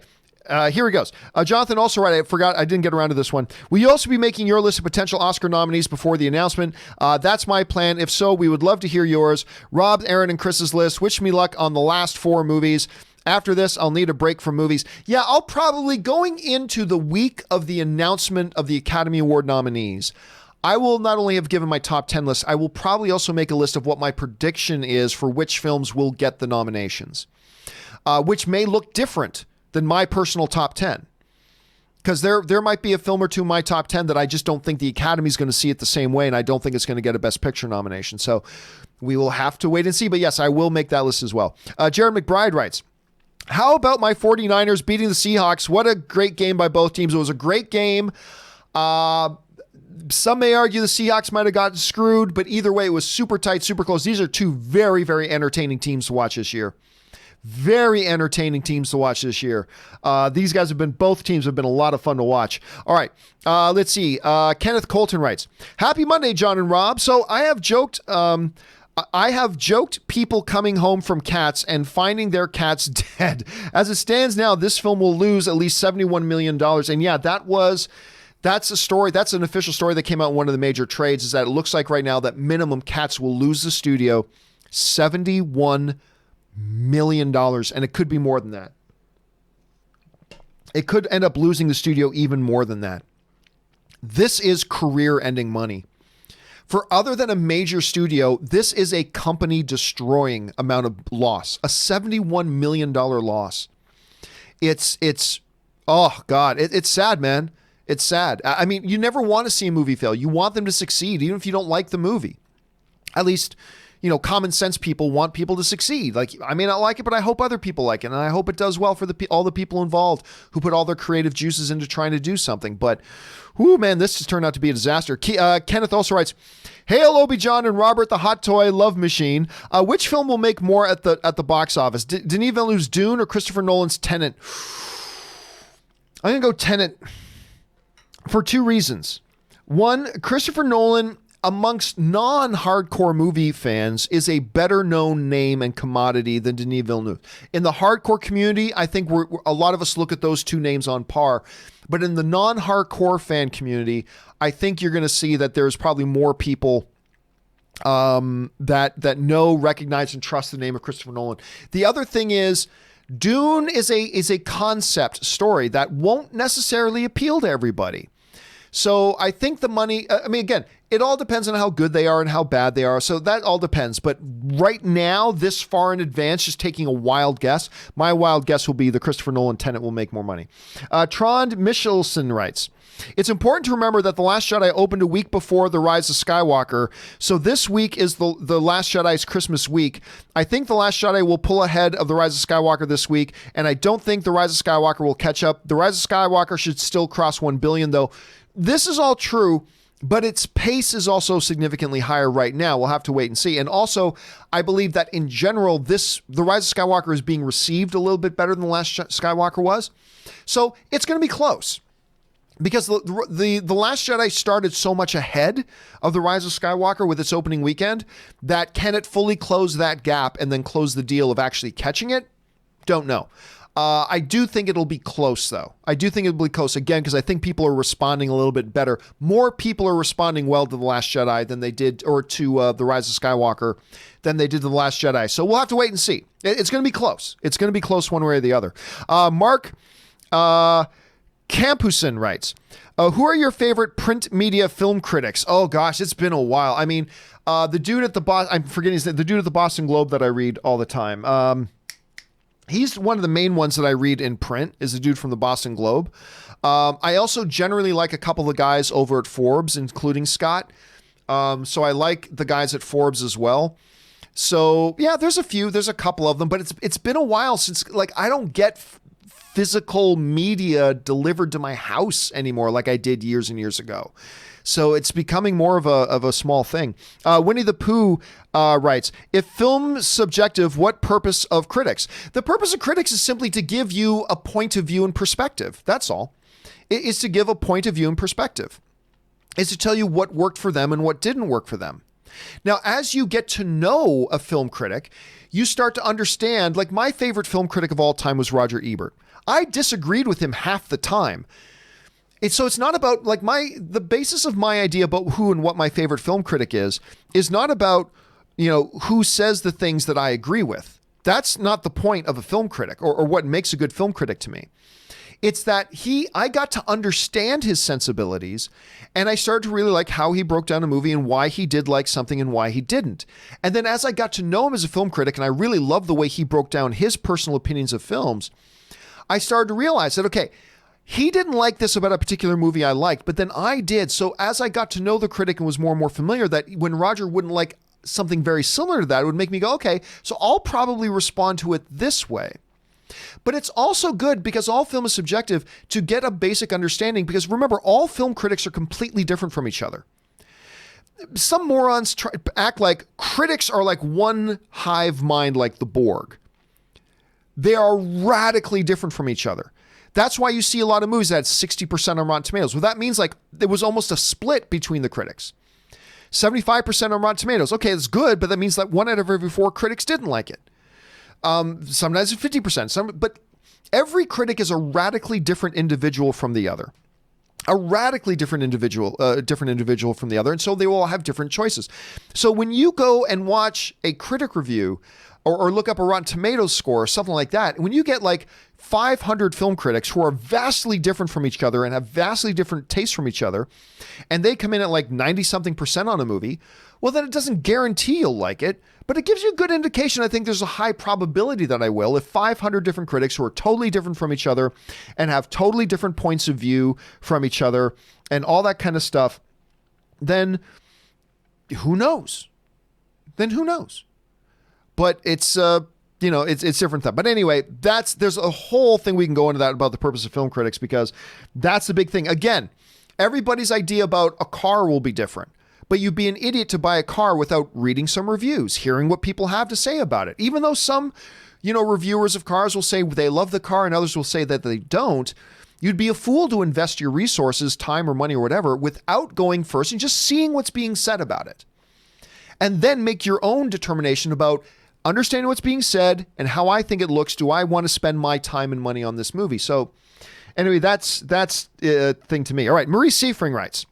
Here he goes. Jonathan, also right, I didn't get around to this one. Will you also be making your list of potential Oscar nominees before the announcement? That's my plan. If so, we would love to hear yours. Rob, Aaron, and Chris's list. Wish me luck on the last 4 movies. After this, I'll need a break from movies. Yeah, I'll probably, going into the week of the announcement of the Academy Award nominees, I will not only have given my top 10 list, I will probably also make a list of what my prediction is for which films will get the nominations, which may look different than my personal top 10. Because there might be a film or two in my top 10 that I just don't think the Academy's going to see it the same way, and I don't think it's going to get a Best Picture nomination. So we will have to wait and see. But yes, I will make that list as well. Jared McBride writes, how about my 49ers beating the Seahawks? What a great game by both teams. It was a great game. Some may argue the Seahawks might have gotten screwed, but either way, it was super tight, super close. These are two very, very entertaining teams to watch this year. Very entertaining teams to watch this year. These guys both teams have been a lot of fun to watch. All right, let's see. Kenneth Colton writes, happy Monday, John and Rob. So I have joked people coming home from cats and finding their cats dead. As it stands now, this film will lose at least $71 million. And yeah, that's a story. That's an official story that came out in one of the major trades, is that it looks like right now that minimum Cats will lose the studio $71 million, and it could be more than that. It could end up losing the studio even more than that. This is career-ending money. For other than a major studio, this is a company-destroying amount of loss. A $71 million loss. It's oh God, it's sad, man. It's sad. I mean, you never want to see a movie fail. You want them to succeed, even if you don't like the movie. At least, common sense people want people to succeed. Like, I may not like it, but I hope other people like it. And I hope it does well for all the people involved who put all their creative juices into trying to do something. But, whoo, man, this just turned out to be a disaster. Kenneth also writes, hail Obi-John and Robert the Hot Toy Love Machine. Which film will make more at the box office? Denis Villeneuve's Dune or Christopher Nolan's Tenet? I'm going to go Tenet for 2 reasons. One, Christopher Nolan, amongst non-hardcore movie fans, is a better known name and commodity than Denis Villeneuve. In the hardcore community, I think a lot of us look at those 2 names on par. But in the non-hardcore fan community, I think you're going to see that there's probably more people that know, recognize, and trust the name of Christopher Nolan. The other thing is, Dune is a concept story that won't necessarily appeal to everybody. So I think the money, again, it all depends on how good they are and how bad they are. So that all depends. But right now, this far in advance, just taking a wild guess, my wild guess will be the Christopher Nolan Tenet will make more money. Trond Michelson writes, it's important to remember that The Last Jedi opened a week before The Rise of Skywalker. So this week is the Last Jedi's Christmas week. I think The Last Jedi will pull ahead of The Rise of Skywalker this week. And I don't think The Rise of Skywalker will catch up. The Rise of Skywalker should still cross 1 billion, though. This is all true, but its pace is also significantly higher right now. We'll have to wait and see. And also, I believe that in general, The Rise of Skywalker is being received a little bit better than The Last Skywalker was. So it's going to be close. because the Last Jedi started so much ahead of The Rise of Skywalker with its opening weekend that can it fully close that gap and then close the deal of actually catching it? Don't know. I do think it'll be close, though. I do think it'll be close, again, because I think people are responding a little bit better. More people are responding well to The Last Jedi than they did, or to The Rise of Skywalker, than they did to The Last Jedi. So we'll have to wait and see. It's going to be close. It's going to be close one way or the other. Mark Campusin writes, who are your favorite print media film critics? Oh, gosh, it's been a while. I mean, the dude at I'm forgetting his name, the dude at the Boston Globe that I read all the time. He's one of the main ones that I read in print, is the dude from the Boston Globe. I also generally like a couple of guys over at Forbes, including Scott. So I like the guys at Forbes as well. So yeah, there's a couple of them, but it's been a while since, like, I don't get physical media delivered to my house anymore like I did years and years ago. So it's becoming more of a small thing. Winnie the Pooh writes, if film subjective, what purpose of critics? The purpose of critics is simply to give you a point of view and perspective. That's all. It is to give a point of view and perspective. It's to tell you what worked for them and what didn't work for them. Now, as you get to know a film critic, you start to understand, like, my favorite film critic of all time was Roger Ebert. I disagreed with him half the time. So it's not about, like, the basis of my idea about who and what my favorite film critic is not about, who says the things that I agree with. That's not the point of a film critic or what makes a good film critic to me. It's that I got to understand his sensibilities, and I started to really like how he broke down a movie and why he did like something and why he didn't. And then as I got to know him as a film critic, and I really loved the way he broke down his personal opinions of films, I started to realize that, okay, he didn't like this about a particular movie I liked, but then I did. So as I got to know the critic and was more and more familiar, that when Roger wouldn't like something very similar to that, it would make me go, okay, so I'll probably respond to it this way. But it's also good, because all film is subjective, to get a basic understanding, because remember, all film critics are completely different from each other. Some morons act like critics are like one hive mind, like the Borg. They are radically different from each other. That's why you see a lot of movies that had 60% on Rotten Tomatoes. Well, that means, like, there was almost a split between the critics. 75% on Rotten Tomatoes. Okay, it's good, but that means that 1 out of every 4 critics didn't like it. Sometimes it's 50%. But every critic is a radically different individual from the other. A radically different individual from the other. And so they will all have different choices. So when you go and watch a critic review or look up a Rotten Tomatoes score or something like that, when you get like 500 film critics who are vastly different from each other and have vastly different tastes from each other, and they come in at like 90-something% on a movie, well, then it doesn't guarantee you'll like it, but it gives you a good indication. I think there's a high probability that I will. If 500 different critics who are totally different from each other and have totally different points of view from each other and all that kind of stuff, then who knows? But it's, it's different stuff. But anyway, there's a whole thing we can go into that about the purpose of film critics, because that's the big thing. Again, everybody's idea about a car will be different, but you'd be an idiot to buy a car without reading some reviews, hearing what people have to say about it. Even though some, reviewers of cars will say they love the car and others will say that they don't, you'd be a fool to invest your resources, time or money or whatever, without going first and just seeing what's being said about it. And then make your own determination about understanding what's being said and how I think it looks. Do I want to spend my time and money on this movie? So anyway, that's a thing to me. All right. Marie Seifring writes,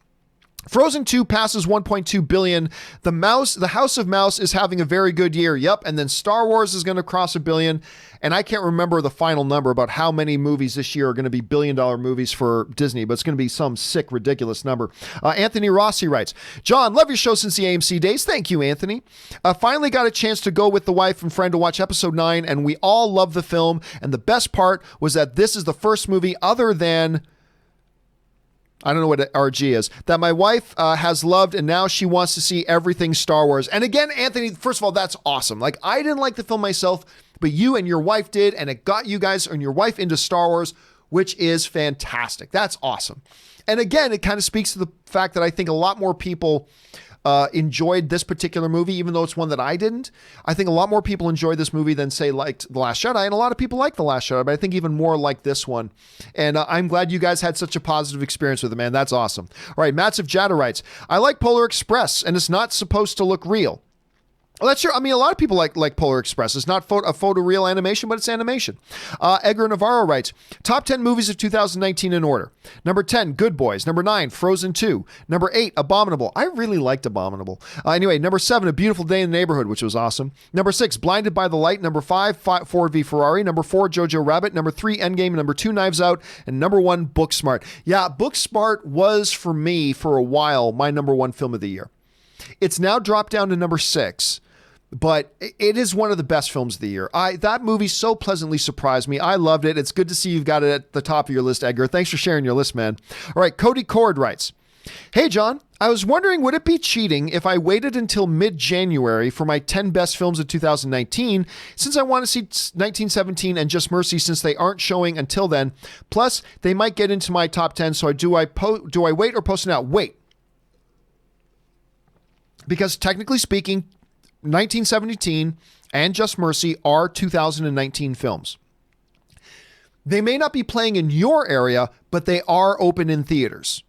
Frozen 2 passes 1.2 billion. The House of Mouse is having a very good year. Yep. And then Star Wars is going to cross $1 billion. And I can't remember the final number about how many movies this year are going to be billion-dollar movies for Disney, but it's going to be some sick, ridiculous number. Anthony Rossi writes, John, love your show since the AMC days. Thank you, Anthony. Finally got a chance to go with the wife and friend to watch episode 9, and we all love the film. And the best part was that this is the first movie other than, I don't know what RG is, that my wife has loved, and now she wants to see everything Star Wars. And again, Anthony, first of all, that's awesome. Like, I didn't like the film myself, but you and your wife did, and it got you guys and your wife into Star Wars, which is fantastic. That's awesome. And again, it kind of speaks to the fact that I think a lot more people enjoyed this particular movie, even though it's one that I didn't. I think a lot more people enjoyed this movie than, say, liked The Last Jedi, and a lot of people like The Last Jedi, but I think even more like this one. And I'm glad you guys had such a positive experience with it, man. That's awesome. All right, Matsive Jada writes, I like Polar Express, and it's not supposed to look real. Well, that's true. I mean, a lot of people like Polar Express. It's not a photoreal animation, but it's animation. Edgar Navarro writes, top 10 movies of 2019 in order. Number 10, Good Boys. Number 9, Frozen 2. Number 8, Abominable. I really liked Abominable. Anyway, number 7, A Beautiful Day in the Neighborhood, which was awesome. Number 6, Blinded by the Light. Number 5, Ford v Ferrari. Number 4, Jojo Rabbit. Number 3, Endgame. Number 2, Knives Out. And number 1, Booksmart. Yeah, Booksmart was, for me, for a while, my number 1 film of the year. It's now dropped down to number 6. But it is one of the best films of the year. That movie so pleasantly surprised me. I loved it. It's good to see you've got it at the top of your list, Edgar. Thanks for sharing your list, man. All right, Cody Cord writes, hey, John, I was wondering, would it be cheating if I waited until mid-January for my 10 best films of 2019, since I want to see 1917 and Just Mercy since they aren't showing until then? Plus, they might get into my top 10, so do I wait or post it out? Wait. Because technically speaking, 1917 and Just Mercy are 2019 films. They may not be playing in your area, but they are open in theaters.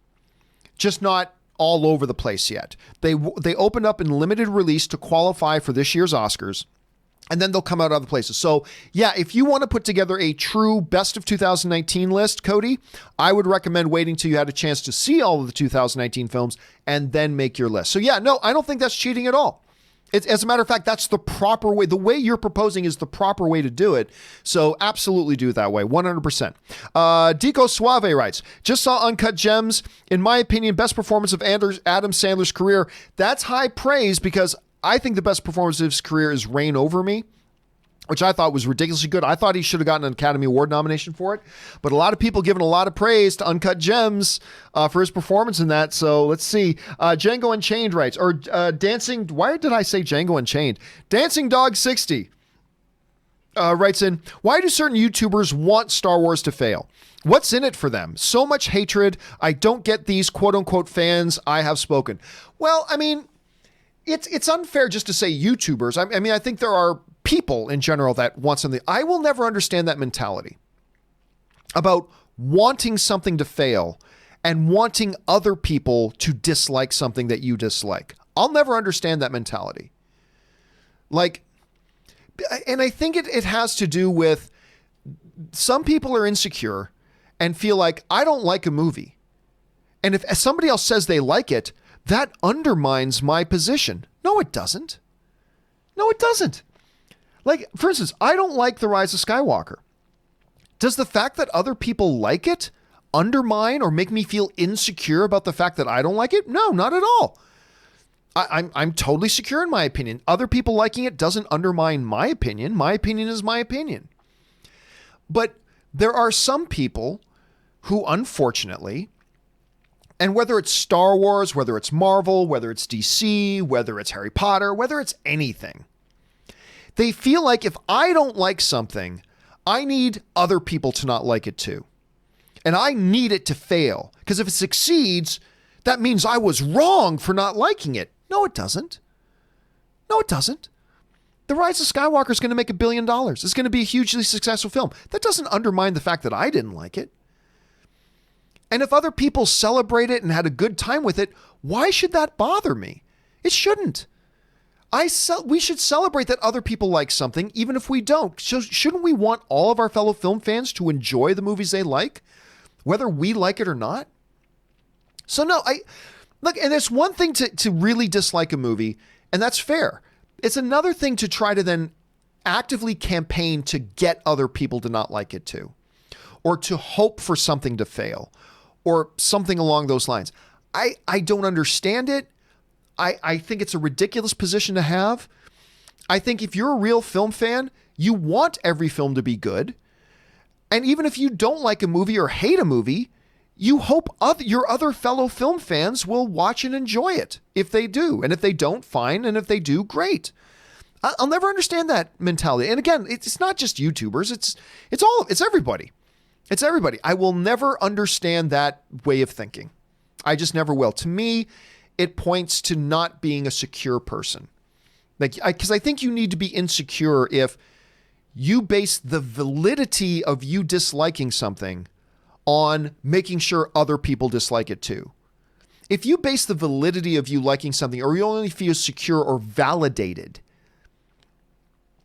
Just not all over the place yet. They opened up in limited release to qualify for this year's Oscars, and then they'll come out other places. So yeah, if you want to put together a true best of 2019 list, Cody, I would recommend waiting till you had a chance to see all of the 2019 films and then make your list. So yeah, no, I don't think that's cheating at all. As a matter of fact, that's the proper way. The way you're proposing is the proper way to do it. So absolutely do it that way, 100%. Dico Suave writes, just saw Uncut Gems. In my opinion, best performance of Adam Sandler's career. That's high praise because I think the best performance of his career is Reign Over Me, which I thought was ridiculously good. I thought he should have gotten an Academy Award nomination for it. But a lot of people giving a lot of praise to Uncut Gems for his performance in that. So let's see. Django Unchained writes, or Dancing, why did I say Django Unchained? Dancing Dog 60 writes in, why do certain YouTubers want Star Wars to fail? What's in it for them? So much hatred. I don't get these quote unquote fans. I have spoken. Well, I mean, it's unfair just to say YouTubers. I mean, I think there are people in general that want something. I will never understand that mentality about wanting something to fail and wanting other people to dislike something that you dislike. I'll never understand that mentality. Like, and I think it has to do with some people are insecure and feel like I don't like a movie. And if somebody else says they like it, that undermines my position. No, it doesn't. No, it doesn't. Like, for instance, I don't like The Rise of Skywalker. Does the fact that other people like it undermine or make me feel insecure about the fact that I don't like it? No, not at all. I'm totally secure in my opinion. Other people liking it doesn't undermine my opinion. My opinion is my opinion. But there are some people who, unfortunately, and whether it's Star Wars, whether it's Marvel, whether it's DC, whether it's Harry Potter, whether it's anything, they feel like if I don't like something, I need other people to not like it too. And I need it to fail. Because if it succeeds, that means I was wrong for not liking it. No, it doesn't. No, it doesn't. The Rise of Skywalker is going to make $1 billion. It's going to be a hugely successful film. That doesn't undermine the fact that I didn't like it. And if other people celebrate it and had a good time with it, why should that bother me? It shouldn't. We should celebrate that other people like something, even if we don't. So shouldn't we want all of our fellow film fans to enjoy the movies they like, whether we like it or not? So no, look, and it's one thing to really dislike a movie, and that's fair. It's another thing to try to then actively campaign to get other people to not like it too, or to hope for something to fail, or something along those lines. I don't understand it. I think it's a ridiculous position to have. I think if you're a real film fan, you want every film to be good. And even if you don't like a movie or hate a movie, you hope your other fellow film fans will watch and enjoy it if they do. And if they don't, fine. And if they do, great. I'll never understand that mentality. And again, it's not just YouTubers. It's everybody. It's everybody. I will never understand that way of thinking. I just never will. To me, it points to not being a secure person. Because I think you need to be insecure if you base the validity of you disliking something on making sure other people dislike it too. If you base the validity of you liking something, or you only feel secure or validated,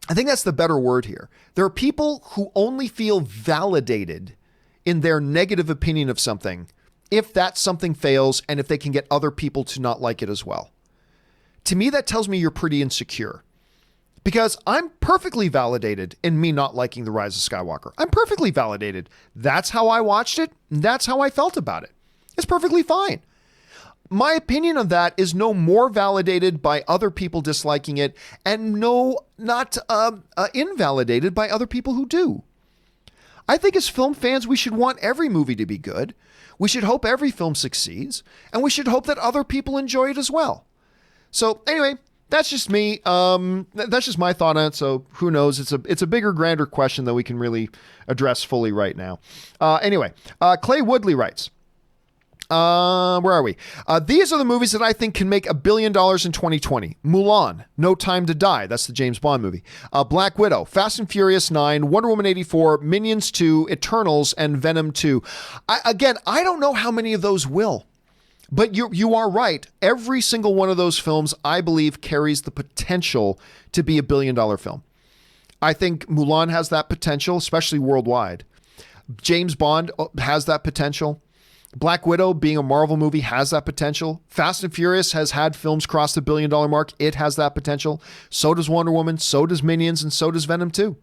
I think that's the better word here. There are people who only feel validated in their negative opinion of something if that something fails and if they can get other people to not like it as well. To me, that tells me you're pretty insecure. Because I'm perfectly validated in me not liking The Rise of Skywalker. I'm perfectly validated. That's how I watched it. And that's how I felt about it. It's perfectly fine. My opinion of that is no more validated by other people disliking it and not invalidated by other people who do. I think as film fans, we should want every movie to be good. We should hope every film succeeds. And we should hope that other people enjoy it as well. So anyway, that's just me. That's just my thought on it. So who knows? It's a bigger, grander question that we can really address fully right now. Anyway, Clay Woodley writes, where are we? These are the movies that I think can make $1 billion in 2020. Mulan, No Time to Die. That's the James Bond movie. Black Widow, Fast and Furious 9, Wonder Woman 84, Minions 2, Eternals, and Venom 2. I don't know how many of those will. But you are right. Every single one of those films, I believe, carries the potential to be $1 billion film. I think Mulan has that potential, especially worldwide. James Bond has that potential. Black Widow, being a Marvel movie, has that potential. Fast and Furious has had films cross the $1 billion mark. It has that potential. So does Wonder Woman. So does Minions. And so does Venom 2.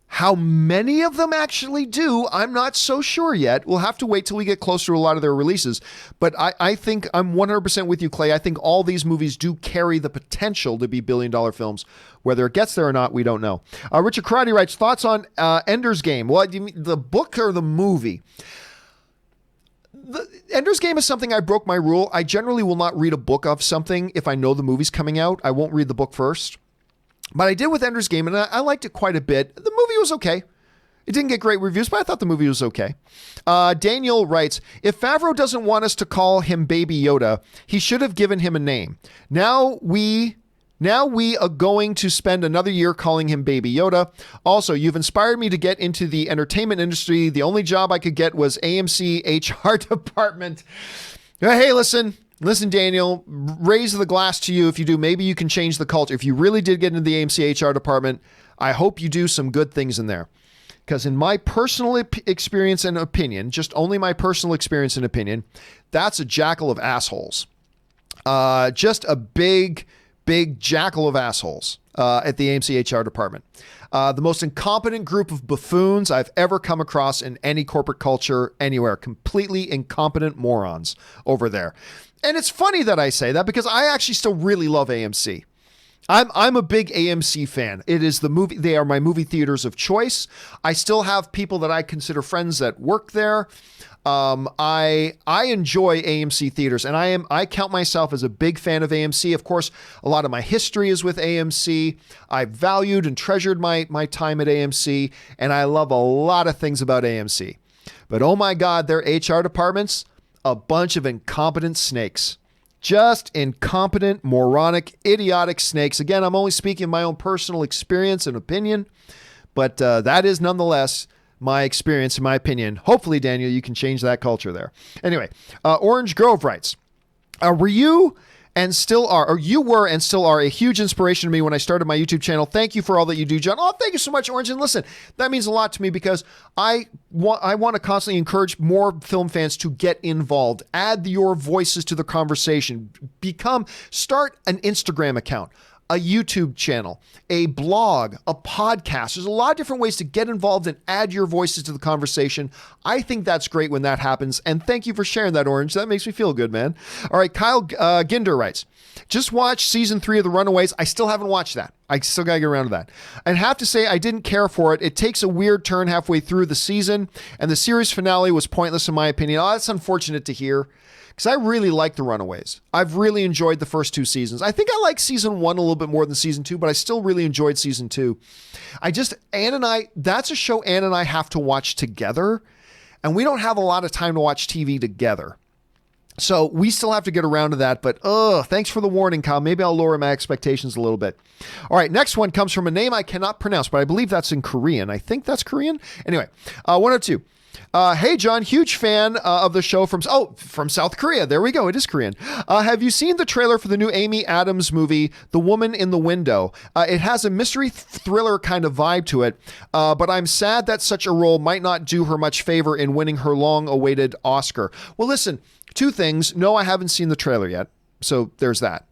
How many of them actually do, I'm not so sure yet. We'll have to wait till we get closer to a lot of their releases. But I think I'm 100% with you, Clay. I think all these movies do carry the potential to be $1 billion films. Whether it gets there or not, we don't know. Richard Karate writes, thoughts on Ender's Game? What do you mean, the book or the movie? The Ender's Game is something I broke my rule. I generally will not read a book of something if I know the movie's coming out. I won't read the book first. But I did with Ender's Game, and I liked it quite a bit. The movie was okay. It didn't get great reviews, but I thought the movie was okay. Daniel writes, if Favreau doesn't want us to call him Baby Yoda, he should have given him a name. Now we are going to spend another year calling him Baby Yoda. Also, you've inspired me to get into the entertainment industry. The only job I could get was AMC HR department. Hey, listen, Daniel, raise the glass to you. If you do, maybe you can change the culture. If you really did get into the AMC HR department, I hope you do some good things in there. Because in my personal experience and opinion, just only my personal experience and opinion, that's a jackal of assholes. Just a big jackal of assholes at the AMC HR department. The most incompetent group of buffoons I've ever come across in any corporate culture anywhere. Completely incompetent morons over there. And it's funny that I say that because I actually still really love AMC. I'm a big AMC fan. It is the movie. They are my movie theaters of choice. I still have people that I consider friends that work there. I enjoy AMC theaters, and I count myself as a big fan of AMC. Of course, a lot of my history is with AMC. I valued and treasured my time at AMC, and I love a lot of things about AMC. But oh my God, their HR departments, a bunch of incompetent snakes. Just incompetent, moronic, idiotic snakes. Again, I'm only speaking my own personal experience and opinion, but that is nonetheless my experience and my opinion. Hopefully, Daniel, you can change that culture there. Anyway, Orange Grove writes, you were and still are a huge inspiration to me when I started my YouTube channel. Thank you for all that you do, John. Oh, thank you so much, Orange. And listen, that means a lot to me because I want to constantly encourage more film fans to get involved. Add your voices to the conversation. Start an Instagram account, a YouTube channel, a blog, a podcast. There's a lot of different ways to get involved and add your voices to the conversation. I think that's great when that happens. And thank you for sharing that, Orange. That makes me feel good, man. All right, Kyle Ginder writes, just watched season 3 of The Runaways. I still haven't watched that. I still got to get around to that. I'd have to say I didn't care for it. It takes a weird turn halfway through the season, and the series finale was pointless in my opinion. Oh, that's unfortunate to hear. Because I really like The Runaways. I've really enjoyed the first 2 seasons. I think I like season 1 a little bit more than season 2, but I still really enjoyed season 2. That's a show Ann and I have to watch together, and we don't have a lot of time to watch TV together. So we still have to get around to that, but thanks for the warning, Kyle. Maybe I'll lower my expectations a little bit. All right, next one comes from a name I cannot pronounce, but I believe that's in Korean. I think that's Korean. Anyway, 102. Hey, John, huge fan of the show from South Korea. There we go. It is Korean. Have you seen the trailer for the new Amy Adams movie, The Woman in the Window? It has a mystery thriller kind of vibe to it, but I'm sad that such a role might not do her much favor in winning her long-awaited Oscar. Well, listen, two things. No, I haven't seen the trailer yet, so there's that.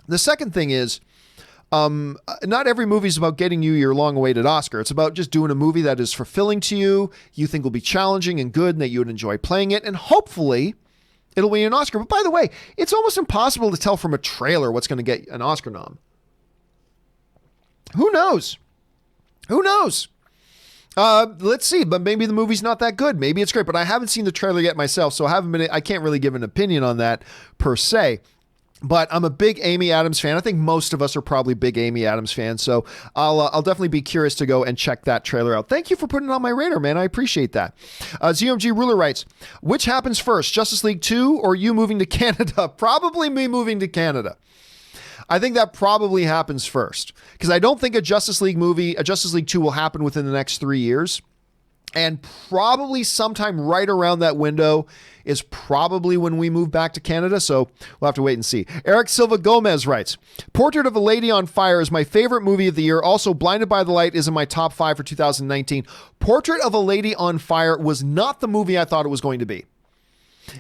The second thing is, not every movie is about getting you your long-awaited Oscar. It's about just doing a movie that is fulfilling to you think will be challenging and good, and that you would enjoy playing it, and hopefully it'll win an Oscar. But by the way, it's almost impossible to tell from a trailer what's going to get an Oscar nom. Who knows? Who knows? Let's see, but maybe the movie's not that good. Maybe it's great, but I haven't seen the trailer yet myself, so I can't really give an opinion on that per se. But I'm a big Amy Adams fan. I think most of us are probably big Amy Adams fans. So I'll definitely be curious to go and check that trailer out. Thank you for putting it on my radar, man. I appreciate that. ZMG Ruler writes, which happens first, Justice League 2 or you moving to Canada? Probably me moving to Canada. I think that probably happens first because I don't think a Justice League 2 will happen within the next 3 years. And probably sometime right around that window is probably when we move back to Canada. So we'll have to wait and see. Eric Silva Gomez writes, Portrait of a Lady on Fire is my favorite movie of the year. Also, Blinded by the Light is in my top 5 for 2019. Portrait of a Lady on Fire was not the movie I thought it was going to be.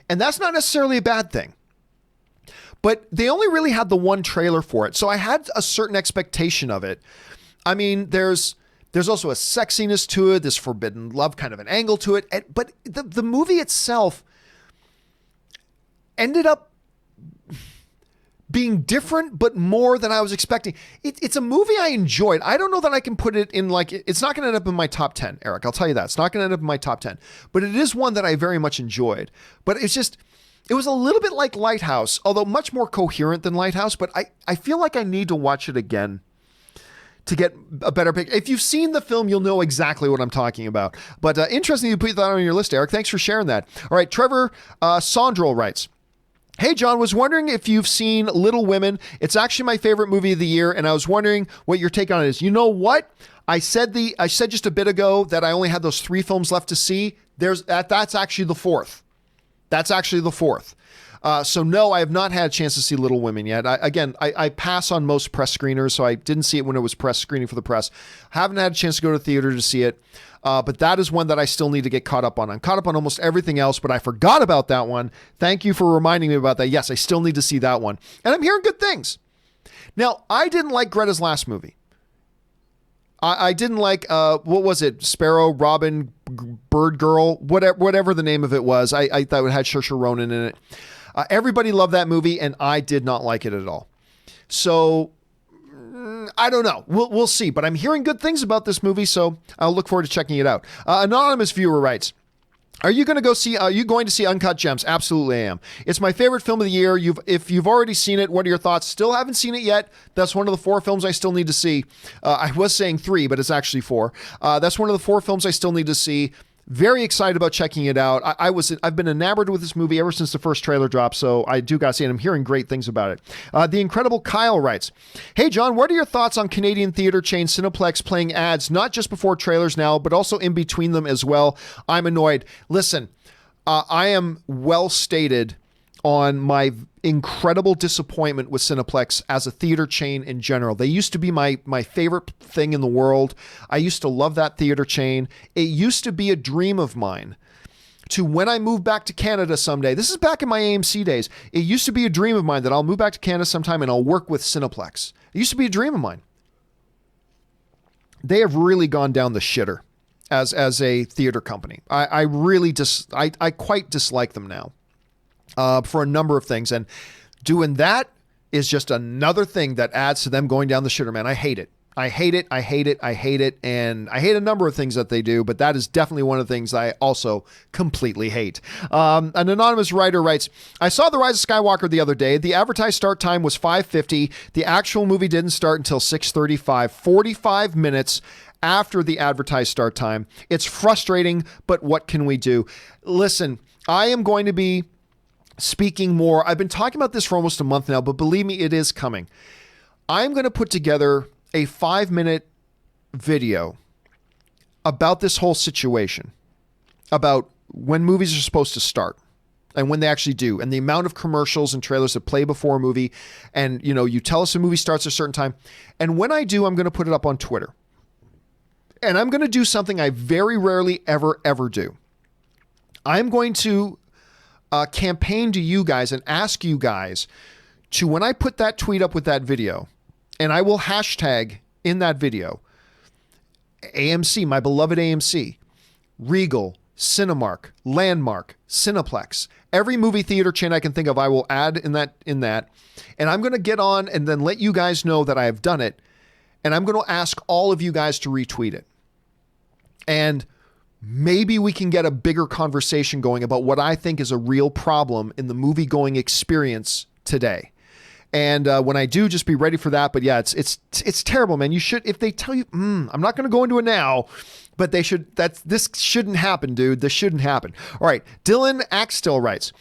And that's not necessarily a bad thing. But they only really had the one trailer for it. So I had a certain expectation of it. I mean, there's also a sexiness to it, this forbidden love kind of an angle to it. But the movie itself ended up being different, but more than I was expecting. It's a movie I enjoyed. I don't know that I can put it in it's not going to end up in my top 10, Eric. I'll tell you that. It's not going to end up in my top 10. But it is one that I very much enjoyed. But it was a little bit like Lighthouse, although much more coherent than Lighthouse. But I feel like I need to watch it again to get a better picture. If you've seen the film, you'll know exactly what I'm talking about. But interesting you put that on your list, Eric. Thanks for sharing that. All right, Trevor Sondrel writes, Hey, John, was wondering if you've seen Little Women. It's actually my favorite movie of the year, and I was wondering what your take on it is. You know what? I said just a bit ago that I only had those 3 films left to see. That's actually the 4th. That's actually the 4th. So no, I have not had a chance to see Little Women yet. I pass on most press screeners, so I didn't see it when it was press screening for the press. Haven't had a chance to go to theater to see it. But that is one that I still need to get caught up on. I'm caught up on almost everything else, but I forgot about that one. Thank you for reminding me about that. Yes, I still need to see that one. And I'm hearing good things. Now, I didn't like Greta's last movie. I didn't like, what was it? Sparrow, Robin, Bird Girl, whatever the name of it was. I thought it had Saoirse Ronan in it. Everybody loved that movie, and I did not like it at all. So I don't know. We'll see. But I'm hearing good things about this movie, so I'll look forward to checking it out. Anonymous viewer writes, Are you going to see Uncut Gems? Absolutely I am. It's my favorite film of the year. If you've already seen it, what are your thoughts? Still haven't seen it yet. That's one of the 4 films I still need to see. I was saying 3, but it's actually 4. That's one of the 4 films I still need to see. Very excited about checking it out. I've been enamored with this movie ever since the first trailer dropped, so I do gotta see it. I'm hearing great things about it. The Incredible Kyle writes, Hey John, what are your thoughts on Canadian theater chain Cineplex playing ads, not just before trailers now, but also in between them as well? I'm annoyed. Listen, I am well stated on my incredible disappointment with Cineplex as a theater chain in general. They used to be my favorite thing in the world. I used to love that theater chain. It used to be a dream of mine to, when I move back to Canada someday, this is back in my AMC days, it used to be a dream of mine that I'll move back to Canada sometime and I'll work with Cineplex. It used to be a dream of mine. They have really gone down the shitter as a theater company. I quite dislike them now. For a number of things. And doing that is just another thing that adds to them going down the shitter, man. I hate it. I hate it. I hate it. I hate it. And I hate a number of things that they do, but that is definitely one of the things I also completely hate. An anonymous writer writes, I saw The Rise of Skywalker the other day. The advertised start time was 5:50. The actual movie didn't start until 6:35, 45 minutes after the advertised start time. It's frustrating, but what can we do? Listen, I am going to be speaking more. I've been talking about this for almost a month now, but believe me, it is coming. I'm going to put together a 5-minute video about this whole situation, about when movies are supposed to start and when they actually do, and the amount of commercials and trailers that play before a movie. And, you know, you tell us a movie starts at a certain time. And when I do, I'm going to put it up on Twitter. And I'm going to do something I very rarely ever do. I'm going to campaign to you guys and ask you guys to, when I put that tweet up with that video, and I will hashtag in that video, AMC, my beloved AMC, Regal, Cinemark, Landmark, Cineplex, every movie theater chain I can think of, I will add in that. And I'm going to get on and then let you guys know that I have done it. And I'm going to ask all of you guys to retweet it. And maybe we can get a bigger conversation going about what I think is a real problem in the movie-going experience today. And when I do, just be ready for that. But yeah, it's terrible, man. You should, if they tell you, I'm not going to go into it now, but they should, this shouldn't happen, dude. This shouldn't happen. All right. Dylan Axtell writes,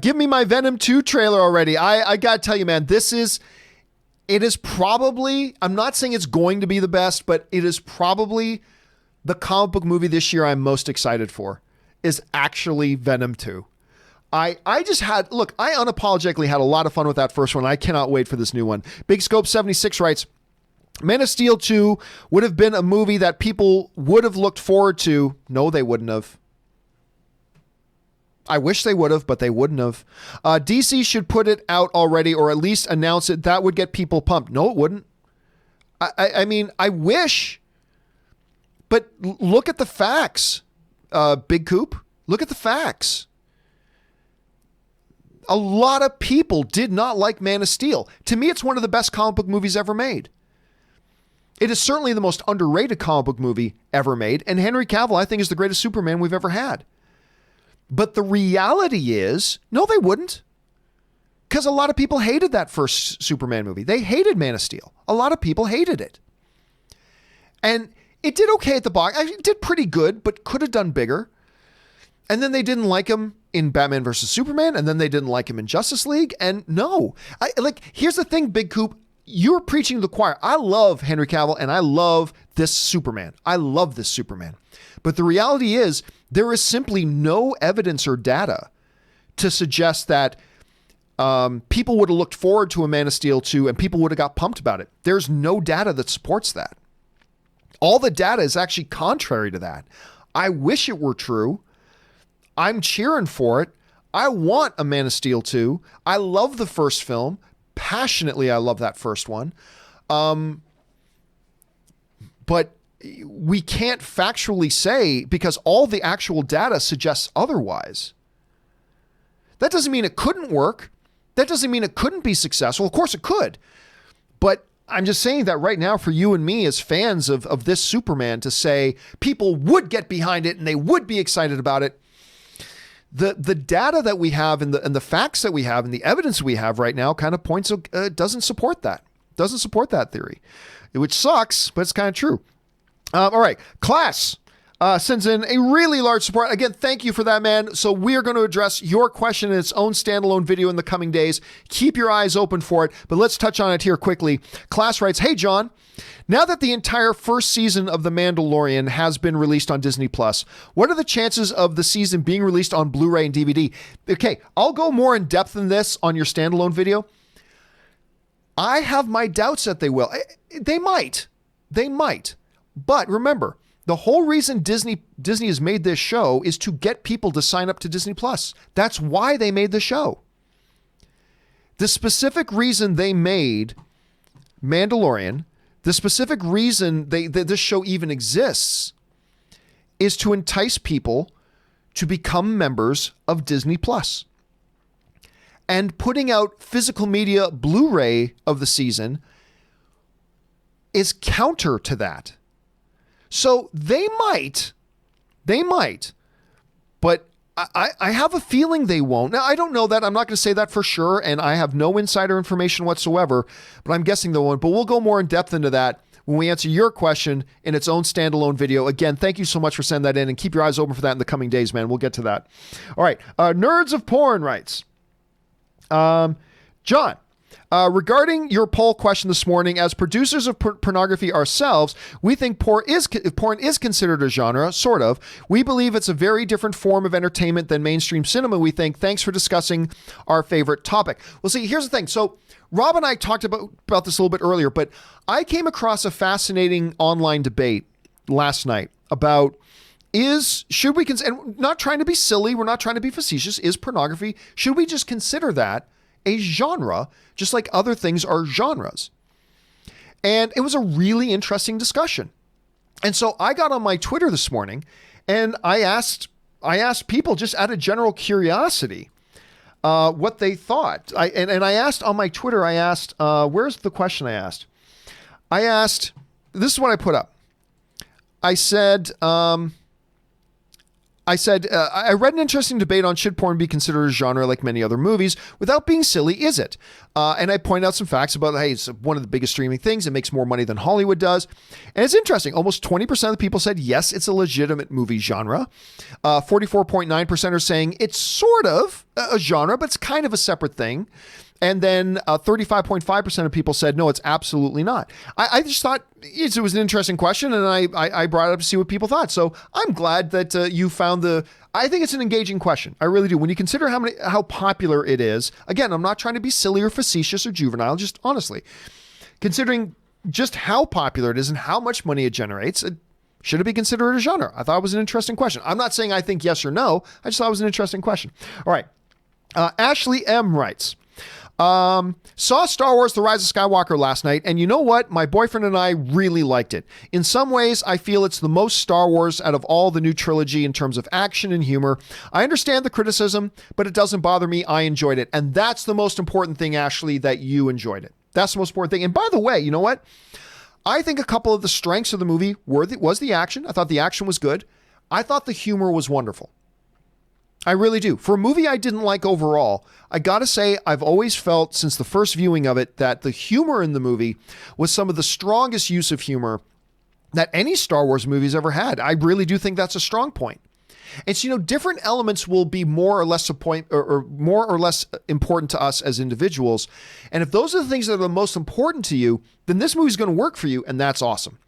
give me my Venom 2 trailer already. I got to tell you, man, it is probably, I'm not saying it's going to be the best, but it is probably the comic book movie this year I'm most excited for is actually Venom 2. I unapologetically had a lot of fun with that first one. I cannot wait for this new one. Big Scope 76 writes, Man of Steel 2 would have been a movie that people would have looked forward to. No, they wouldn't have. I wish they would have, but they wouldn't have. DC should put it out already, or at least announce it. That would get people pumped. No, it wouldn't. I mean, I wish, but look at the facts. Big Coop, look at the facts. A lot of people did not like Man of Steel. To me, it's one of the best comic book movies ever made. It is certainly the most underrated comic book movie ever made. And Henry Cavill, I think, is the greatest Superman we've ever had. But the reality is, no, they wouldn't. Because a lot of people hated that first Superman movie. They hated Man of Steel. A lot of people hated it. And it did okay at the box. It did pretty good, but could have done bigger. And then they didn't like him in Batman versus Superman, and then they didn't like him in Justice League. And no, here's the thing, Big Coop, you're preaching to the choir. I love Henry Cavill and I love this Superman. I love this Superman. But the reality is there is simply no evidence or data to suggest that people would have looked forward to a Man of Steel 2 and people would have got pumped about it. There's no data that supports that. All the data is actually contrary to that. I wish it were true. I'm cheering for it. I want a Man of Steel 2. I love the first film. Passionately, I love that first one. But we can't factually say because all the actual data suggests otherwise. That doesn't mean it couldn't work. That doesn't mean it couldn't be successful. Of course it could. But I'm just saying that right now for you and me as fans of this Superman to say people would get behind it and they would be excited about it. The data that we have and the facts that we have and the evidence we have right now kind of points doesn't support that. Doesn't support that theory, which sucks, but it's kind of true. All right, Class sends in a really large support. Again, thank you for that, man. So we are going to address your question in its own standalone video in the coming days. Keep your eyes open for it, but let's touch on it here quickly. Class writes, Hey, John. Now that the entire first season of The Mandalorian has been released on Disney+, what are the chances of the season being released on Blu-ray and DVD? Okay, I'll go more in depth than this on your standalone video. I have my doubts that they will. They might. But remember, the whole reason Disney has made this show is to get people to sign up to Disney+. That's why they made the show. The specific reason they made Mandalorian, the specific reason that this show even exists is to entice people to become members of Disney+. And putting out physical media Blu-ray of the season is counter to that. So they might, but I have a feeling they won't. Now, I don't know that. I'm not going to say that for sure, and I have no insider information whatsoever, but I'm guessing they won't. But we'll go more in depth into that when we answer your question in its own standalone video. Again, thank you so much for sending that in, and keep your eyes open for that in the coming days, man. We'll get to that. All right. Nerds of Porn writes, John, regarding your poll question this morning, as producers of pornography ourselves, we think porn is considered a genre, sort of. We believe it's a very different form of entertainment than mainstream cinema, we think. Thanks for discussing our favorite topic. Well, see, here's the thing. So Rob and I talked about this a little bit earlier, but I came across a fascinating online debate last night about should we consider, and not trying to be silly, we're not trying to be facetious, is pornography, should we just consider that a genre, just like other things are genres? And it was a really interesting discussion. And so I got on my Twitter this morning and I asked people just out of general curiosity what they thought. I asked on my Twitter, where's the question I asked? This is what I put up. I said, I read an interesting debate on should porn be considered a genre like many other movies. Without being silly, is it? And I point out some facts about, hey, it's one of the biggest streaming things. It makes more money than Hollywood does. And it's interesting. Almost 20% of the people said, yes, it's a legitimate movie genre. 44.9% are saying it's sort of a genre, but it's kind of a separate thing. And then 35.5% of people said, no, it's absolutely not. I just thought it was an interesting question, and I brought it up to see what people thought. So I'm glad that you found I think it's an engaging question. I really do. When you consider how popular it is, again, I'm not trying to be silly or facetious or juvenile, just honestly, considering just how popular it is and how much money it generates, should it be considered a genre? I thought it was an interesting question. I'm not saying I think yes or no. I just thought it was an interesting question. All right. Ashley M. writes, saw Star Wars The Rise of Skywalker last night, and you know what? My boyfriend and I really liked it. In some ways, I feel it's the most Star Wars out of all the new trilogy in terms of action and humor. I understand the criticism, but it doesn't bother me. I enjoyed it. And that's the most important thing, Ashley, that you enjoyed it. That's the most important thing. And by the way, you know what? I think a couple of the strengths of the movie was the action. I thought the action was good. I thought the humor was wonderful. I really do. For a movie I didn't like overall, I gotta say, I've always felt since the first viewing of it that the humor in the movie was some of the strongest use of humor that any Star Wars movie's ever had. I really do think that's a strong point. And so, different elements will be more or less more or less important to us as individuals. And if those are the things that are the most important to you, then this movie's going to work for you, and that's awesome.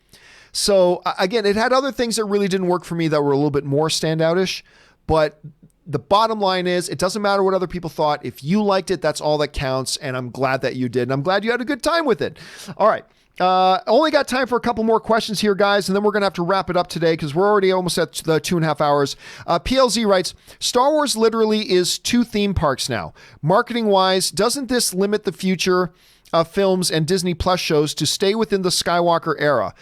So again, it had other things that really didn't work for me that were a little bit more standoutish, but the bottom line is, it doesn't matter what other people thought. If you liked it, that's all that counts. And I'm glad that you did. And I'm glad you had a good time with it. All right. Only got time for a couple more questions here, guys. And then we're going to have to wrap it up today because we're already almost at the 2.5 hours. PLZ writes, Star Wars literally is 2 theme parks now. Marketing wise, doesn't this limit the future films and Disney Plus shows to stay within the Skywalker era?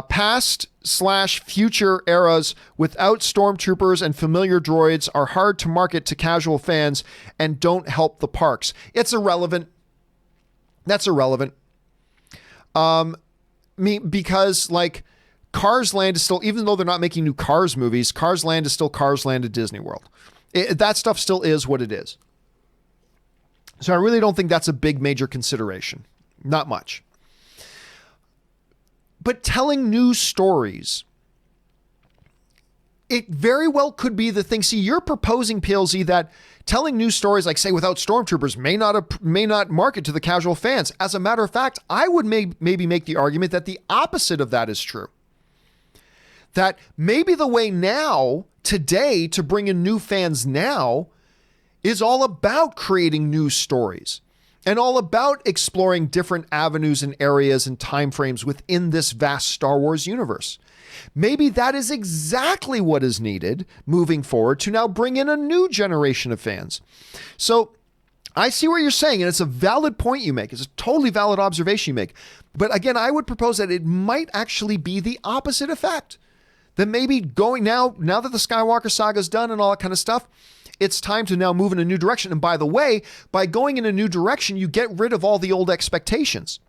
Past/future eras without stormtroopers and familiar droids are hard to market to casual fans and don't help the parks. It's irrelevant. That's irrelevant. Because like Cars Land is still, even though they're not making new Cars movies, Cars Land is still Cars Land at Disney World. That stuff still is what it is. So I really don't think that's a big major consideration. Not much. But telling new stories, it very well could be the thing. See, you're proposing, PLZ, that telling new stories, like say without stormtroopers, may not market to the casual fans. As a matter of fact, I would maybe make the argument that the opposite of that is true. That maybe the way now, today, to bring in new fans now is all about creating new stories and all about exploring different avenues and areas and timeframes within this vast Star Wars universe. Maybe that is exactly what is needed moving forward to now bring in a new generation of fans. So I see what you're saying, and it's a valid point you make. It's a totally valid observation you make. But again, I would propose that it might actually be the opposite effect. That maybe going now that the Skywalker saga is done and all that kind of stuff, it's time to now move in a new direction. And by the way, by going in a new direction, you get rid of all the old expectations.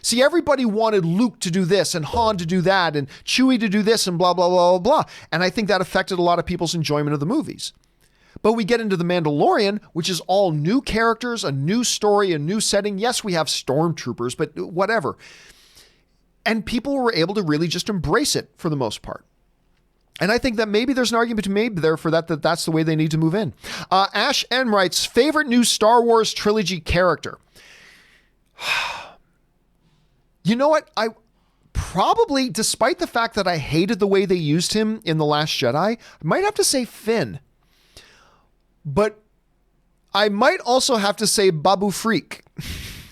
See, everybody wanted Luke to do this and Han to do that and Chewie to do this and blah, blah, blah, blah, blah. And I think that affected a lot of people's enjoyment of the movies. But we get into The Mandalorian, which is all new characters, a new story, a new setting. Yes, we have stormtroopers, but whatever. And people were able to really just embrace it for the most part. And I think that maybe there's an argument to be made there for that's the way they need to move in. Ash N writes, favorite new Star Wars trilogy character. You know what? I probably, despite the fact that I hated the way they used him in The Last Jedi, I might have to say Finn. But I might also have to say Babu Freak,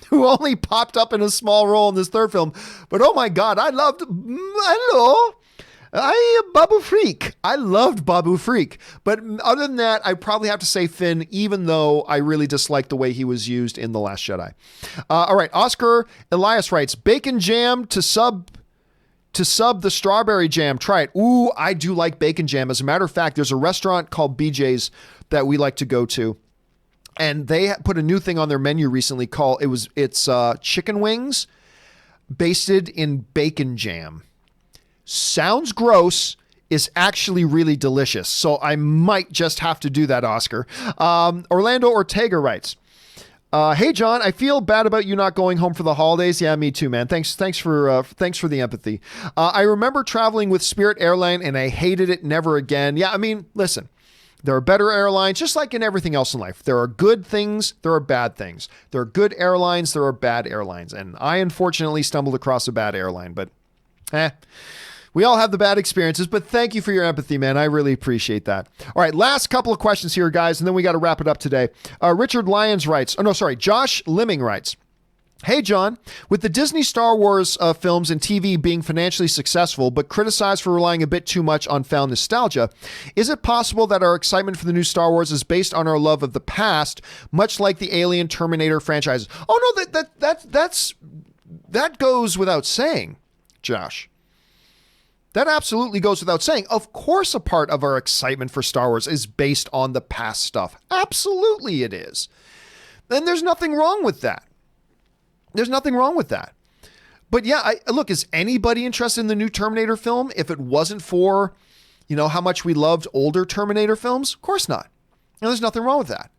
who only popped up in a small role in this third film. But oh my God, I loved, Babu Freak. I loved Babu Freak. But other than that, I probably have to say Finn, even though I really disliked the way he was used in The Last Jedi. All right, Oscar Elias writes, bacon jam to sub the strawberry jam. Try it. Ooh, I do like bacon jam. As a matter of fact, there's a restaurant called BJ's that we like to go to. And they put a new thing on their menu recently called, it's chicken wings basted in bacon jam. Sounds gross, is actually really delicious. So I might just have to do that, Oscar. Orlando Ortega writes, hey John, I feel bad about you not going home for the holidays. Yeah, me too, man. Thanks for the empathy. I remember traveling with Spirit Airline and I hated it. Never again. Yeah, I mean, listen, there are better airlines, just like in everything else in life. There are good things, there are bad things. There are good airlines, there are bad airlines. And I unfortunately stumbled across a bad airline, but we all have the bad experiences, but thank you for your empathy, man. I really appreciate that. All right, last couple of questions here, guys, and then we got to wrap it up today. Josh Limming writes, hey, John, with the Disney Star Wars films and TV being financially successful, but criticized for relying a bit too much on found nostalgia, is it possible that our excitement for the new Star Wars is based on our love of the past, much like the Alien, Terminator franchises? Oh, no, that goes without saying, Josh. That absolutely goes without saying. Of course, a part of our excitement for Star Wars is based on the past stuff. Absolutely it is. And there's nothing wrong with that. There's nothing wrong with that. But yeah, look, is anybody interested in the new Terminator film if it wasn't for, how much we loved older Terminator films? Of course not. There's nothing wrong with that.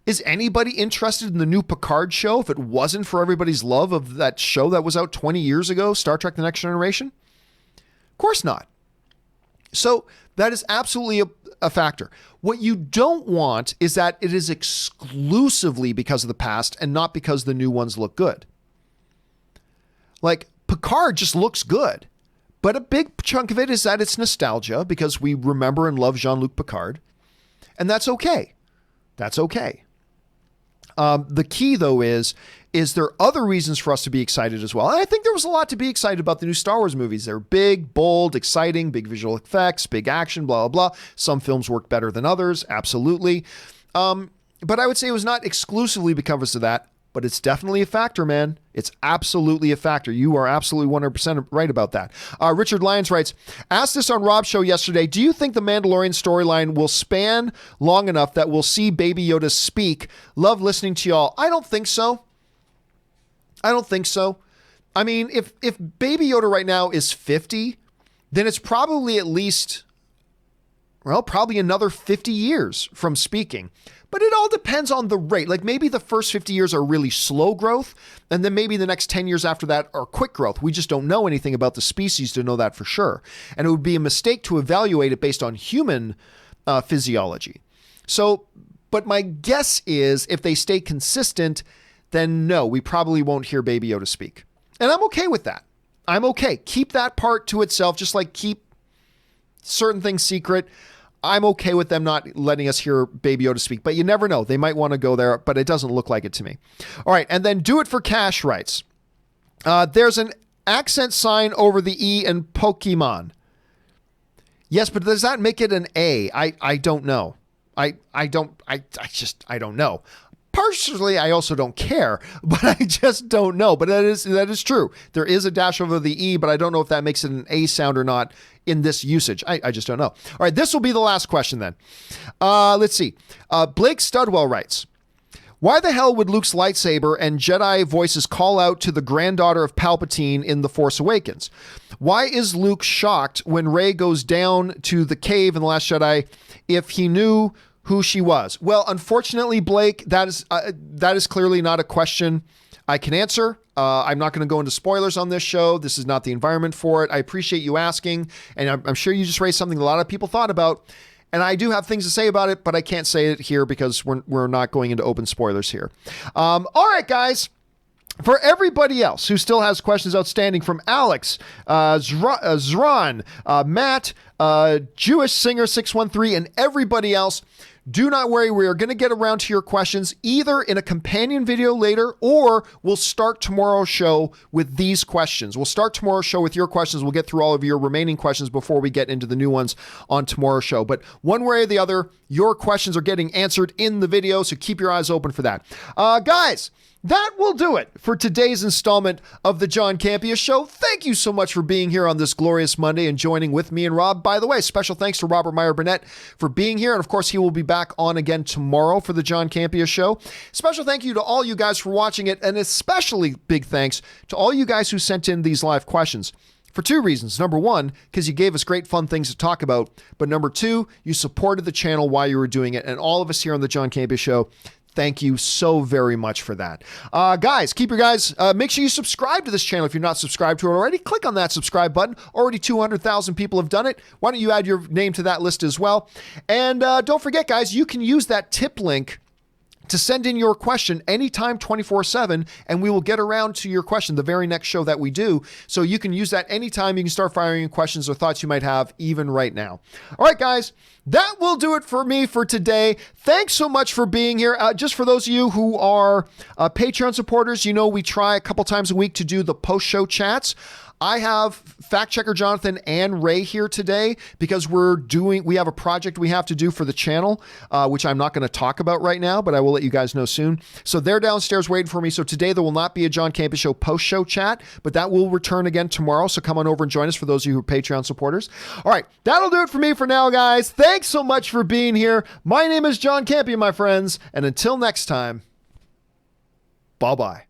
Is anybody interested in the new Picard show if it wasn't for everybody's love of that show that was out 20 years ago, Star Trek The Next Generation? Of course not. So that is absolutely a factor. What you don't want is that it is exclusively because of the past and not because the new ones look good. Like Picard just looks good, but a big chunk of it is that it's nostalgia because we remember and love Jean-Luc Picard, and that's okay. That's okay. The key, though, is there other reasons for us to be excited as well? And I think there was a lot to be excited about the new Star Wars movies. They're big, bold, exciting, big visual effects, big action, blah, blah, blah. Some films work better than others, absolutely. But I would say it was not exclusively because of that, but it's definitely a factor, man. It's absolutely a factor. You are absolutely 100% right about that. Richard Lyons writes, asked this on Rob's show yesterday, do you think the Mandalorian storyline will span long enough that we'll see Baby Yoda speak? Love listening to y'all. I don't think so. I don't think so. I mean, if Baby Yoda right now is 50, then it's probably at least, probably another 50 years from speaking. But it all depends on the rate. Like maybe the first 50 years are really slow growth, and then maybe the next 10 years after that are quick growth. We just don't know anything about the species to know that for sure. And it would be a mistake to evaluate it based on human physiology. So, but my guess is if they stay consistent, then no, we probably won't hear Baby Yoda speak. And I'm okay with that. I'm okay. Keep that part to itself, just like keep certain things secret. I'm okay with them not letting us hear Baby Yoda speak, but you never know. They might want to go there, but it doesn't look like it to me. All right, and then Do It For Cash writes, there's an accent sign over the E in Pokemon. Yes, but does that make it an A? I don't know. I don't know. Partially, I also don't care, but I just don't know. But that is true. There is a dash over the E, but I don't know if that makes it an A sound or not in this usage. I just don't know. All right, this will be the last question then. Let's see. Blake Studwell writes, why the hell would Luke's lightsaber and Jedi voices call out to the granddaughter of Palpatine in The Force Awakens? Why is Luke shocked when Rey goes down to the cave in The Last Jedi if he knew who she was? Well, unfortunately, Blake, that is clearly not a question I can answer. I'm not going to go into spoilers on this show. This is not the environment for it. I appreciate you asking, and I'm sure you just raised something a lot of people thought about. And I do have things to say about it, but I can't say it here because we're not going into open spoilers here. All right, guys. For everybody else who still has questions outstanding, from Alex, Zran, Matt, Jewish Singer 613, and everybody else, do not worry. We are going to get around to your questions either in a companion video later, or we'll start tomorrow's show with these questions. We'll start tomorrow's show with your questions. We'll get through all of your remaining questions before we get into the new ones on tomorrow's show. But one way or the other, your questions are getting answered in the video, so keep your eyes open for that. Guys, that will do it for today's installment of the John Campea Show. Thank you so much for being here on this glorious Monday and joining with me and Rob. By the way, special thanks to Robert Meyer Burnett for being here. And of course, he will be back on again tomorrow for the John Campea Show. Special thank you to all you guys for watching it. And especially big thanks to all you guys who sent in these live questions. For two reasons. Number one, because you gave us great fun things to talk about. But number two, you supported the channel while you were doing it. And all of us here on the John Campea Show, thank you so very much for that. Guys, make sure you subscribe to this channel if you're not subscribed to it already. Click on that subscribe button. Already 200,000 people have done it. Why don't you add your name to that list as well? And don't forget, guys, you can use that tip link to send in your question anytime 24/7, and we will get around to your question the very next show that we do. So you can use that anytime. You can start firing in questions or thoughts you might have even right now. All right, guys, that will do it for me for today. Thanks so much for being here. Just for those of you who are Patreon supporters, you know we try a couple times a week to do the post-show chats. I have fact checker Jonathan and Ray here today because we have a project we have to do for the channel, which I'm not going to talk about right now, but I will let you guys know soon. So they're downstairs waiting for me. So today there will not be a John Campea Show post-show chat, but that will return again tomorrow. So come on over and join us for those of you who are Patreon supporters. All right, that'll do it for me for now, guys. Thanks so much for being here. My name is John Campea, my friends, and until next time, bye-bye.